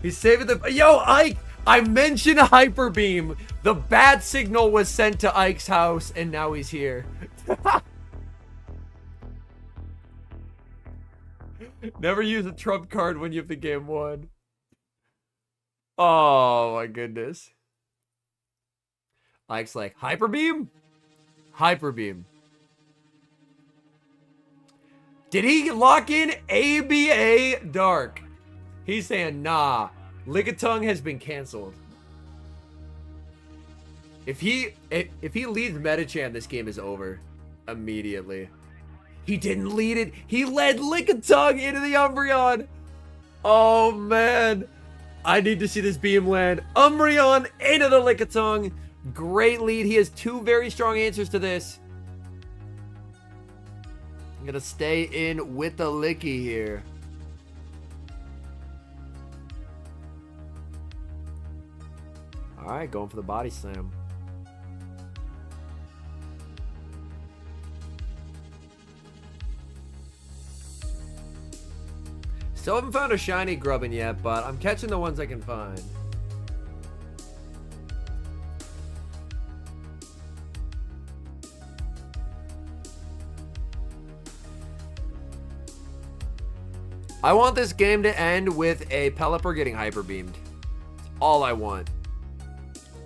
He's saving the... Yo, Ike! I mentioned Hyper Beam. The bat signal was sent to Ike's house, and now he's here. Never use a trump card when you have the game won. Oh, my goodness. Ike's like, Hyper Beam? Hyper Beam. Did he lock in ABA Dark? He's saying, nah. Lickitung has been canceled. If he leads Metachan, this game is over. Immediately. He didn't lead it. He led Lickitung into the Umbreon. Oh, man. I need to see this beam land. Umbreon into the Lickitung. Great lead. He has two very strong answers to this. I'm going to stay in with the Licky here. Alright, going for the body slam. Still haven't found a shiny Grubbin yet, but I'm catching the ones I can find. I want this game to end with a Pelipper getting hyper beamed. That's all I want.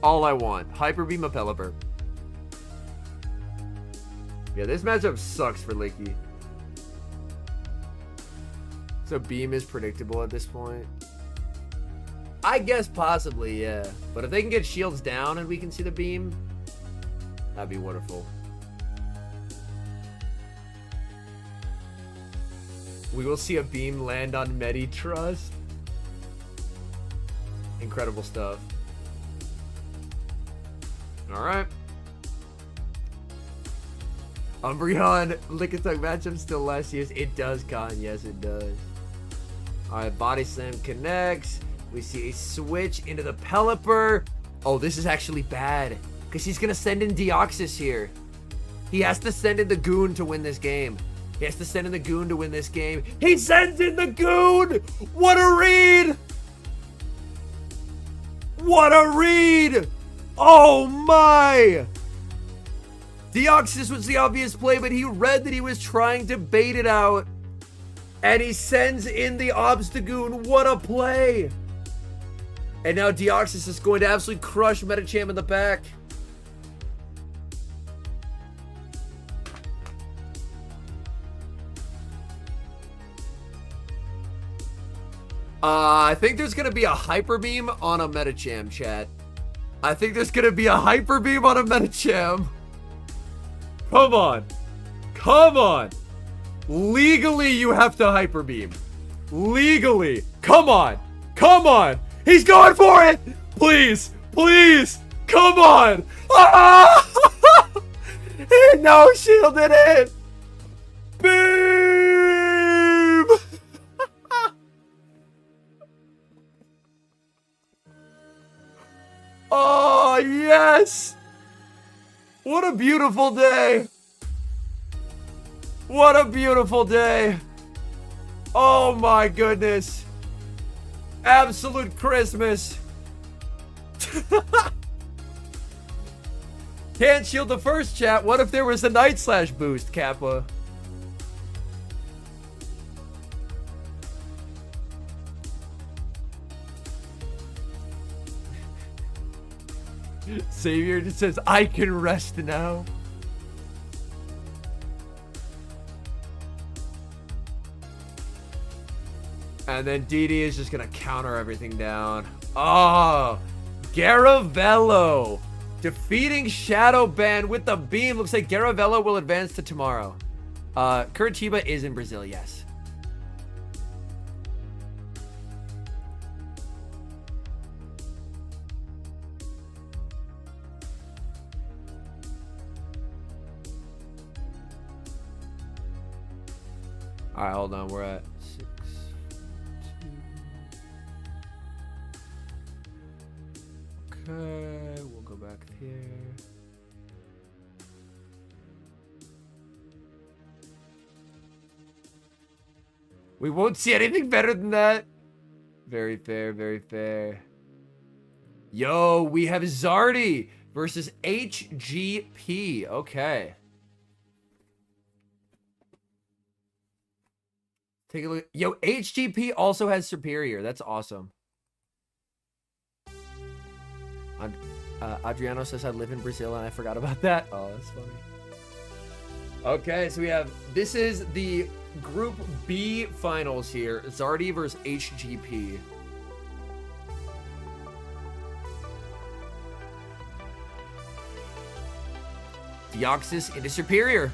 All I want. Hyper beam a Pelipper. Yeah, this matchup sucks for Licky. So beam is predictable at this point. I guess possibly, yeah. But if they can get shields down and we can see the beam, that'd be wonderful. We will see a beam land on Medi Trust. Incredible stuff. Alright. Umbreon Lickitung matchup still last year's. It does, Con. Yes, it does. Alright, Body Slam connects. We see a switch into the Pelipper. Oh, this is actually bad. Because he's going to send in Deoxys here. He has to send in the Goon to win this game. He has to send in the Goon to win this game. He sends in the Goon! What a read! What a read! Oh my! Deoxys was the obvious play, but he read that he was trying to bait it out. And he sends in the Obstagoon. What a play! And now Deoxys is going to absolutely crush Metacham in the back. I think there's going to be a Hyper Beam on a Metacham, chat. I think there's going to be a Hyper Beam on a Metacham. Come on. Come on. Legally, you have to Hyper Beam. Legally. Come on. Come on. He's going for it. Please. Please. Come on. Ah! He no-shielded it. Beam. Oh, yes. What a beautiful day. What a beautiful day. Oh my goodness. Absolute Christmas. Can't shield the first chat. What if there was a night slash boost, Kappa? Savior just says, I can rest now. And then DD is just gonna counter everything down. Oh, Garavello defeating Shadow Band with the beam. Looks like Garavello will advance to tomorrow. Curitiba is in Brazil, yes. All right, hold on. We're at 6, 2. Okay, we'll go back here. We won't see anything better than that. Very fair, very fair. Yo, we have Zardy versus HGP. Okay. Take a look. Yo, HGP also has Superior. That's awesome. Adriano says I live in Brazil and I forgot about that. Oh, that's funny. Okay, so we have, this is the Group B finals here. Zardy versus HGP. Deoxys into Superior.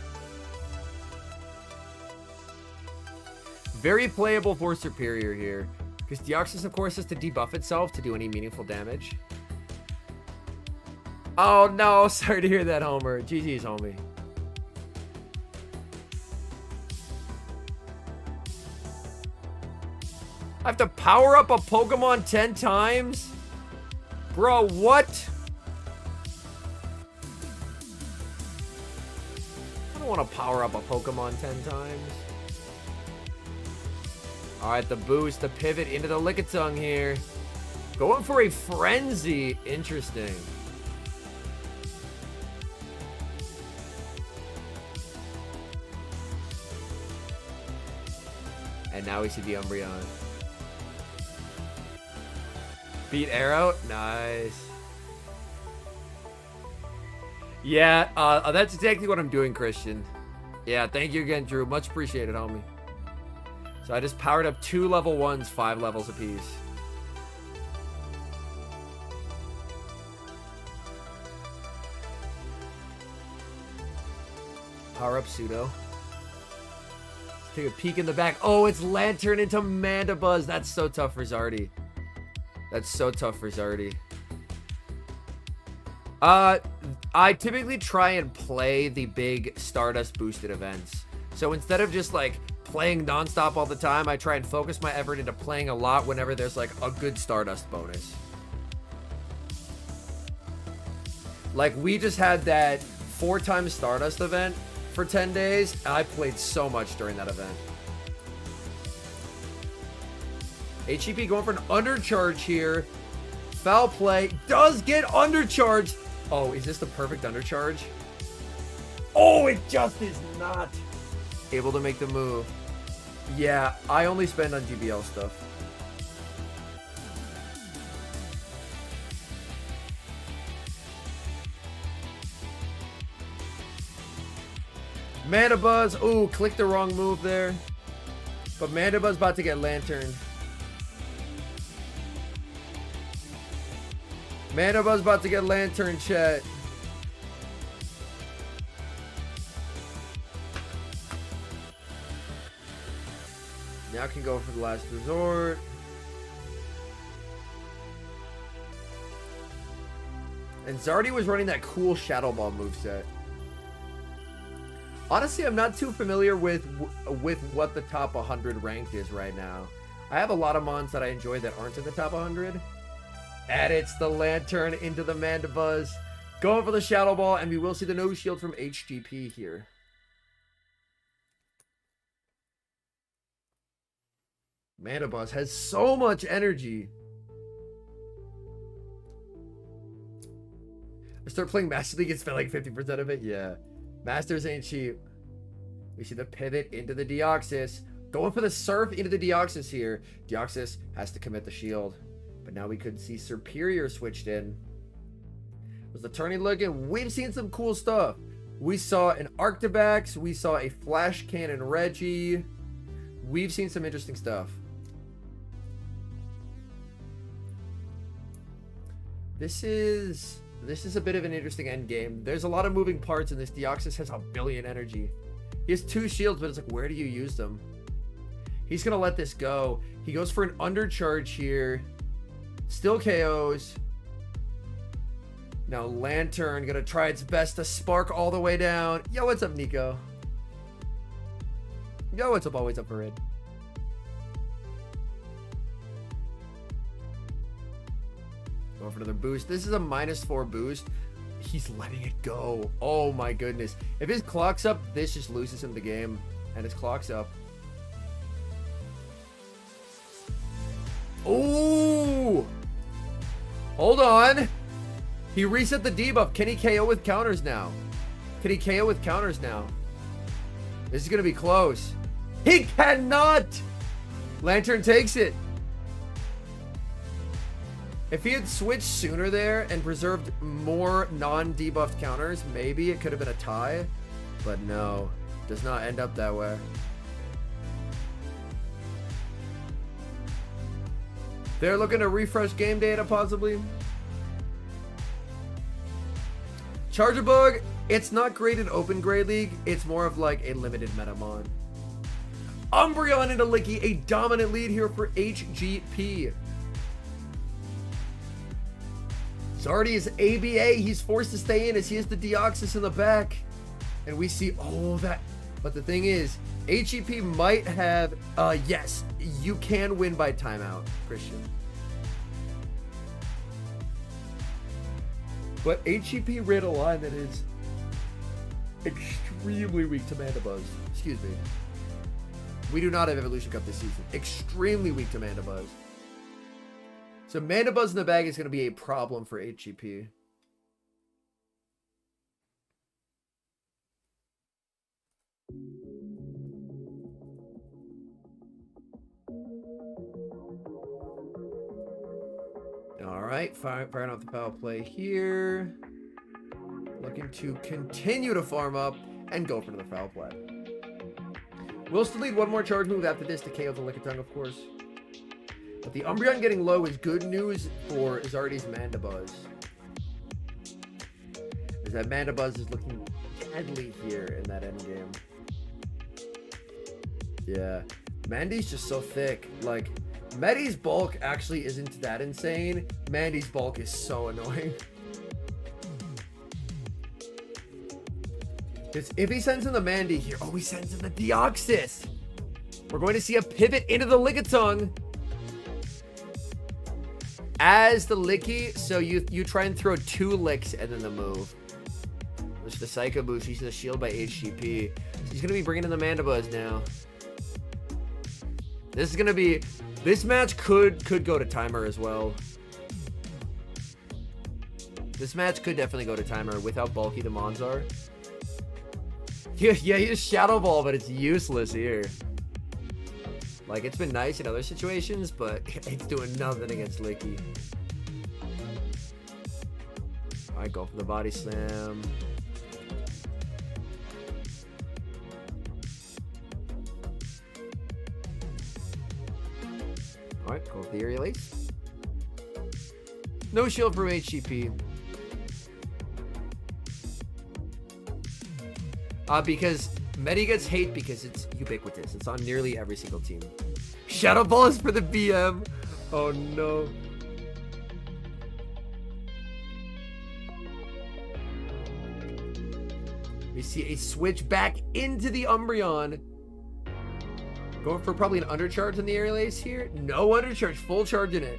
Very playable for Superior here. Because Deoxys, of course, has to debuff itself to do any meaningful damage. Oh, no. Sorry to hear that, Homer. GG's, homie. I have to power up a Pokemon 10 times? Bro, what? I don't want to power up a Pokemon 10 times. Alright, the boost, the pivot into the Lickitung here. Going for a Frenzy. Interesting. And now we see the Umbreon. Beat Arrow? Nice. Yeah, that's exactly what I'm doing, Christian. Yeah, thank you again, Drew. Much appreciated, homie. So I just powered up 2 level 1s, 5 levels apiece. Power up Pseudo. Let's take a peek in the back. Oh, it's Lantern into Mandibuzz. That's so tough for Zardy. That's so tough for Zardy. I typically try and play the big Stardust boosted events. So instead of just like playing nonstop all the time, I try and focus my effort into playing a lot whenever there's like a good Stardust bonus. Like we just had that 4-time Stardust event for 10 days. And I played so much during that event. HEP going for an undercharge here. Foul play. Does get undercharged. Oh, is this the perfect undercharge? Oh, it just is not able to make the move. Yeah, I only spend on GBL stuff. Mandibuzz. Ooh, clicked the wrong move there. But Mandibuzz about to get Lantern. Mandibuzz about to get Lantern, chat. Now can go for the last resort. And Zardy was running that cool Shadow Ball moveset. Honestly, I'm not too familiar with what the top 100 ranked is right now. I have a lot of mons that I enjoy that aren't in the top 100. And it's the Lantern into the Mandibuzz. Going for the Shadow Ball, and we will see the no shield from HGP here. Mandibuzz has so much energy. I start playing Master League and spend like 50% of it. Yeah. Masters ain't cheap. We see the pivot into the Deoxys. Going for the Surf into the Deoxys here. Deoxys has to commit the shield. But now we could see Superior switched in. Was the turning looking? We've seen some cool stuff. We saw an Arctibax. We saw a Flash Cannon Reggie. We've seen some interesting stuff. This is a bit of an interesting end game. There's a lot of moving parts, and this Deoxys has a billion energy. He has 2 shields, but it's like, where do you use them? He's gonna let this go. He goes for an undercharge here. Still KOs. Now Lantern gonna try its best to spark all the way down. Yo, what's up, Nico? Yo, what's up? Always up for Red. Going for another boost. This is a -4 boost. He's letting it go. Oh my goodness. If his clock's up, this just loses him the game. And his clock's up. Oh! Hold on. He reset the debuff. Can he KO with counters now? Can he KO with counters now? This is going to be close. He cannot! Lantern takes it. If he had switched sooner there and preserved more non-debuffed counters, maybe it could have been a tie. But no, does not end up that way. They're looking to refresh game data, possibly. Charger Bug, it's not great in Open Grade League. It's more of like a limited metamon. Umbreon into Licky, a dominant lead here for HGP. Zardy is ABA. He's forced to stay in as he has the Deoxys in the back. And we see all that. But the thing is, HGP might have... yes, you can win by timeout, Christian. But HGP ran a line that is extremely weak to Mandibuzz. Excuse me. We do not have Evolution Cup this season. Extremely weak to Mandibuzz. So Mandibuzz in the bag is going to be a problem for HGP. All right, firing off the foul play here. Looking to continue to farm up and go for the foul play. We'll still need one more charge move after this to KO the Lickitung, of course. But the Umbreon getting low is good news for Zardy's Mandibuzz. As that Mandibuzz is looking deadly here in that endgame. Yeah, Mandy's just so thick. Like, Medi's bulk actually isn't that insane. Mandy's bulk is so annoying. Because if he sends in the Mandy here, oh, he sends in the Deoxys. We're going to see a pivot into the Lickitung as the Licky. So you try and throw 2 licks and then the move. There's the Psycho Boost. He's the shield by HGP. He's going to be bringing in the Mandibuzz now. This is going to be... This match could go to timer as well. This match could definitely go to timer with how bulky the Mons are. Yeah, he just Shadow Ball, but it's useless here. Like, it's been nice in other situations, but it's doing nothing against Licky. Alright, go for the body slam. Alright, go with the aerial ace. No shield from HGP. Because Medi gets hate because it's ubiquitous. It's on nearly every single team. Shadow Ball is for the BM. Oh no. We see a switch back into the Umbreon. Going for probably an undercharge on the aerial ace here. No undercharge, full charge in it.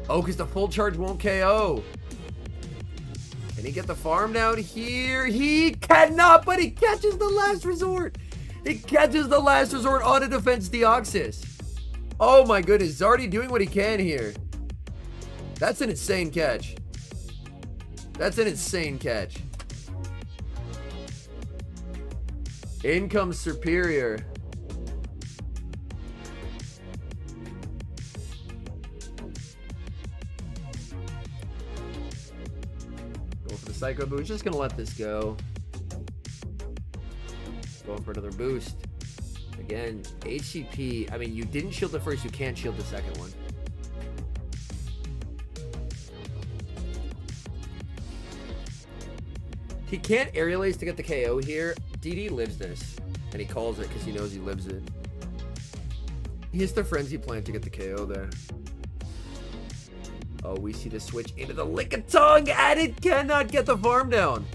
Oh, because the full charge won't KO. Can he get the farm down here? He cannot, but he catches the last resort. He catches the last resort on a defense Deoxys. Oh my goodness, Zardy doing what he can here. That's an insane catch. That's an insane catch. In comes Superior. Go for the Psycho Boost. Just gonna let this go. Going for another boost. Again, HCP. I mean, you didn't shield the first, you can't shield the second one. He can't aerial ace to get the KO here. DD lives this, and he calls it because he knows he lives it. He hits the Frenzy Plant to get the KO there. Oh, we see the switch into the Lickitung, and it cannot get the farm down.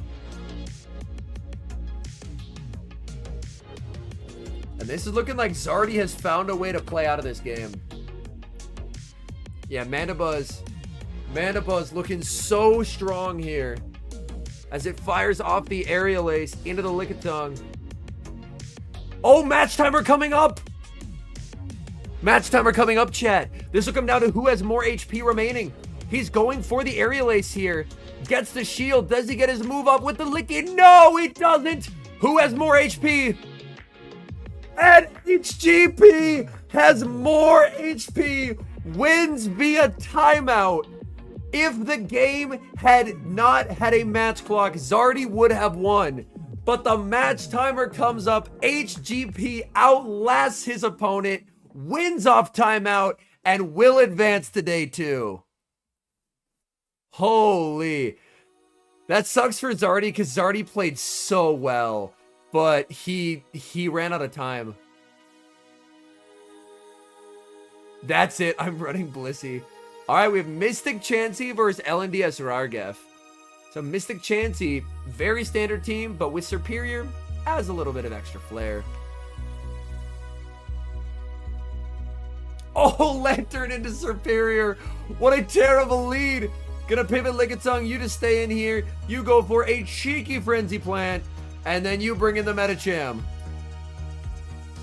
And this is looking like Zardy has found a way to play out of this game. Yeah, Mandibuzz looking so strong here as it fires off the aerial ace into the Lickitung. Oh, match timer coming up. Match timer coming up, chat. This will come down to who has more HP remaining. He's going for the aerial ace here. Gets the shield. Does he get his move up with the Licky? No, he doesn't. Who has more HP? And HGP has more HP, wins via timeout. If the game had not had a match clock, Zardy would have won. But the match timer comes up, HGP outlasts his opponent, wins off timeout, and will advance to day 2. Holy. That sucks for Zardy because Zardy played so well. But he ran out of time. That's it. I'm running Blissey. All right, we have Mystic Chansey versus LNDS Rargef. So Mystic Chansey, very standard team, but with Superior, has a little bit of extra flair. Oh, Lantern into Superior. What a terrible lead. Gonna pivot Lickitung, you just stay in here. You go for a cheeky Frenzy Plant. And then you bring in the Medicham.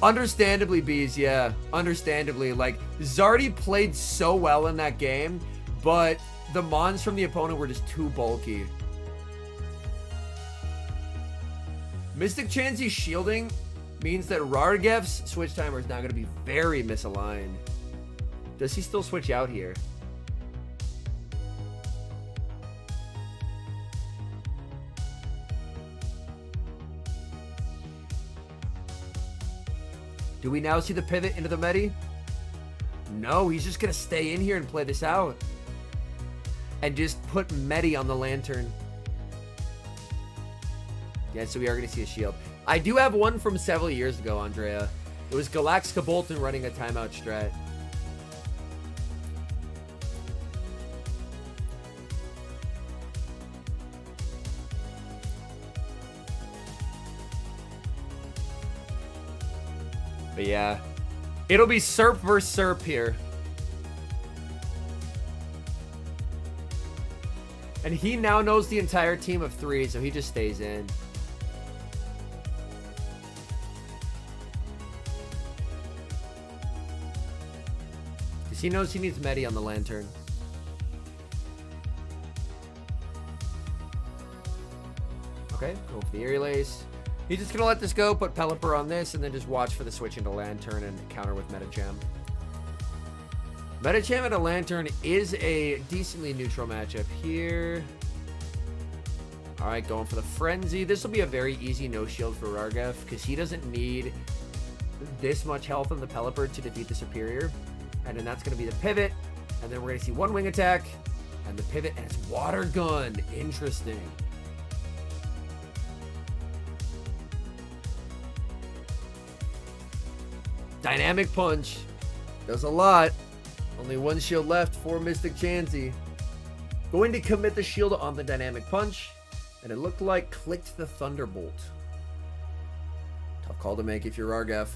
Understandably, Bees, yeah. Understandably. Like, Zardy played so well in that game, but the mons from the opponent were just too bulky. Mystic Chansey shielding means that Rargef's switch timer is now going to be very misaligned. Does he still switch out here? Do we now see the pivot into the Medi? No, he's just going to stay in here and play this out. And just put Medi on the Lantern. Yeah, so we are going to see a shield. I do have one from several years ago, Andrea. It was Galaxica Bolton running a timeout strat. But yeah, it'll be Serp versus Serp here. And he now knows the entire team of 3, so he just stays in. Because he knows he needs Medi on the Lantern. Okay, go for the aerial ace. He's just going to let this go, put Pelipper on this, and then just watch for the switch into Lantern and counter with Medicham. Medicham and a Lantern is a decently neutral matchup here. Alright, going for the Frenzy. This will be a very easy no-shield for Rargef, because he doesn't need this much health on the Pelipper to defeat the Superior. And then that's going to be the pivot, and then we're going to see one wing attack, and the pivot, and it's Water Gun. Interesting. Dynamic Punch. Does a lot. Only one shield left for Mystic Chansey. Going to commit the shield on the Dynamic Punch. And it looked like clicked the Thunderbolt. Tough call to make if you're Rargef.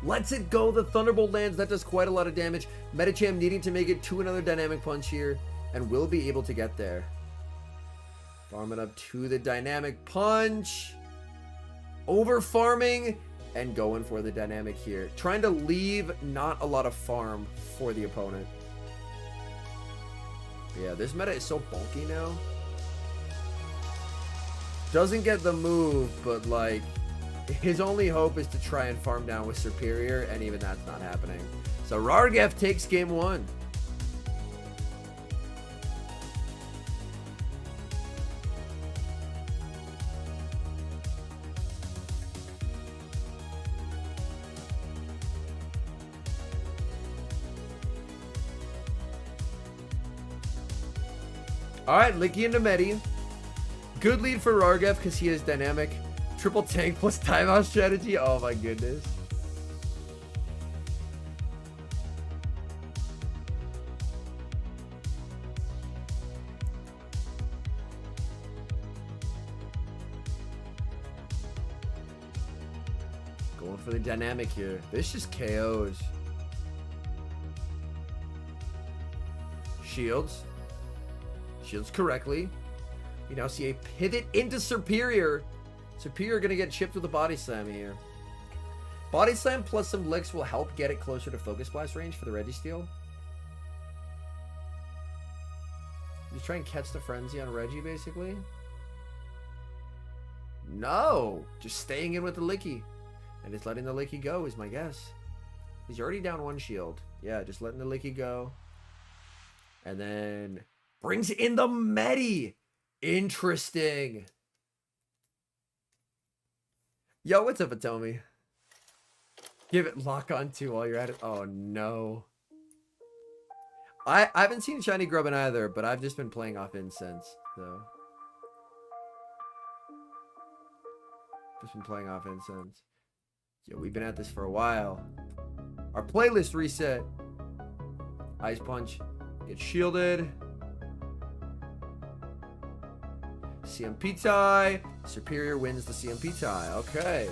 Lets it go. The Thunderbolt lands. That does quite a lot of damage. Medicham needing to make it to another Dynamic Punch here. and will be able to get there. Farming up to the dynamic punch. Over farming and going for the dynamic here. Trying to leave not a lot of farm for the opponent. Yeah, this meta is so bulky now. Doesn't get the move, but like his only hope is to try and farm down with Superior, and even that's not happening. So Rargef takes game 1. Alright, Licky into Medi. Good lead for Rargef because he is dynamic. Triple tank plus timeout strategy. Oh my goodness. Going for the dynamic here. This just KOs. Shields. Shields correctly. You now see a pivot into Superior. Superior gonna get chipped with a body slam here. Body slam plus some licks will help get it closer to focus blast range for the Registeel. You try and catch the frenzy on Reggie basically. No, just staying in with the Licky. And just letting the Licky go is my guess. He's already down 1 shield. Yeah, just letting the Licky go. And then brings in the Medi. Interesting. Yo, what's up, Atomi? Give it lock on 2 while you're at it. Oh, no. I haven't seen Shiny Grubbin either, but I've just been playing off incense, so. Just been playing off incense. Yo, we've been at this for a while. Our playlist reset. Ice Punch. Get shielded. CMP tie. Superior wins the CMP tie. Okay.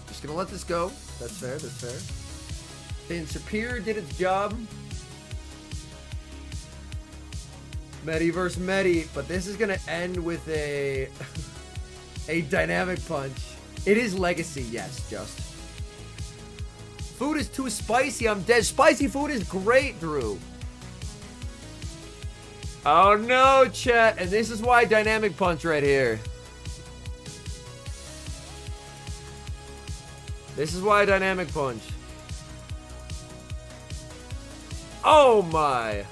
Just gonna let this go. That's fair. That's fair. And Superior did its job. Medi versus Medi, but this is gonna end with a a dynamic punch. It is legacy, yes, just. Food is too spicy, I'm dead. Spicy food is great, Drew. Oh no, chat. And this is why dynamic punch right here. This is why dynamic punch. Oh my.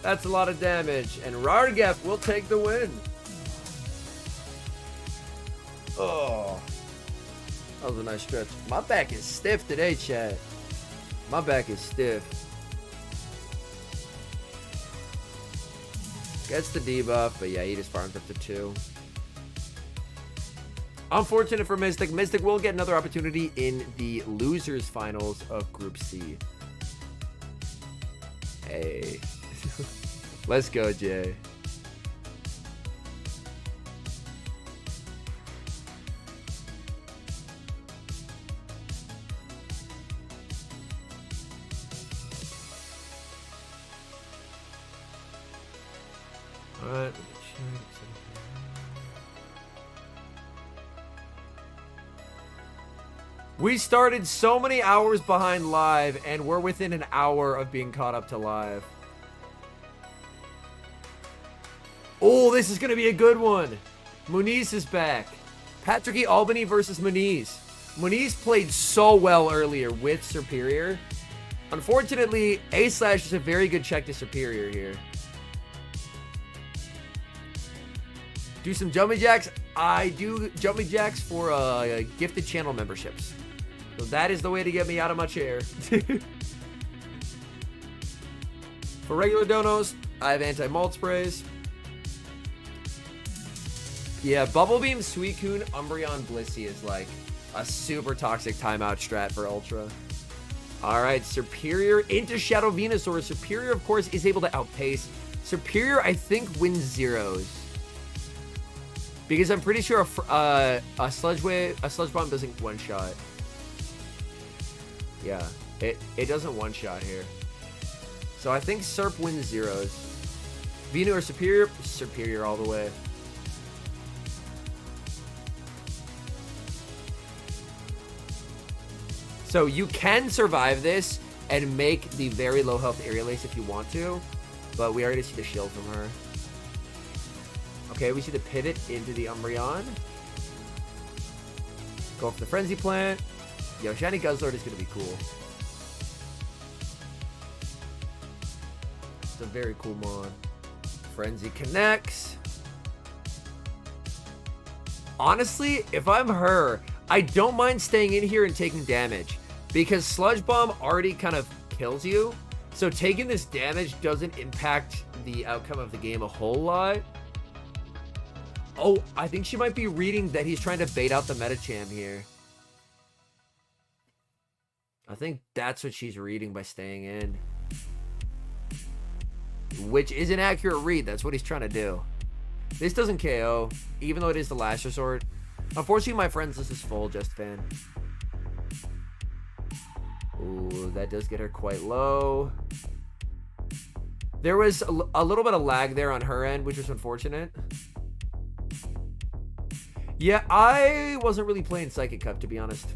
That's a lot of damage. And Rargef will take the win. Oh. That was a nice stretch. My back is stiff today, chat. My back is stiff. Gets the debuff, but yeah, he just farms up to 2. Unfortunate for Mystic. Mystic will get another opportunity in the losers finals of Group C. Hey. Let's go, Jay. All right. We started so many hours behind live, and we're within an hour of being caught up to live. Oh, this is going to be a good one. Muniz is back. Patrick E. Albany versus Muniz. Muniz played so well earlier with Superior. Unfortunately, A-Slash is a very good check to Superior here. Do some Jumpy Jacks. I do Jumpy Jacks for gifted channel memberships. So that is the way to get me out of my chair. For regular donos, I have anti-malt sprays. Yeah, Bubble Beam, Suicune, Umbreon, Blissey is like a super toxic timeout strat for Ultra. Alright, Superior into Shadow Venusaur. Superior, of course, is able to outpace. Superior, I think, wins zeros. Because I'm pretty sure a sludge bomb doesn't one shot. Yeah, it doesn't one shot here. So I think Serp wins zeros. Venu or Superior? Superior all the way. So you can survive this and make the very low health Aerial Ace if you want to, but we already see the shield from her. Okay, we see the pivot into the Umbreon. Go for the Frenzy Plant. Yo, Shiny Guzzlord is going to be cool. It's a very cool mon. Frenzy connects. Honestly, if I'm her, I don't mind staying in here and taking damage, because Sludge Bomb already kind of kills you. So taking this damage doesn't impact the outcome of the game a whole lot. Oh, I think she might be reading that he's trying to bait out the Metacham here. I think that's what she's reading by staying in. Which is an accurate read. That's what he's trying to do. This doesn't KO, even though it is the last resort. Unfortunately, my friends, this is full, Just Fan. Ooh, that does get her quite low. There was a little bit of lag there on her end, which was unfortunate. Yeah, I wasn't really playing Psychic Cup, to be honest.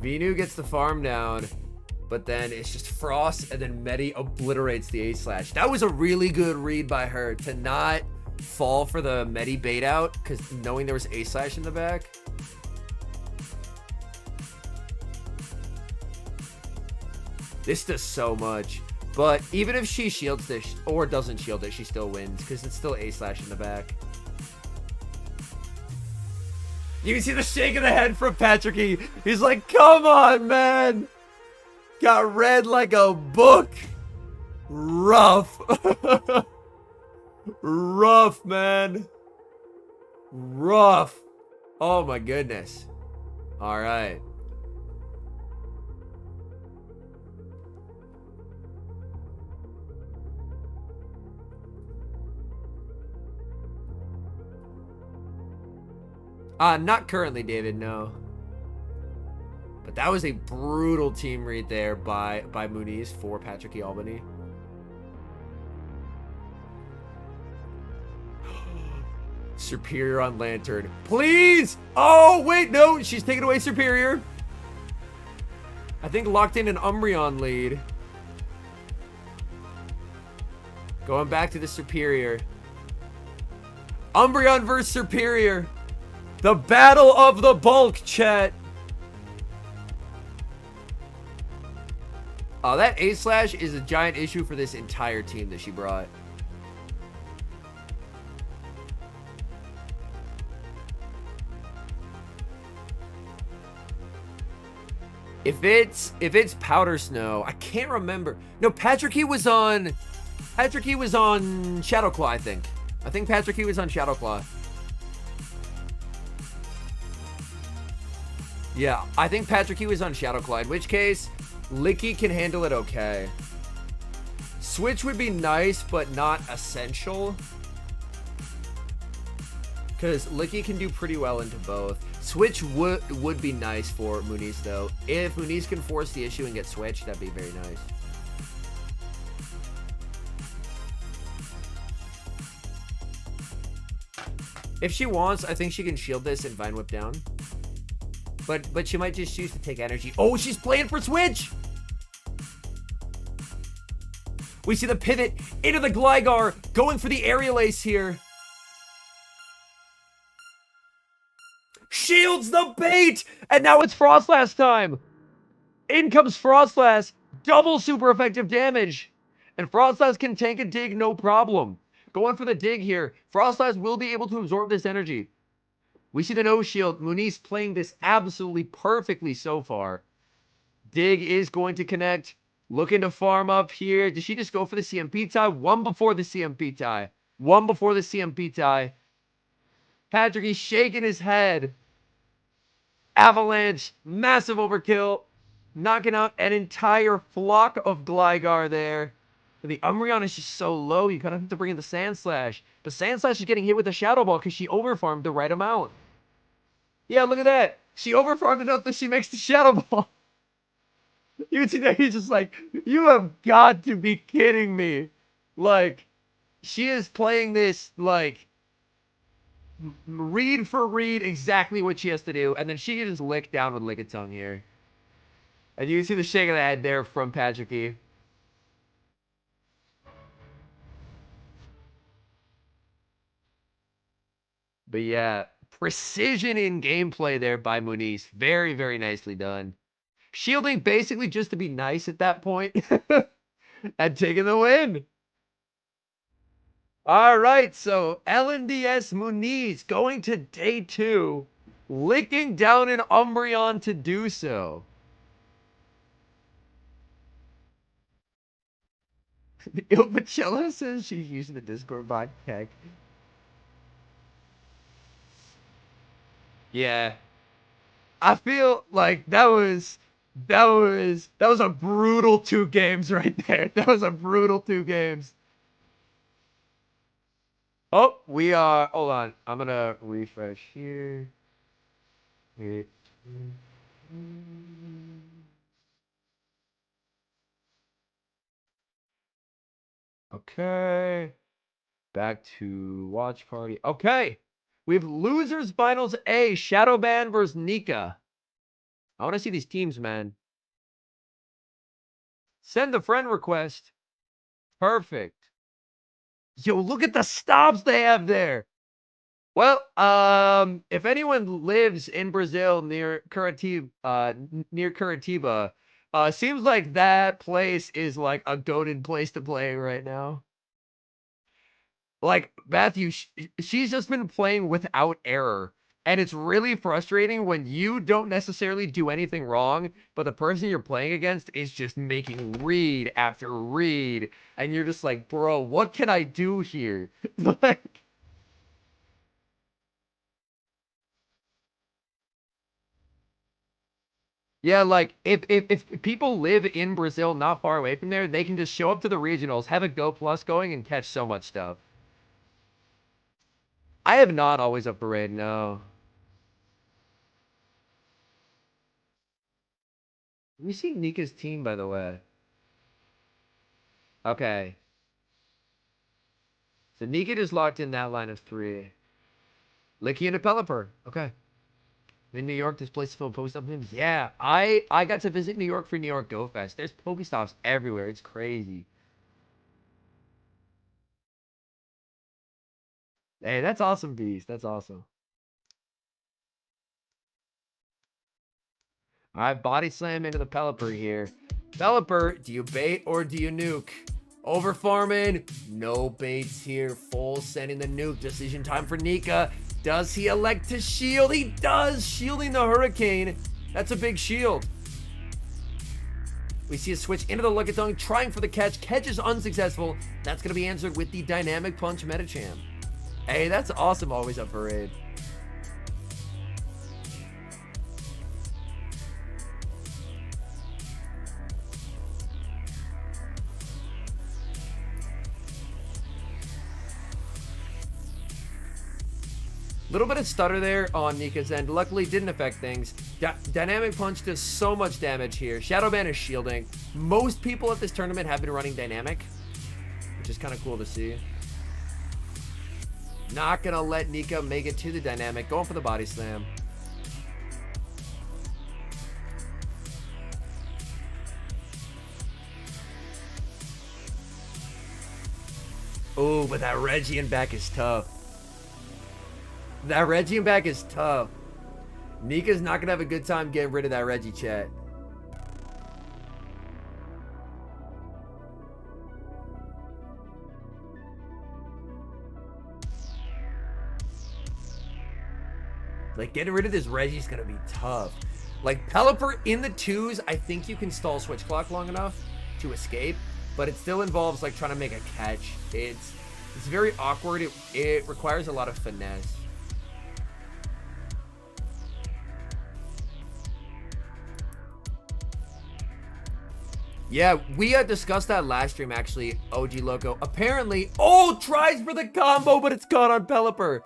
Venu gets the farm down, but then it's just Frost, and then Medi obliterates the A-Slash. That was a really good read by her to not fall for the Medi bait out, because knowing there was A-Slash in the back. This does so much. But even if she shields this, or doesn't shield it, she still wins, because it's still A-Slash in the back. You can see the shake of the head from Patricky. He's like, come on, man. Got read like a book. Rough. Rough, man. Rough. Oh, my goodness. All right. Not currently, David, no. But that was a brutal team read there by Muniz for Patrick E. Albany. Superior on Lantern. Please! Oh, wait, no. She's taking away Superior. I think locked in an Umbreon lead. Going back to the Superior. Umbreon versus Superior. The battle of the bulk, chat. Oh, that A-Slash is a giant issue for this entire team that she brought. If it's Powder Snow, I can't remember. No, Patrick he was on Shadow Claw, I think. I think Patrick he was on Shadow Claw. Yeah, I think Patrick he was on Shadow Claw, in which case, Licky can handle it okay. Switch would be nice, but not essential. Because Licky can do pretty well into both. Switch would be nice for Muniz, though. If Muniz can force the issue and get switched, that'd be very nice. If she wants, I think she can shield this and Vine Whip down. But she might just choose to take energy. Oh, she's playing for switch! We see the pivot into the Gligar, going for the Aerial Ace here. Shields the bait! And now it's Frostlass time! In comes Frostlass, double super effective damage. And Frostlass can tank a dig, no problem. Going for the dig here. Frostlass will be able to absorb this energy. We see the no shield. Muniz playing this absolutely perfectly so far. Dig is going to connect. Looking to farm up here. Did she just go for the CMP tie? One before the CMP tie. One before the CMP tie. Patrick, he's shaking his head. Avalanche. Massive overkill. Knocking out an entire flock of Gligar there. The Umbreon is just so low, you kind of have to bring in the Sand Slash. But Sand Slash is getting hit with the Shadow Ball because she overfarmed the right amount. Yeah, look at that. She overfarmed enough that she makes the Shadow Ball. You can see that he's just like, you have got to be kidding me. Like, she is playing this, like, read for read exactly what she has to do, and then she can just lick down with Lickitung here. And you can see the shake of the head there from Patricky. But yeah, precision in gameplay there by Muniz. Very, very nicely done. Shielding basically just to be nice at that point. And taking the win. All right, so LNDS Muniz going to day 2, licking down an Umbreon to do so. Ilpachella says she's using the Discord bot tech. Yeah. I feel like that was a brutal 2 games right there. That was a brutal 2 games. Oh, we are. Hold on. I'm gonna refresh here. Okay. Back to watch party. Okay. We have losers finals A. Shadowban versus Nika. I want to see these teams, man. Send a friend request. Perfect. Yo, look at the stops they have there. Well, if anyone lives in Brazil near Curitiba, seems like that place is like a goated place to play right now. Like Matthew, she's just been playing without error, and it's really frustrating when you don't necessarily do anything wrong, but the person you're playing against is just making read after read, and you're just like, bro, what can I do here? Like. Yeah, like if people live in Brazil not far away from there, they can just show up to the regionals, have a Go Plus going, and catch so much stuff. I have not always up parade, no. Let me see Nika's team, by the way. Okay. So Nika just locked in that line of 3. Licky and a Pelipper. Okay. In New York, this place is full of Pokestop names. Yeah, I got to visit New York for New York Go Fest. There's Pokestops everywhere. It's crazy. Hey, that's awesome, Beast. That's awesome. All right, body slam into the Pelipper here. Pelipper, do you bait or do you nuke? Over farming, no baits here. Full sending the nuke. Decision time for Nika. Does he elect to shield? He does, shielding the Hurricane. That's a big shield. We see a switch into the Lickitung, trying for the catch. Catch is unsuccessful. That's going to be answered with the Dynamic Punch Medicham. Hey, that's awesome. Always up parade. Little bit of stutter there on Nika's end. Luckily, didn't affect things. Dynamic Punch does so much damage here. Shadowban is shielding. Most people at this tournament have been running Dynamic, which is kind of cool to see. Not going to let Nika make it to the Dynamic. Going for the Body Slam. Oh, but that Reggie back is tough. That Reggie back is tough. Nika's not gonna have a good time getting rid of that Reggie chat. Like, getting rid of this Reggie's gonna be tough. Like, Pelipper in the 2s, I think you can stall Switch Clock long enough to escape, but it still involves, like, trying to make a catch. It's very awkward. It requires a lot of finesse. Yeah, we had discussed that last stream, actually, OG Loco. Apparently, oh, tries for the combo, but it's caught on Pelipper.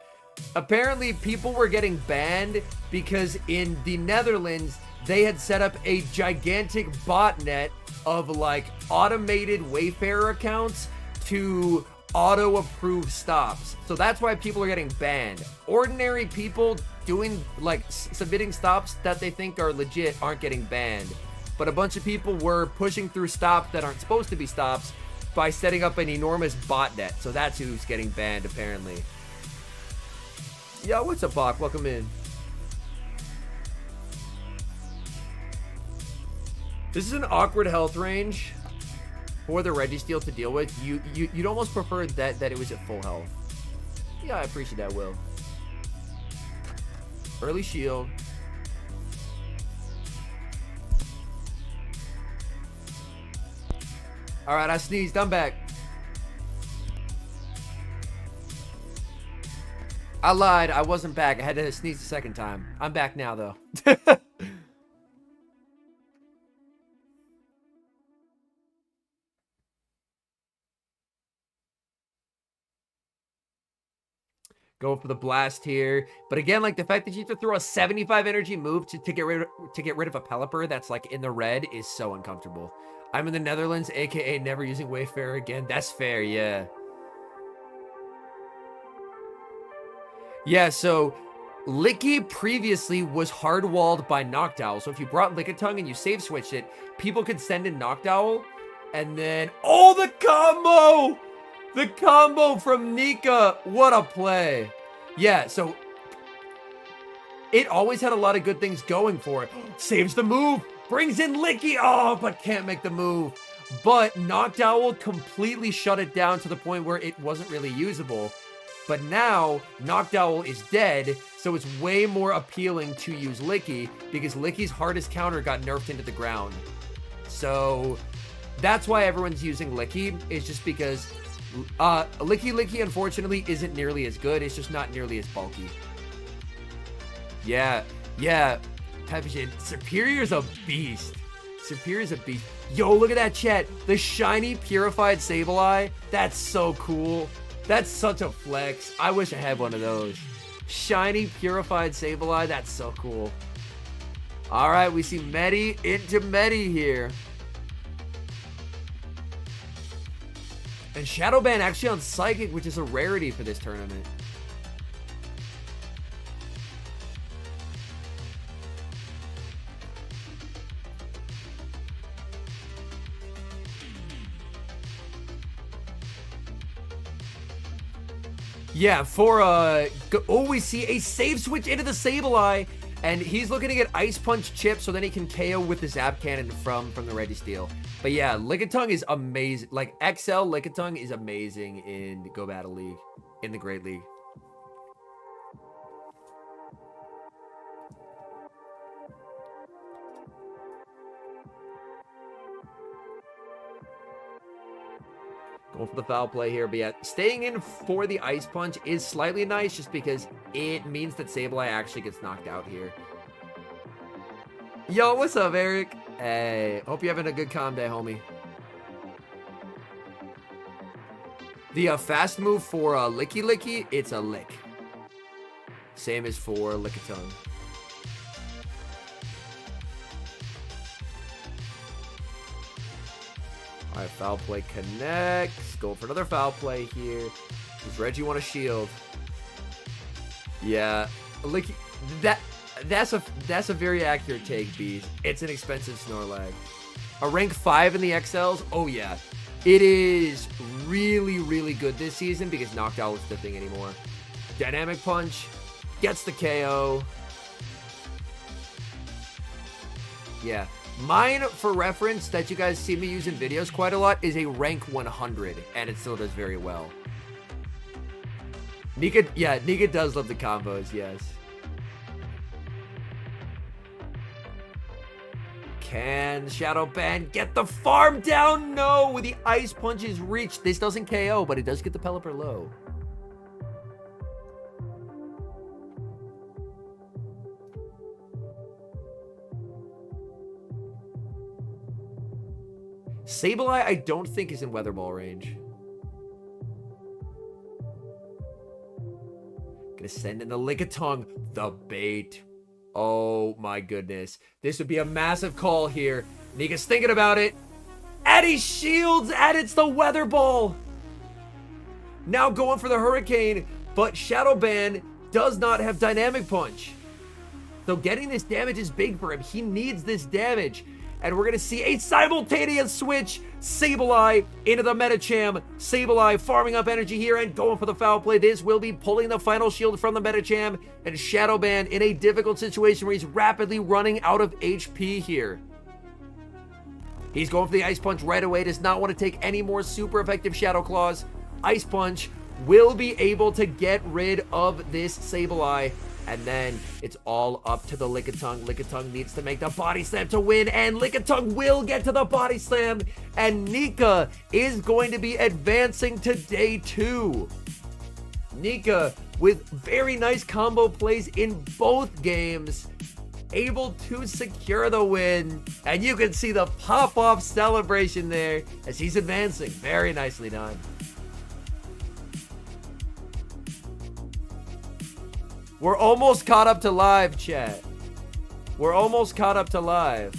Apparently, people were getting banned because in the Netherlands, they had set up a gigantic botnet of, like, automated Wayfarer accounts to auto-approve stops. So that's why people are getting banned. Ordinary people doing, like, submitting stops that they think are legit aren't getting banned. But a bunch of people were pushing through stops that aren't supposed to be stops by setting up an enormous botnet. So that's who's getting banned, apparently. Yo, what's up, Bach? Welcome in. This is an awkward health range for the Registeel to deal with. You'd almost prefer that it was at full health. Yeah, I appreciate that, Will. Early shield. All right, I sneezed. I'm back. I lied. I wasn't back. I had to sneeze the second time. I'm back now, though. Go for the blast here. But again, like the fact that you have to throw a 75 energy move to get rid of a Pelipper that's like in the red is so uncomfortable. I'm in the Netherlands, aka never using Wayfarer again. That's fair, yeah. Yeah, so Licky previously was hard-walled by Noctowl. So if you brought Lickitung and you save switched it, people could send in Noctowl. And then, oh, the combo! The combo from Nika. What a play. Yeah, so it always had a lot of good things going for it. Saves the move. Brings in Licky. Oh, but can't make the move. But Noctowl completely shut it down to the point where it wasn't really usable. But now, Noctowl is dead, so it's way more appealing to use Licky because Licky's hardest counter got nerfed into the ground. So that's why everyone's using Licky, is just because Licky unfortunately isn't nearly as good. It's just not nearly as bulky. Yeah. Peppish, Superior's a beast. Superior's a beast. Yo, look at that chat. The shiny purified Sableye. That's so cool. That's such a flex. I wish I had one of those. Shiny purified Sableye. That's so cool. All right, we see Medi into Medi here. And Shadowban actually on Psychic, which is a rarity for this tournament. Yeah, for we see a save switch into the Sableye, and he's looking to get Ice Punch chip so then he can KO with the Zap Cannon from the Registeel. But yeah, Lickitung is amazing. Like, XL Lickitung is amazing in Go Battle League, in the Great League. Going for the foul play here, but yeah, staying in for the Ice Punch is slightly nice just because it means that Sableye actually gets knocked out here. Yo, what's up, Eric? Hey, hope you're having a good calm day, homie. The fast move for Licky, it's a lick. Same as for Lickitung. All right, foul play connects. Go for another foul play here. Does Reggie want a shield? Yeah, Licky, that's a very accurate take, Bees. It's an expensive Snorlax. A rank 5 in the XLs? Oh yeah. It is really, really good this season because Noctowl isn't the thing anymore. Dynamic Punch gets the KO. Yeah. Mine, for reference, that you guys see me use in videos quite a lot, is a rank 100, and it still does very well. Nika does love the combos, yes. Can Shadowban get the farm down? No, the Ice Punch is reached. This doesn't KO, but it does get the Pelipper low. Sableye, I don't think is in Weather Ball range. Gonna send in the Lickitung, the bait. Oh my goodness. This would be a massive call here. Nika's thinking about it. And he shields, and it's the Weather Ball. Now going for the Hurricane, but Shadow Band does not have Dynamic Punch. So getting this damage is big for him. He needs this damage. And we're going to see a simultaneous switch. Sableye into the Medicham. Sableye farming up energy here and going for the foul play. This will be pulling the final shield from the Medicham. And Shadow Band in a difficult situation where he's rapidly running out of HP here. He's going for the Ice Punch right away. Does not want to take any more super effective Shadow Claws. Ice Punch will be able to get rid of this Sableye. And then it's all up to the Lickitung. Lickitung needs to make the Body Slam to win, and Lickitung will get to the Body Slam. And Nika is going to be advancing to day 2. Nika with very nice combo plays in both games, able to secure the win. And you can see the pop-off celebration there as he's advancing. Very nicely done. We're almost caught up to live, chat. We're almost caught up to live.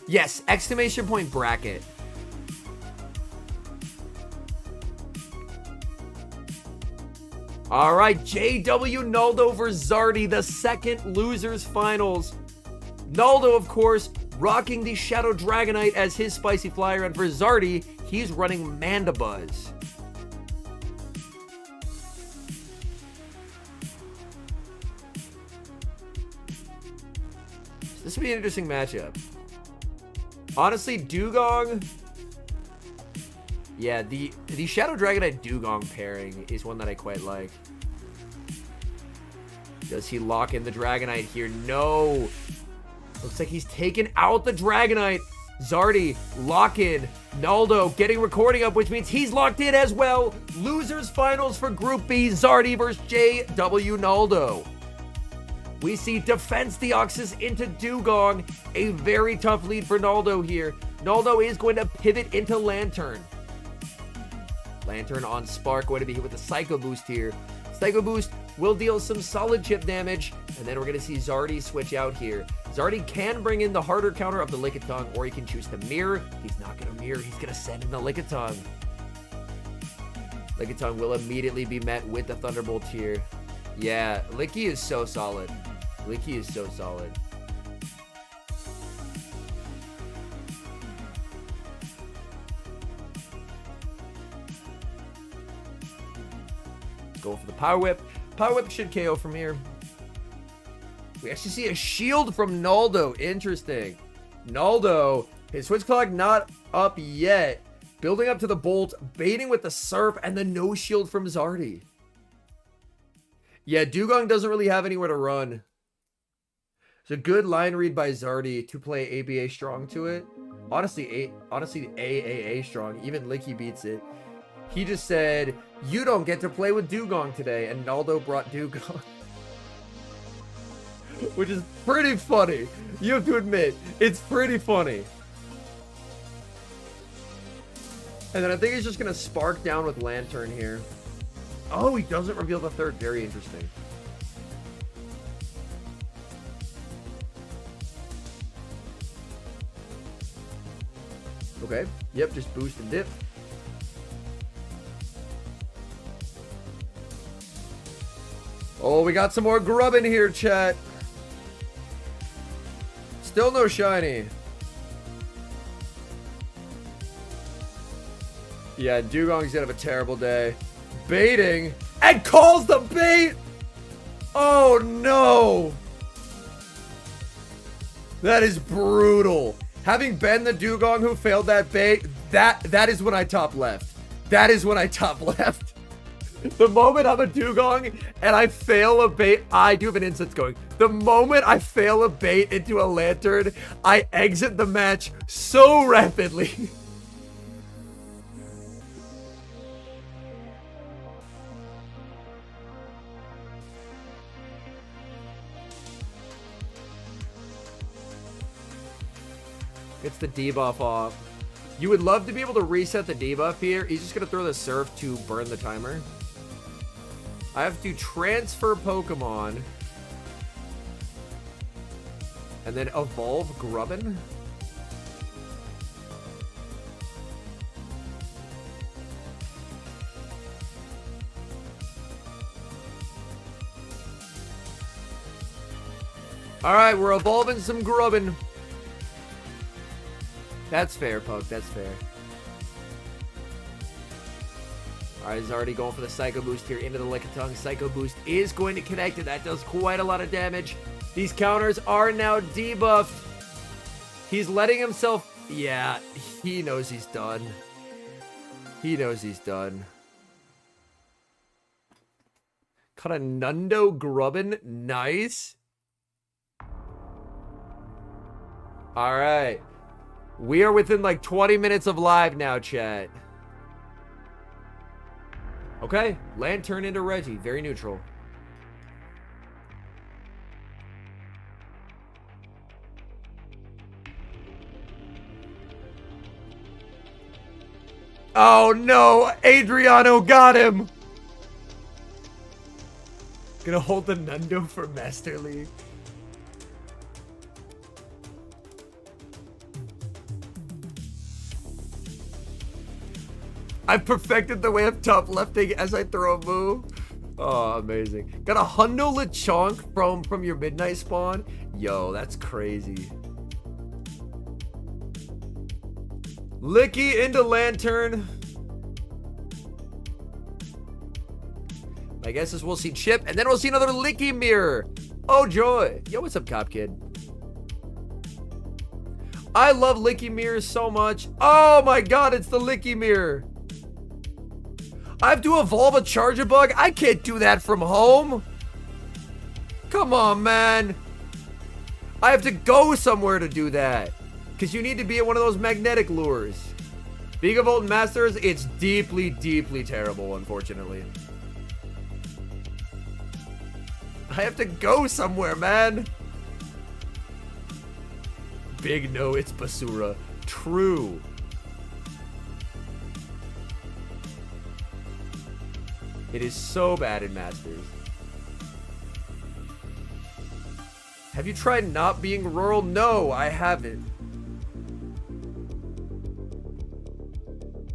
Yes, exclamation point bracket. All right, JW Naldo versus Zardy, the second losers finals. Naldo, of course, rocking the Shadow Dragonite as his Spicy Flyer, and for Zardy, he's running Mandibuzz. This would be an interesting matchup. Honestly, Dugong... Yeah, the Shadow Dragonite Dugong pairing is one that I quite like. Does he lock in the Dragonite here? No! Looks like he's taken out the Dragonite. Zardy, lock in. Naldo getting recording up, which means he's locked in as well. Losers finals for Group B, Zardy versus JW Naldo. We see Defense Deoxys into Dugong. A very tough lead for Naldo here. Naldo is going to pivot into Lantern. Lantern on Spark, going to be hit with a Psycho Boost here. Psycho Boost will deal some solid chip damage, and then we're going to see Zardy switch out here. Zardy can bring in the harder counter of the Lickitung, or he can choose to mirror. He's not going to mirror. He's going to send in the Lickitung. Lickitung will immediately be met with the Thunderbolt here. Yeah, Licky is so solid. Licky is so solid. Go for the Power Whip. Power Whip should KO from here. We actually see a shield from Naldo. Interesting. Naldo, his Switch Clock not up yet. Building up to the Bolt, baiting with the Surf, and the no shield from Zardy. Yeah, Dugong doesn't really have anywhere to run. It's a good line read by Zardy to play ABA strong to it. Honestly, AAA strong. Even Licky beats it. He just said, you don't get to play with Dugong today, and Naldo brought Dugong. Which is pretty funny. You have to admit, it's pretty funny. And then I think he's just going to Spark down with Lantern here. Oh, he doesn't reveal the third. Very interesting. Okay. Yep, just boost and dip. Oh, we got some more grub in here, chat. Still no shiny. Yeah, Dugong's gonna have a terrible day. Baiting and calls the bait. Oh no. That is brutal. Having been the Dugong who failed that bait, that is when I top left. That is when I top left. The moment I'm a Dugong and I fail a bait, I do have an instance going. The moment I fail a bait into a Lantern, I exit the match so rapidly. Gets the debuff off. You would love to be able to reset the debuff here. He's just going to throw the surf to burn the timer. I have to transfer Pokemon. And then evolve Grubbin. Alright, we're evolving some Grubbin. That's fair, Poke. That's fair. Alright, he's already going for the Psycho Boost here into the Lickitung. Psycho Boost is going to connect, and that does quite a lot of damage. These counters are now debuffed. He's letting himself... Yeah, he knows he's done. He knows he's done. Caught a Nundo Grubbin. Nice. Alright. We are within like 20 minutes of live now, chat. Okay. Lantern into Reggie. Very neutral. Oh no! Adriano got him! Gonna hold the Nundo for Master League. I've perfected the way of top lefting as I throw a move. Oh, amazing. Got a Hundo Lechonk from your midnight spawn. Yo, that's crazy. Licky into Lantern. My guess is we'll see Chip, and then we'll see another Licky Mirror. Oh, joy. Yo, what's up, Cop Kid? I love Licky Mirrors so much. Oh my god, it's the Licky Mirror. I have to evolve a Charjabug? I can't do that from home. Come on, man. I have to go somewhere to do that. Because you need to be at one of those magnetic lures. Vigavolt and Masters, it's deeply, deeply terrible, unfortunately. I have to go somewhere, man. Big no, it's Basura. True. It is so bad in Masters. Have you tried not being rural? No, I haven't.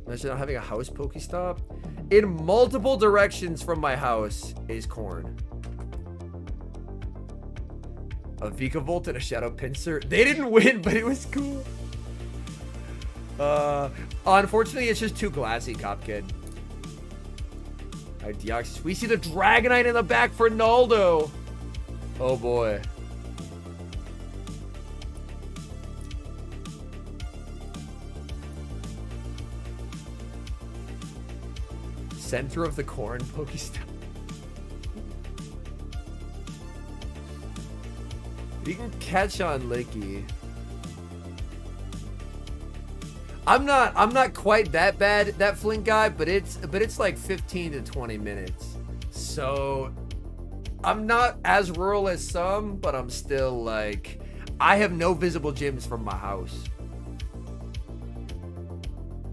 Imagine not having a house Pokestop. In multiple directions from my house is corn. A Vikavolt and a Shadow Pinsir. They didn't win, but it was cool. Unfortunately, it's just too glassy, Cop Kid. Alright, Deoxys. We see the Dragonite in the back for Naldo. Oh boy. Center of the corn Pokestop. You can catch on Licky. I'm not quite that bad at that Flint guy, but it's like 15 to 20 minutes. So I'm not as rural as some, but I'm still like, I have no visible gyms from my house.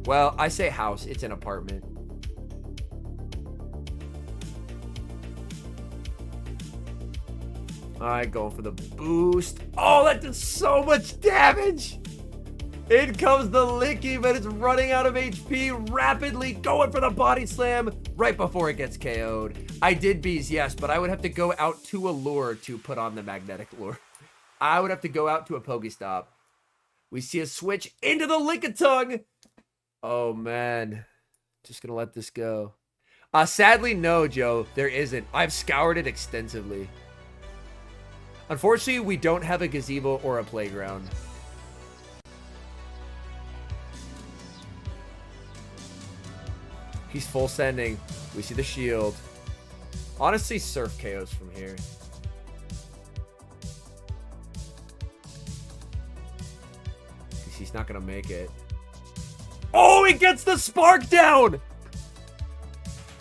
Well, I say house, it's an apartment. Alright, going for the boost. Oh, that does so much damage! In comes the Licky, but it's running out of HP rapidly, going for the body slam right before it gets KO'd. I did bees, yes, but I would have to go out to a lure to put on the magnetic lure. I would have to go out to a Pokestop. We see a switch into the Lickitung. Oh, man. Just gonna let this go. Sadly, no, Joe, there isn't. I've scoured it extensively. Unfortunately, we don't have a gazebo or a playground. He's full sending. We see the shield. Honestly, Surf KOs from here. He's not gonna make it. Oh, he gets the spark down!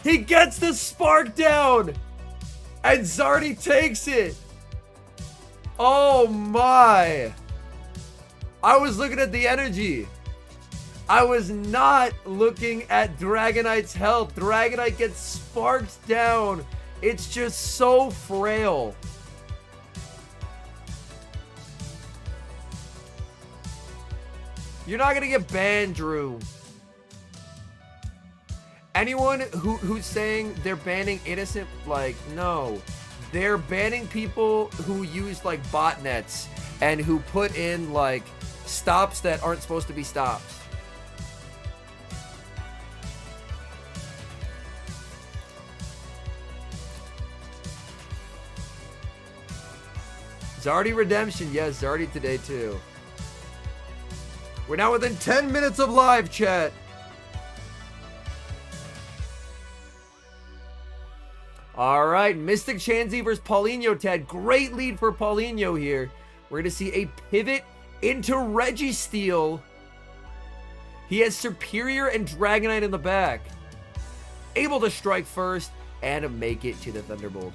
He gets the spark down! And Zardy takes it! Oh my! I was looking at the energy. I was not looking at Dragonite's health. Dragonite gets sparked down. It's just so frail. You're not gonna get banned, Drew. Anyone who's saying they're banning innocent, like, no. They're banning people who use, like, botnets and who put in, like, stops that aren't supposed to be stops. Zardy Redemption. Yes, Zardy today, too. We're now within 10 minutes of live chat. All right, Mystic Chansey versus Paulinho Ted. Great lead for Paulinho here. We're going to see a pivot into Registeel. He has Superior and Dragonite in the back. Able to strike first and make it to the Thunderbolt.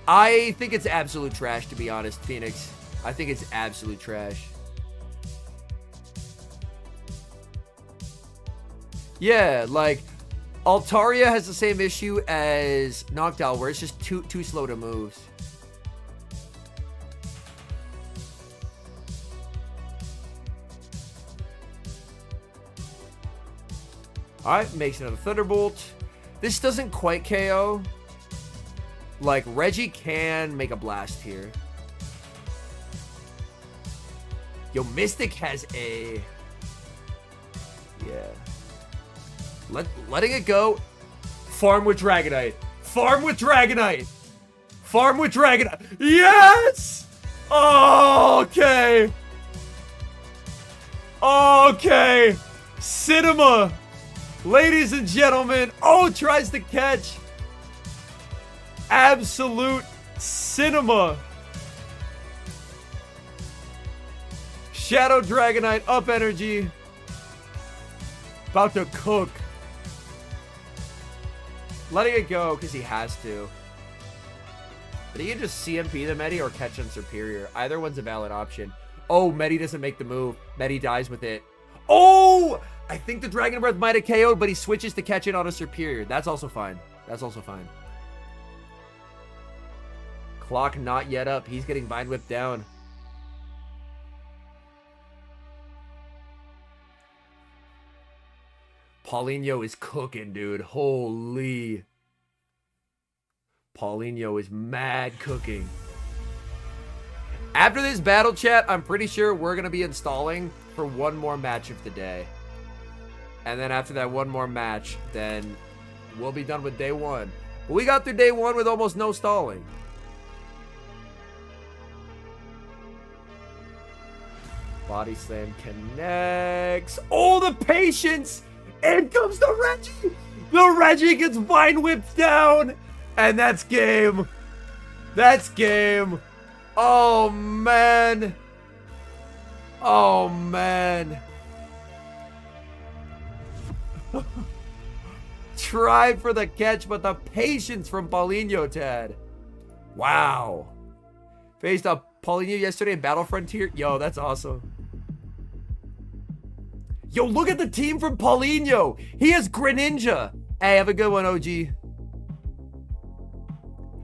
I think it's absolute trash, to be honest, Phoenix. I think it's absolute trash. Yeah, like, Altaria has the same issue as Noctowl, where it's just too slow to move. Alright, makes another Thunderbolt. This doesn't quite KO. Like, Reggie can make a blast here. Yo, Mystic has a... Yeah. Letting it go. Farm with Dragonite. Farm with Dragonite. Farm with Dragonite. Yes! Oh, okay. Okay. Cinema. Ladies and gentlemen. Oh, tries to catch. Absolute cinema. Shadow Dragonite up energy. About to cook. Letting it go because he has to. But he can just CMP the Medi or catch on Superior. Either one's a valid option. Oh, Medi doesn't make the move. Medi dies with it. Oh! I think the Dragon Breath might have KO'd, but he switches to catch it on a Superior. That's also fine. That's also fine. Clock not yet up. He's getting Vine Whipped down. Paulinho is cooking, dude. Holy. Paulinho is mad cooking. After this battle chat, I'm pretty sure we're going to be installing for one more match of the day. And then after that one more match, then we'll be done with day one. We got through day one with almost no stalling. Body Slam connects. Oh, the patience! In comes the Reggie! The Reggie gets Vine Whipped down! And that's game. That's game. Oh, man. Oh, man. Tried for the catch, but the patience from Paulinho, Tad. Wow. Faced up Paulinho yesterday in Battle Frontier. Yo, that's awesome. Yo, look at the team from Paulinho. He has Greninja. Hey, have a good one, OG.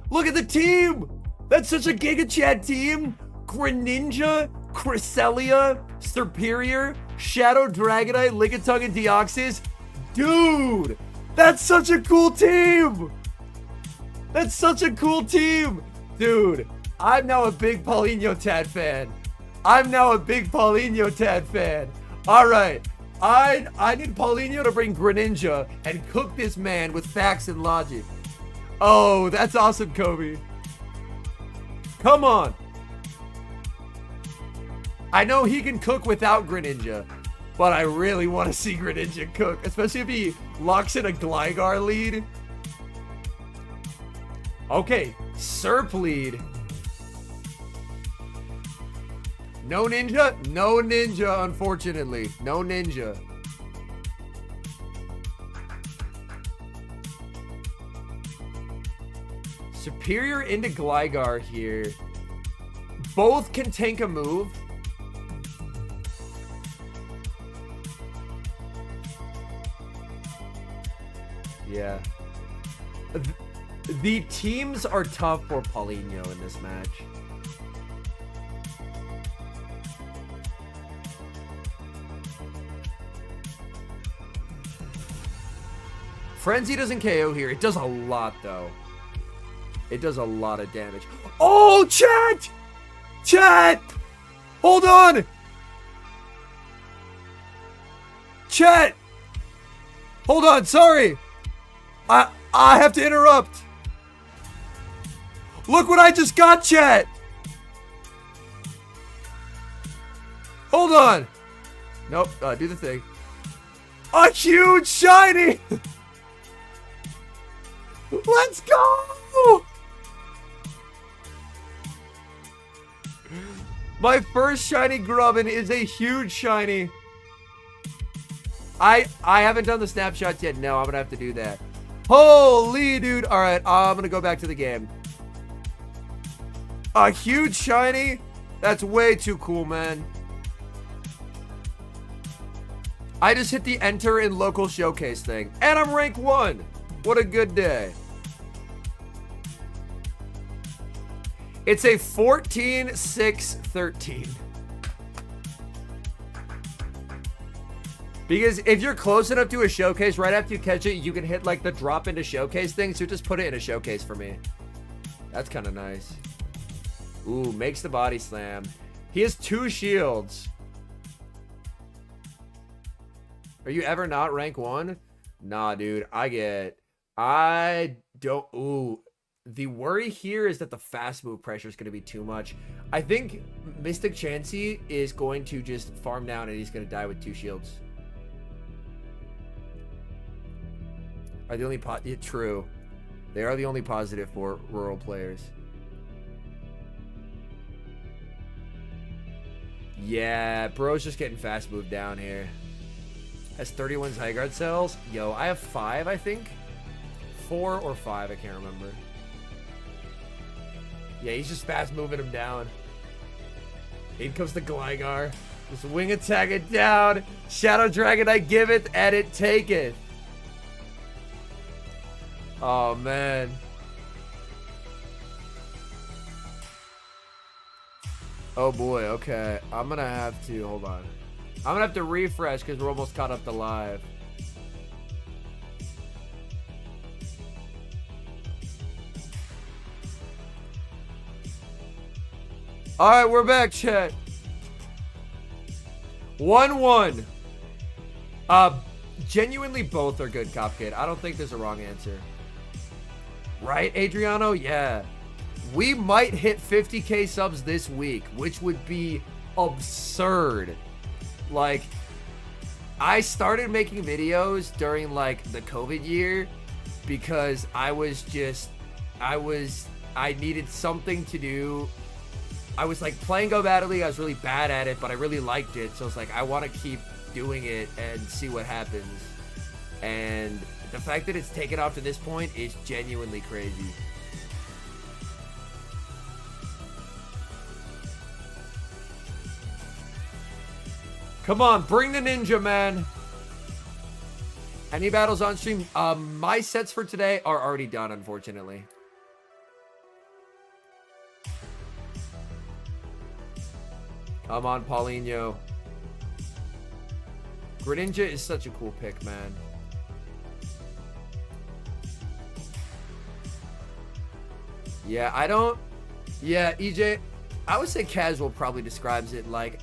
Look at the team. That's such a Giga Chad team. Greninja, Cresselia, Superior, Shadow Dragonite, Lickitung, and Deoxys. Dude, that's such a cool team. That's such a cool team. Dude, I'm now a big Paulinho Tad fan. I'm now a big Paulinho Tad fan. All right. I need Paulinho to bring Greninja and cook this man with facts and logic. Oh, that's awesome, Kobe. Come on. I know he can cook without Greninja, but I really want to see Greninja cook, especially if he locks in a Gligar lead. Okay, Serp lead. No ninja? No ninja, unfortunately. No ninja. Superior into Gligar here. Both can tank a move. Yeah. The teams are tough for Paulinho in this match. Frenzy doesn't KO here. It does a lot, though. It does a lot of damage. Oh, chat! Chat! Hold on! Chat! Hold on, sorry! I have to interrupt. Look what I just got, chat! Hold on! Nope, do the thing. A huge shiny! Let's go! My first shiny Grubbin is a huge shiny. I haven't done the snapshots yet. No, I'm gonna have to do that. Holy dude. Alright, I'm gonna go back to the game. A huge shiny? That's way too cool, man. I just hit the enter in local showcase thing. And I'm rank 1. What a good day. It's a 14-6-13. Because if you're close enough to a showcase, right after you catch it, you can hit like the drop into showcase thing. So just put it in a showcase for me. That's kind of nice. Ooh, makes the body slam. He has 2 shields. Are you ever not rank 1? Nah, dude. I don't. Ooh. The worry here is that the fast move pressure is going to be too much. I think Mystic Chansey is going to just farm down and he's going to die with 2 shields. Are the only true. They are the only positive for rural players. Yeah, bro's just getting fast moved down here. Has 31 high guard cells. Yo, I have 5, I think. 4 or 5, I can't remember. Yeah, he's just fast moving him down. In comes the Gligar. Just wing attack it down. Shadow Dragon, I give it, and it take it. Oh, man. Oh, boy. Okay. I'm going to have to... Hold on. I'm going to have to refresh because we're almost caught up to live. All right, we're back, chat. 1-1. Genuinely both are good, Cop Kid. I don't think there's a wrong answer. Right, Adriano? Yeah. We might hit 50K subs this week, which would be absurd. Like, I started making videos during, like, the COVID year because I needed something to do. I was like playing Go Battle League. I was really bad at it, but I really liked it. So I was like, I want to keep doing it and see what happens. And the fact that it's taken off to this point is genuinely crazy. Come on, bring the ninja, man. Any battles on stream? My sets for today are already done, unfortunately. Come on, Paulinho. Greninja is such a cool pick, man. Yeah, I don't... Yeah, EJ, I would say casual probably describes it. Like,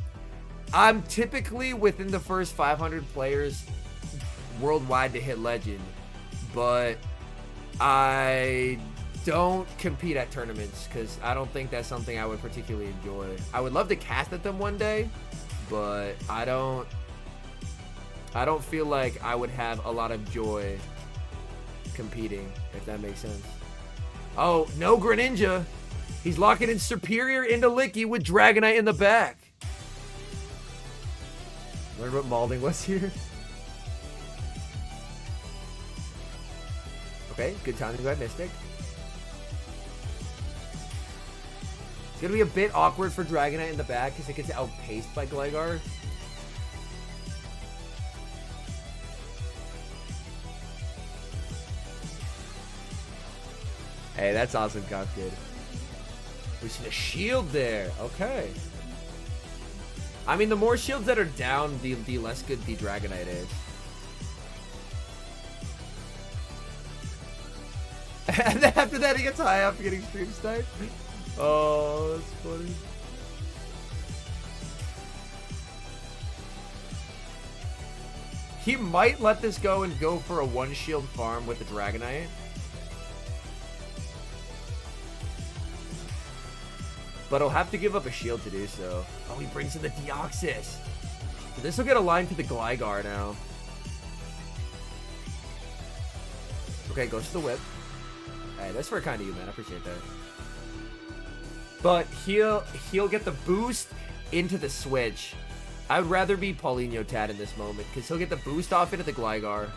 I'm typically within the first 500 players worldwide to hit Legend, but I don't compete at tournaments because I don't think that's something I would particularly enjoy. I would love to cast at them one day, but I don't feel like I would have a lot of joy competing, if that makes sense. Oh, no Greninja. He's locking in Superior into Licky with Dragonite in the back. Learn what Malding was here. Okay, good timing by Mystic. It's going to be a bit awkward for Dragonite in the back because it gets outpaced by Gligar. Hey, that's awesome, Cop Kid. We see the shield there. Okay. I mean, the more shields that are down, the less good the Dragonite is. And then after that, he gets high after getting stream sniped. Oh, that's funny. He might let this go and go for a one shield farm with the Dragonite. But he'll have to give up a shield to do so. Oh, he brings in the Deoxys. So this will get aligned to the Gligar now. Okay, goes to the whip. Hey, that's very kind of you, man. I appreciate that. But he'll get the boost into the switch. I would rather be Paulinho Tad in this moment because he'll get the boost off into the Gligar.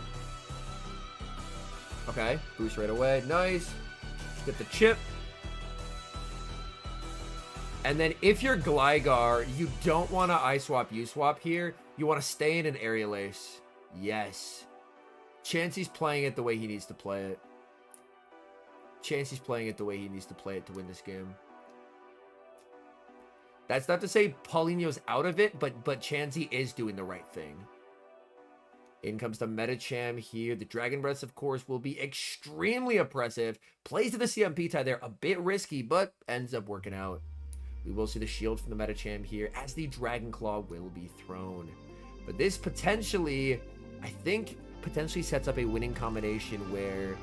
Okay, boost right away. Nice. Get the chip. And then if you're Gligar, you don't want to I-swap, U-swap here. You want to stay in an Aerial Ace. Yes. Chansey's playing it the way he needs to play it. Chansey's playing it the way he needs to play it to win this game. That's not to say Paulinho's out of it, but Chansey is doing the right thing. In comes the Medicham here. The Dragon Breath, of course, will be extremely oppressive. Plays to the CMP tie there. A bit risky, but ends up working out. We will see the shield from the Medicham here as the Dragon Claw will be thrown. But this potentially, I think, potentially sets up a winning combination where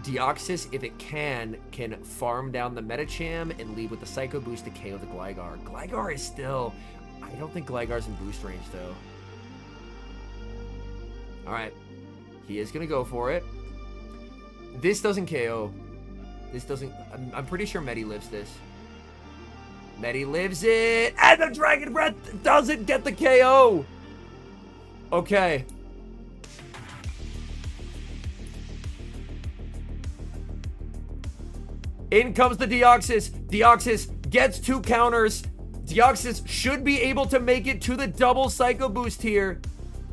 Deoxys, if it can farm down the Medicham and leave with the Psycho Boost to KO the Gligar. Gligar is still... I don't think Gligar's in boost range, though. Alright. He is going to go for it. This doesn't KO. This doesn't... I'm pretty sure Medi lives this. Medi lives it! And the Dragon Breath doesn't get the KO! Okay. In comes the Deoxys. Deoxys gets 2 counters. Deoxys should be able to make it to the double Psycho Boost here,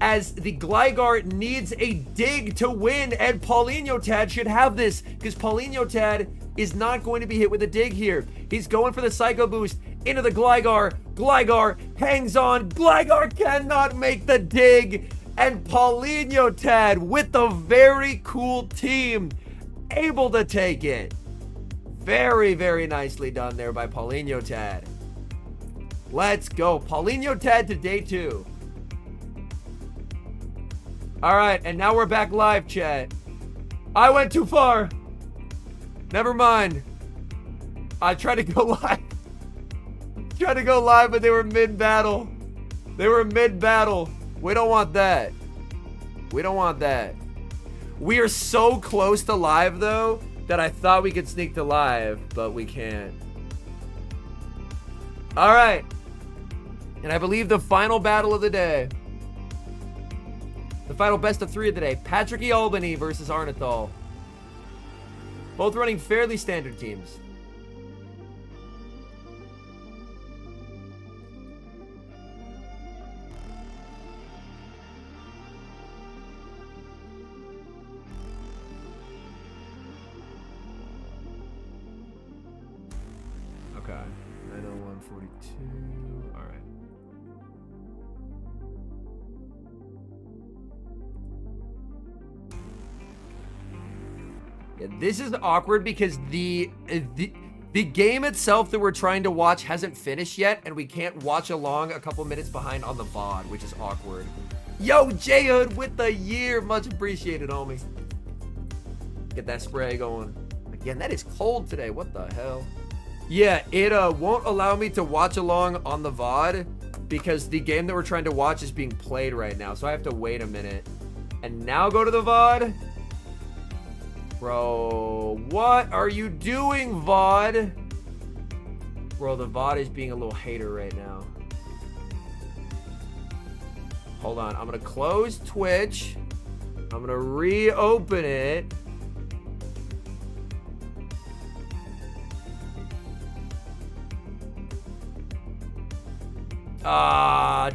as the Gligar needs a dig to win, and Paulinho Tad should have this, because Paulinho Tad is not going to be hit with a dig here. He's going for the Psycho Boost into the Gligar. Gligar hangs on. Gligar cannot make the dig, and Paulinho Tad with the very cool team able to take it. Very, very nicely done there by Paulinho Tad. Let's go. Paulinho Tad to day 2. All right, and now we're back live, chat. I went too far. Never mind. I tried to go live. Tried to go live, but they were mid-battle. They were mid-battle. We don't want that. We don't want that. We are so close to live, though, that I thought we could sneak to live, but we can't. All right. And I believe the final battle of the day. The final best of 3 of the day. Patrick E. Albany versus Arnithal. Both running fairly standard teams. Okay. 90142. All right. Yeah, this is awkward because the game itself that we're trying to watch hasn't finished yet, and we can't watch along a couple minutes behind on the VOD, which is awkward. Yo, J-Hood with the year. Much appreciated, homie. Get that spray going. Again, that is cold today. What the hell? Yeah, it won't allow me to watch along on the VOD because the game that we're trying to watch is being played right now, so I have to wait a minute. And now go to the VOD? Bro, what are you doing, VOD? Bro, the VOD is being a little hater right now. Hold on, I'm gonna close Twitch. I'm gonna reopen it.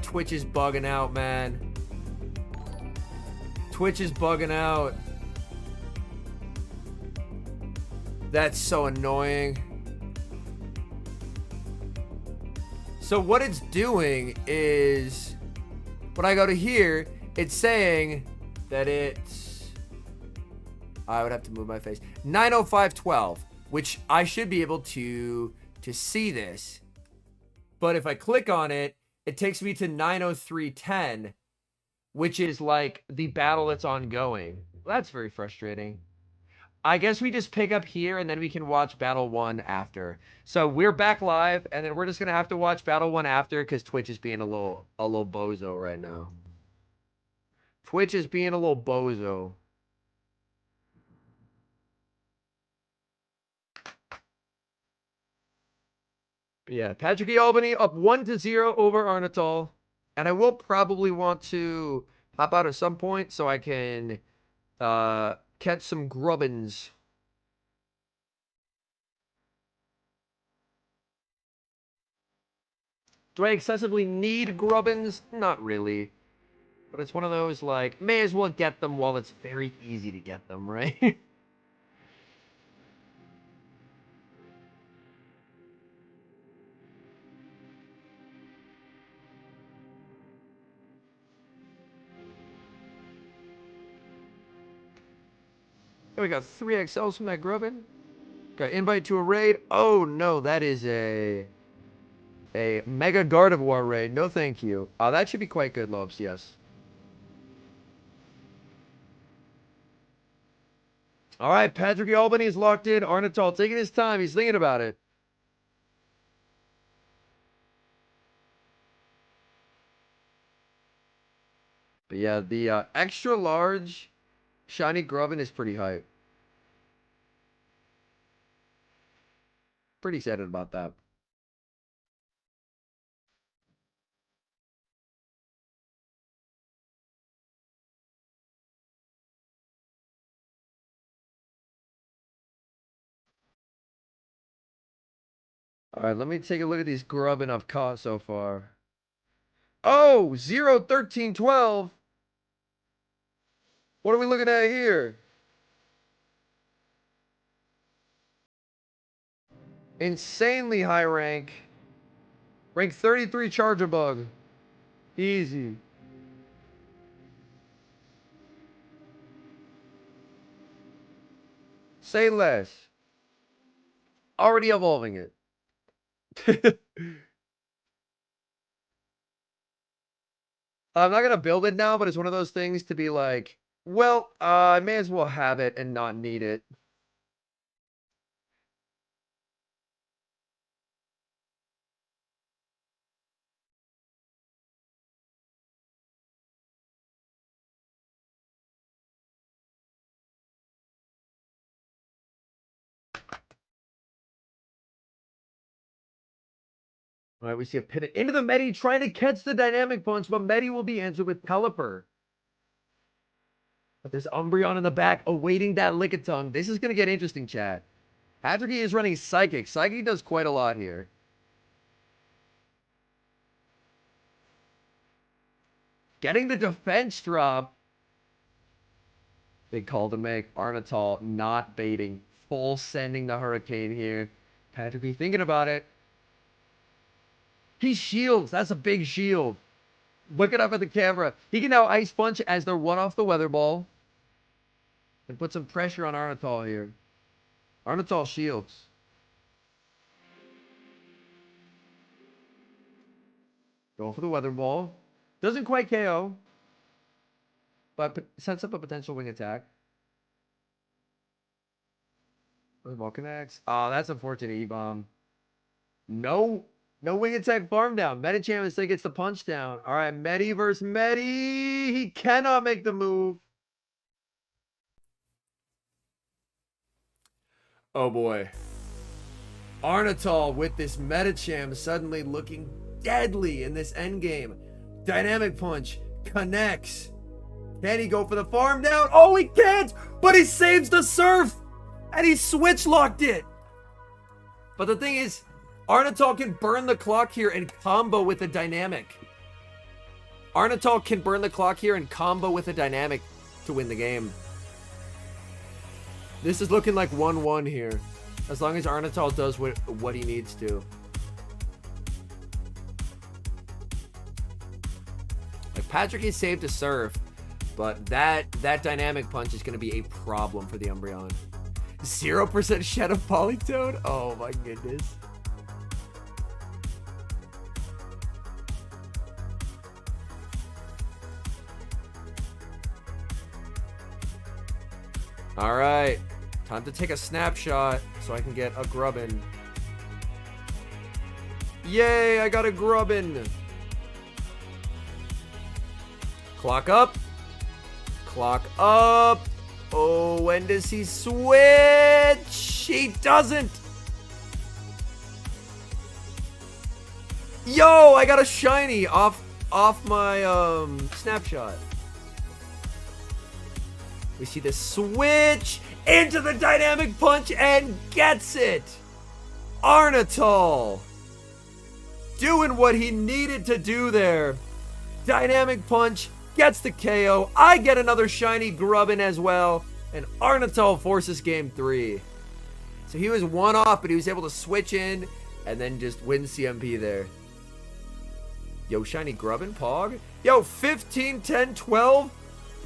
Twitch is bugging out, man. Twitch is bugging out. That's so annoying. So what it's doing is, when I go to here, it's saying that it's, I would have to move my face, 9:05:12, which I should be able to see this. But if I click on it, it takes me to 9:03:10, which is like the battle that's ongoing. That's very frustrating. I guess we just pick up here and then we can watch Battle 1 after. So we're back live, and then we're just gonna have to watch Battle 1 after because Twitch is being a little bozo right now. Twitch is being a little bozo. But yeah, Patrick E. Albany up 1-0 over Arnatol. And I will probably want to hop out at some point so I can catch some grubbins. Do I excessively need grubbins? Not really. But it's one of those, like, may as well get them while it's very easy to get them, right? And we got 3 XLs from that grubbin. Got invite to a raid. Oh, no, that is a Mega Gardevoir raid. No, thank you. That should be quite good, Lopes, yes. All right, Patrick Albany is locked in. Arnatol taking his time. He's thinking about it. But yeah, the extra large shiny grubbin is pretty hype. Pretty excited about that. All right, let me take a look at these grubbin I've caught so far. Oh, 0-13-12. What are we looking at here? Insanely high rank. Rank 33 Charger Bug. Easy. Say less. Already evolving it. I'm not gonna build it now, but it's one of those things to be like, well, I may as well have it and not need it. All right, we see a pivot into the Medi, trying to catch the dynamic punch, but Medi will be answered with Pelipper. But there's Umbreon in the back, awaiting that Lickitung. This is going to get interesting, chat. Patrick is running Psychic. Psychic does quite a lot here. Getting the defense drop. Big call to make. Arnatol not baiting. Full sending the Hurricane here. Patrick thinking about it. He shields. That's a big shield. Look it up at the camera. He can now Ice Punch as they're one off the Weather Ball. And put some pressure on Arnatol here. Arnatol shields. Go for the Weather Ball. Doesn't quite KO. But sets up a potential wing attack. Weather Ball connects. Oh, that's unfortunate. E-Bomb. No wing attack farm down. Medicham instead gets the punch down. All right, Medi versus Medi. He cannot make the move. Oh boy. Arnatol with this Medicham suddenly looking deadly in this endgame. Dynamic punch connects. Can he go for the farm down? Oh, he can't! But he saves the Surf! And he switch locked it! But the thing is, Arnatol can burn the clock here and combo with a dynamic. Arnatol can burn the clock here and combo with a dynamic to win the game. This is looking like 1-1 here. As long as Arnatal does what he needs to. Like, Patrick is saved to surf, but that dynamic punch is going to be a problem for the Umbreon. 0% shed of Polytoad? Oh my goodness. Alright. Time to take a snapshot so I can get a Grubbin. Yay, I got a Grubbin. Clock up. Clock up. Oh, when does he switch? He doesn't. Yo, I got a shiny off my snapshot. We see the switch into the dynamic punch and gets it. Arnatal doing what he needed to do there. Dynamic punch gets the KO. I get another shiny Grubbin as well. And Arnatal forces game 3. So he was one off, but he was able to switch in and then just win CMP there. Yo, shiny Grubbin, Pog. Yo, 15, 10, 12.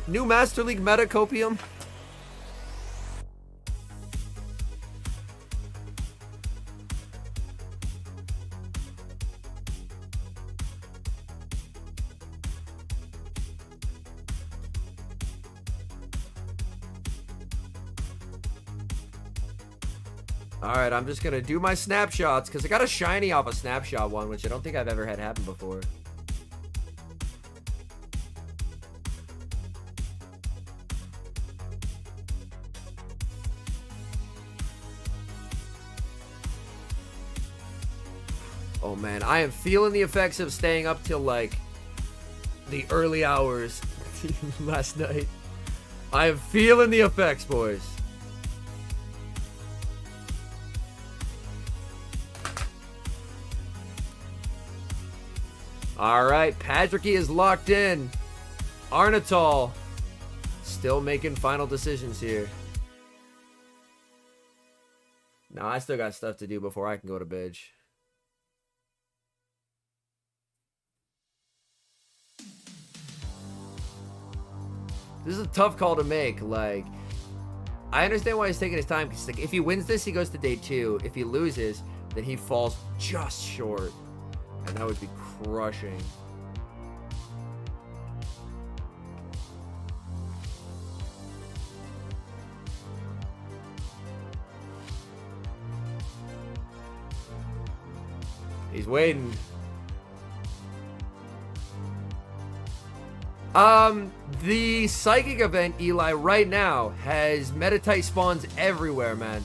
New Master League meta copium. Alright, I'm just gonna do my snapshots because I got a shiny off a snapshot one, which I don't think I've ever had happen before. Oh man, I am feeling the effects of staying up till like the early hours last night. I am feeling the effects, boys. Alright, Patricky is locked in. Arnatal still making final decisions here. No, I still got stuff to do before I can go to bed. This is a tough call to make. Like, I understand why he's taking his time. Because like, if he wins this, he goes to day 2. If he loses, then he falls just short. And that would be crushing. He's waiting. The Psychic event, Eli, right now has Metatite spawns everywhere, man.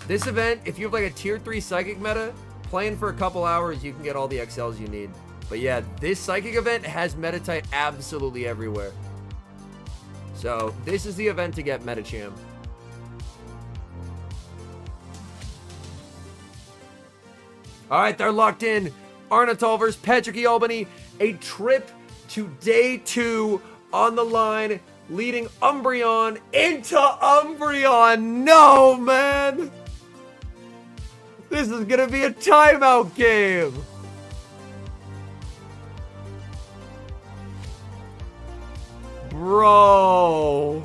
This event, if you have like a tier 3 Psychic meta, playing for a couple hours, you can get all the XLs you need. But yeah, this Psychic event has Metatite absolutely everywhere. So this is the event to get Metacham. Alright, they're locked in. Arnatal versus Patricky Albany. A trip to day 2 on the line, leading Umbreon into Umbreon. No, man! This is gonna be a timeout game. Bro.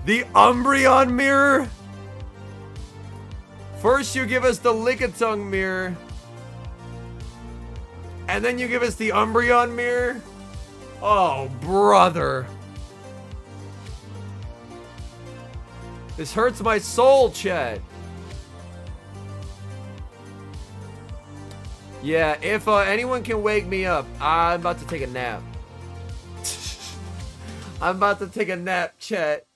The Umbreon mirror. First you give us the Lickitung mirror. And then you give us the Umbreon mirror. Oh, brother. This hurts my soul, chat. Yeah, if anyone can wake me up, I'm about to take a nap. I'm about to take a nap, chat.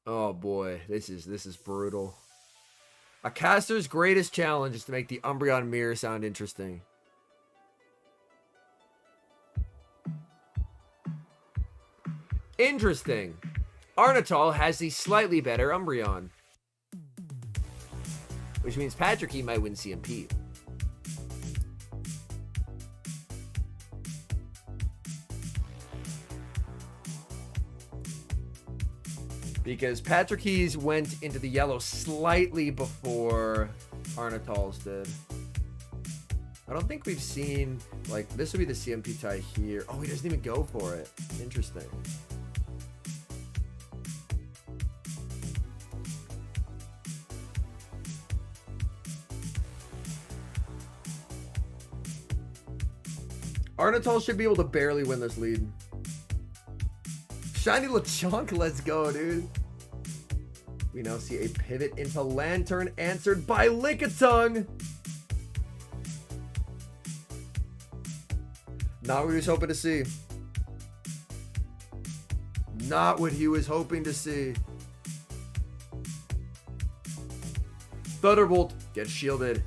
Oh boy, this is brutal. A caster's greatest challenge is to make the Umbreon mirror sound interesting. Interesting. Arnatal has the slightly better Umbreon, which means Patricky might win CMP. Because Patrick Keys went into the yellow slightly before Arnatals did. I don't think we've seen, like, this would be the CMP tie here. Oh, he doesn't even go for it. Interesting. Arnatol should be able to barely win this lead. Shiny Lechonk, let's go, dude. We now see a pivot into Lantern answered by Lickitung. Not what he was hoping to see. Not what he was hoping to see. Thunderbolt gets shielded.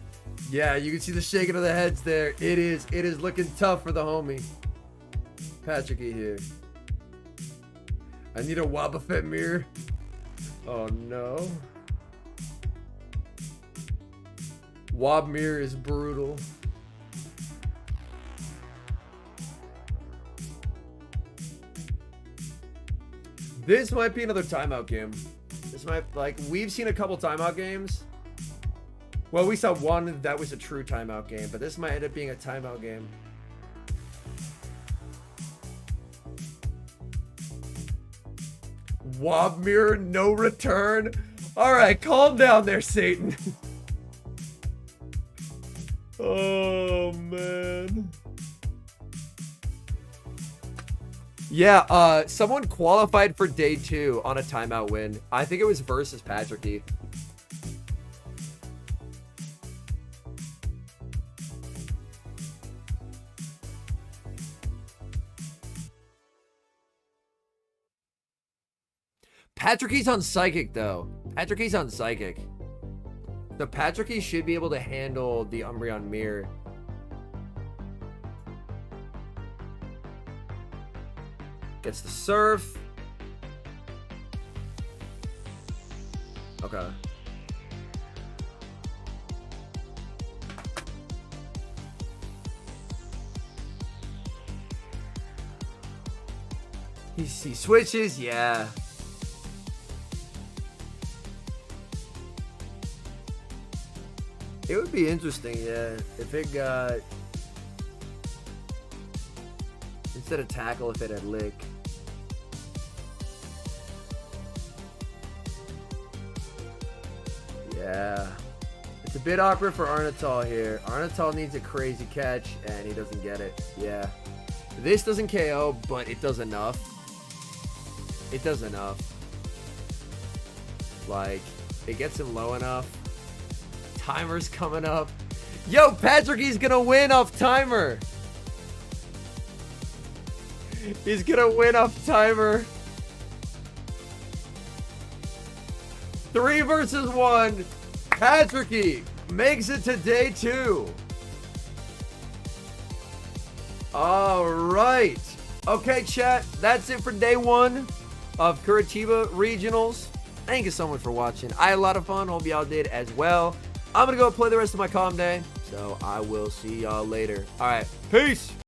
Yeah, you can see the shaking of the heads there. It is looking tough for the homie. Patrick here. I need a Wobbuffet mirror. Oh no. Wob mirror is brutal. This might be another timeout game. This might, like, we've seen a couple timeout games. Well, we saw one that was a true timeout game, but this might end up being a timeout game. Wob mirror, no return. All right, calm down there, Satan. Oh, man. Yeah, someone qualified for day 2 on a timeout win. I think it was versus Patricky. Patricky's on Psychic, though. Patricky's on Psychic. The Patricky should be able to handle the Umbreon Mirror. Gets the Surf. Okay. He switches, yeah. It would be interesting, yeah, if it got, instead of Tackle, if it had Lick. Yeah. It's a bit awkward for Arnatol here. Arnatol needs a crazy catch, and he doesn't get it. Yeah. This doesn't KO, but it does enough. It does enough. Like, it gets him low enough. Timer's coming up. Yo, Patricky's gonna win off Timer. He's gonna win off Timer. 3 versus 1. Patricky makes it to day 2. All right. Okay, chat. That's it for day 1 of Curitiba Regionals. Thank you so much for watching. I had a lot of fun. Hope y'all did as well. I'm going to go play the rest of my calm day. So I will see y'all later. All right. Peace.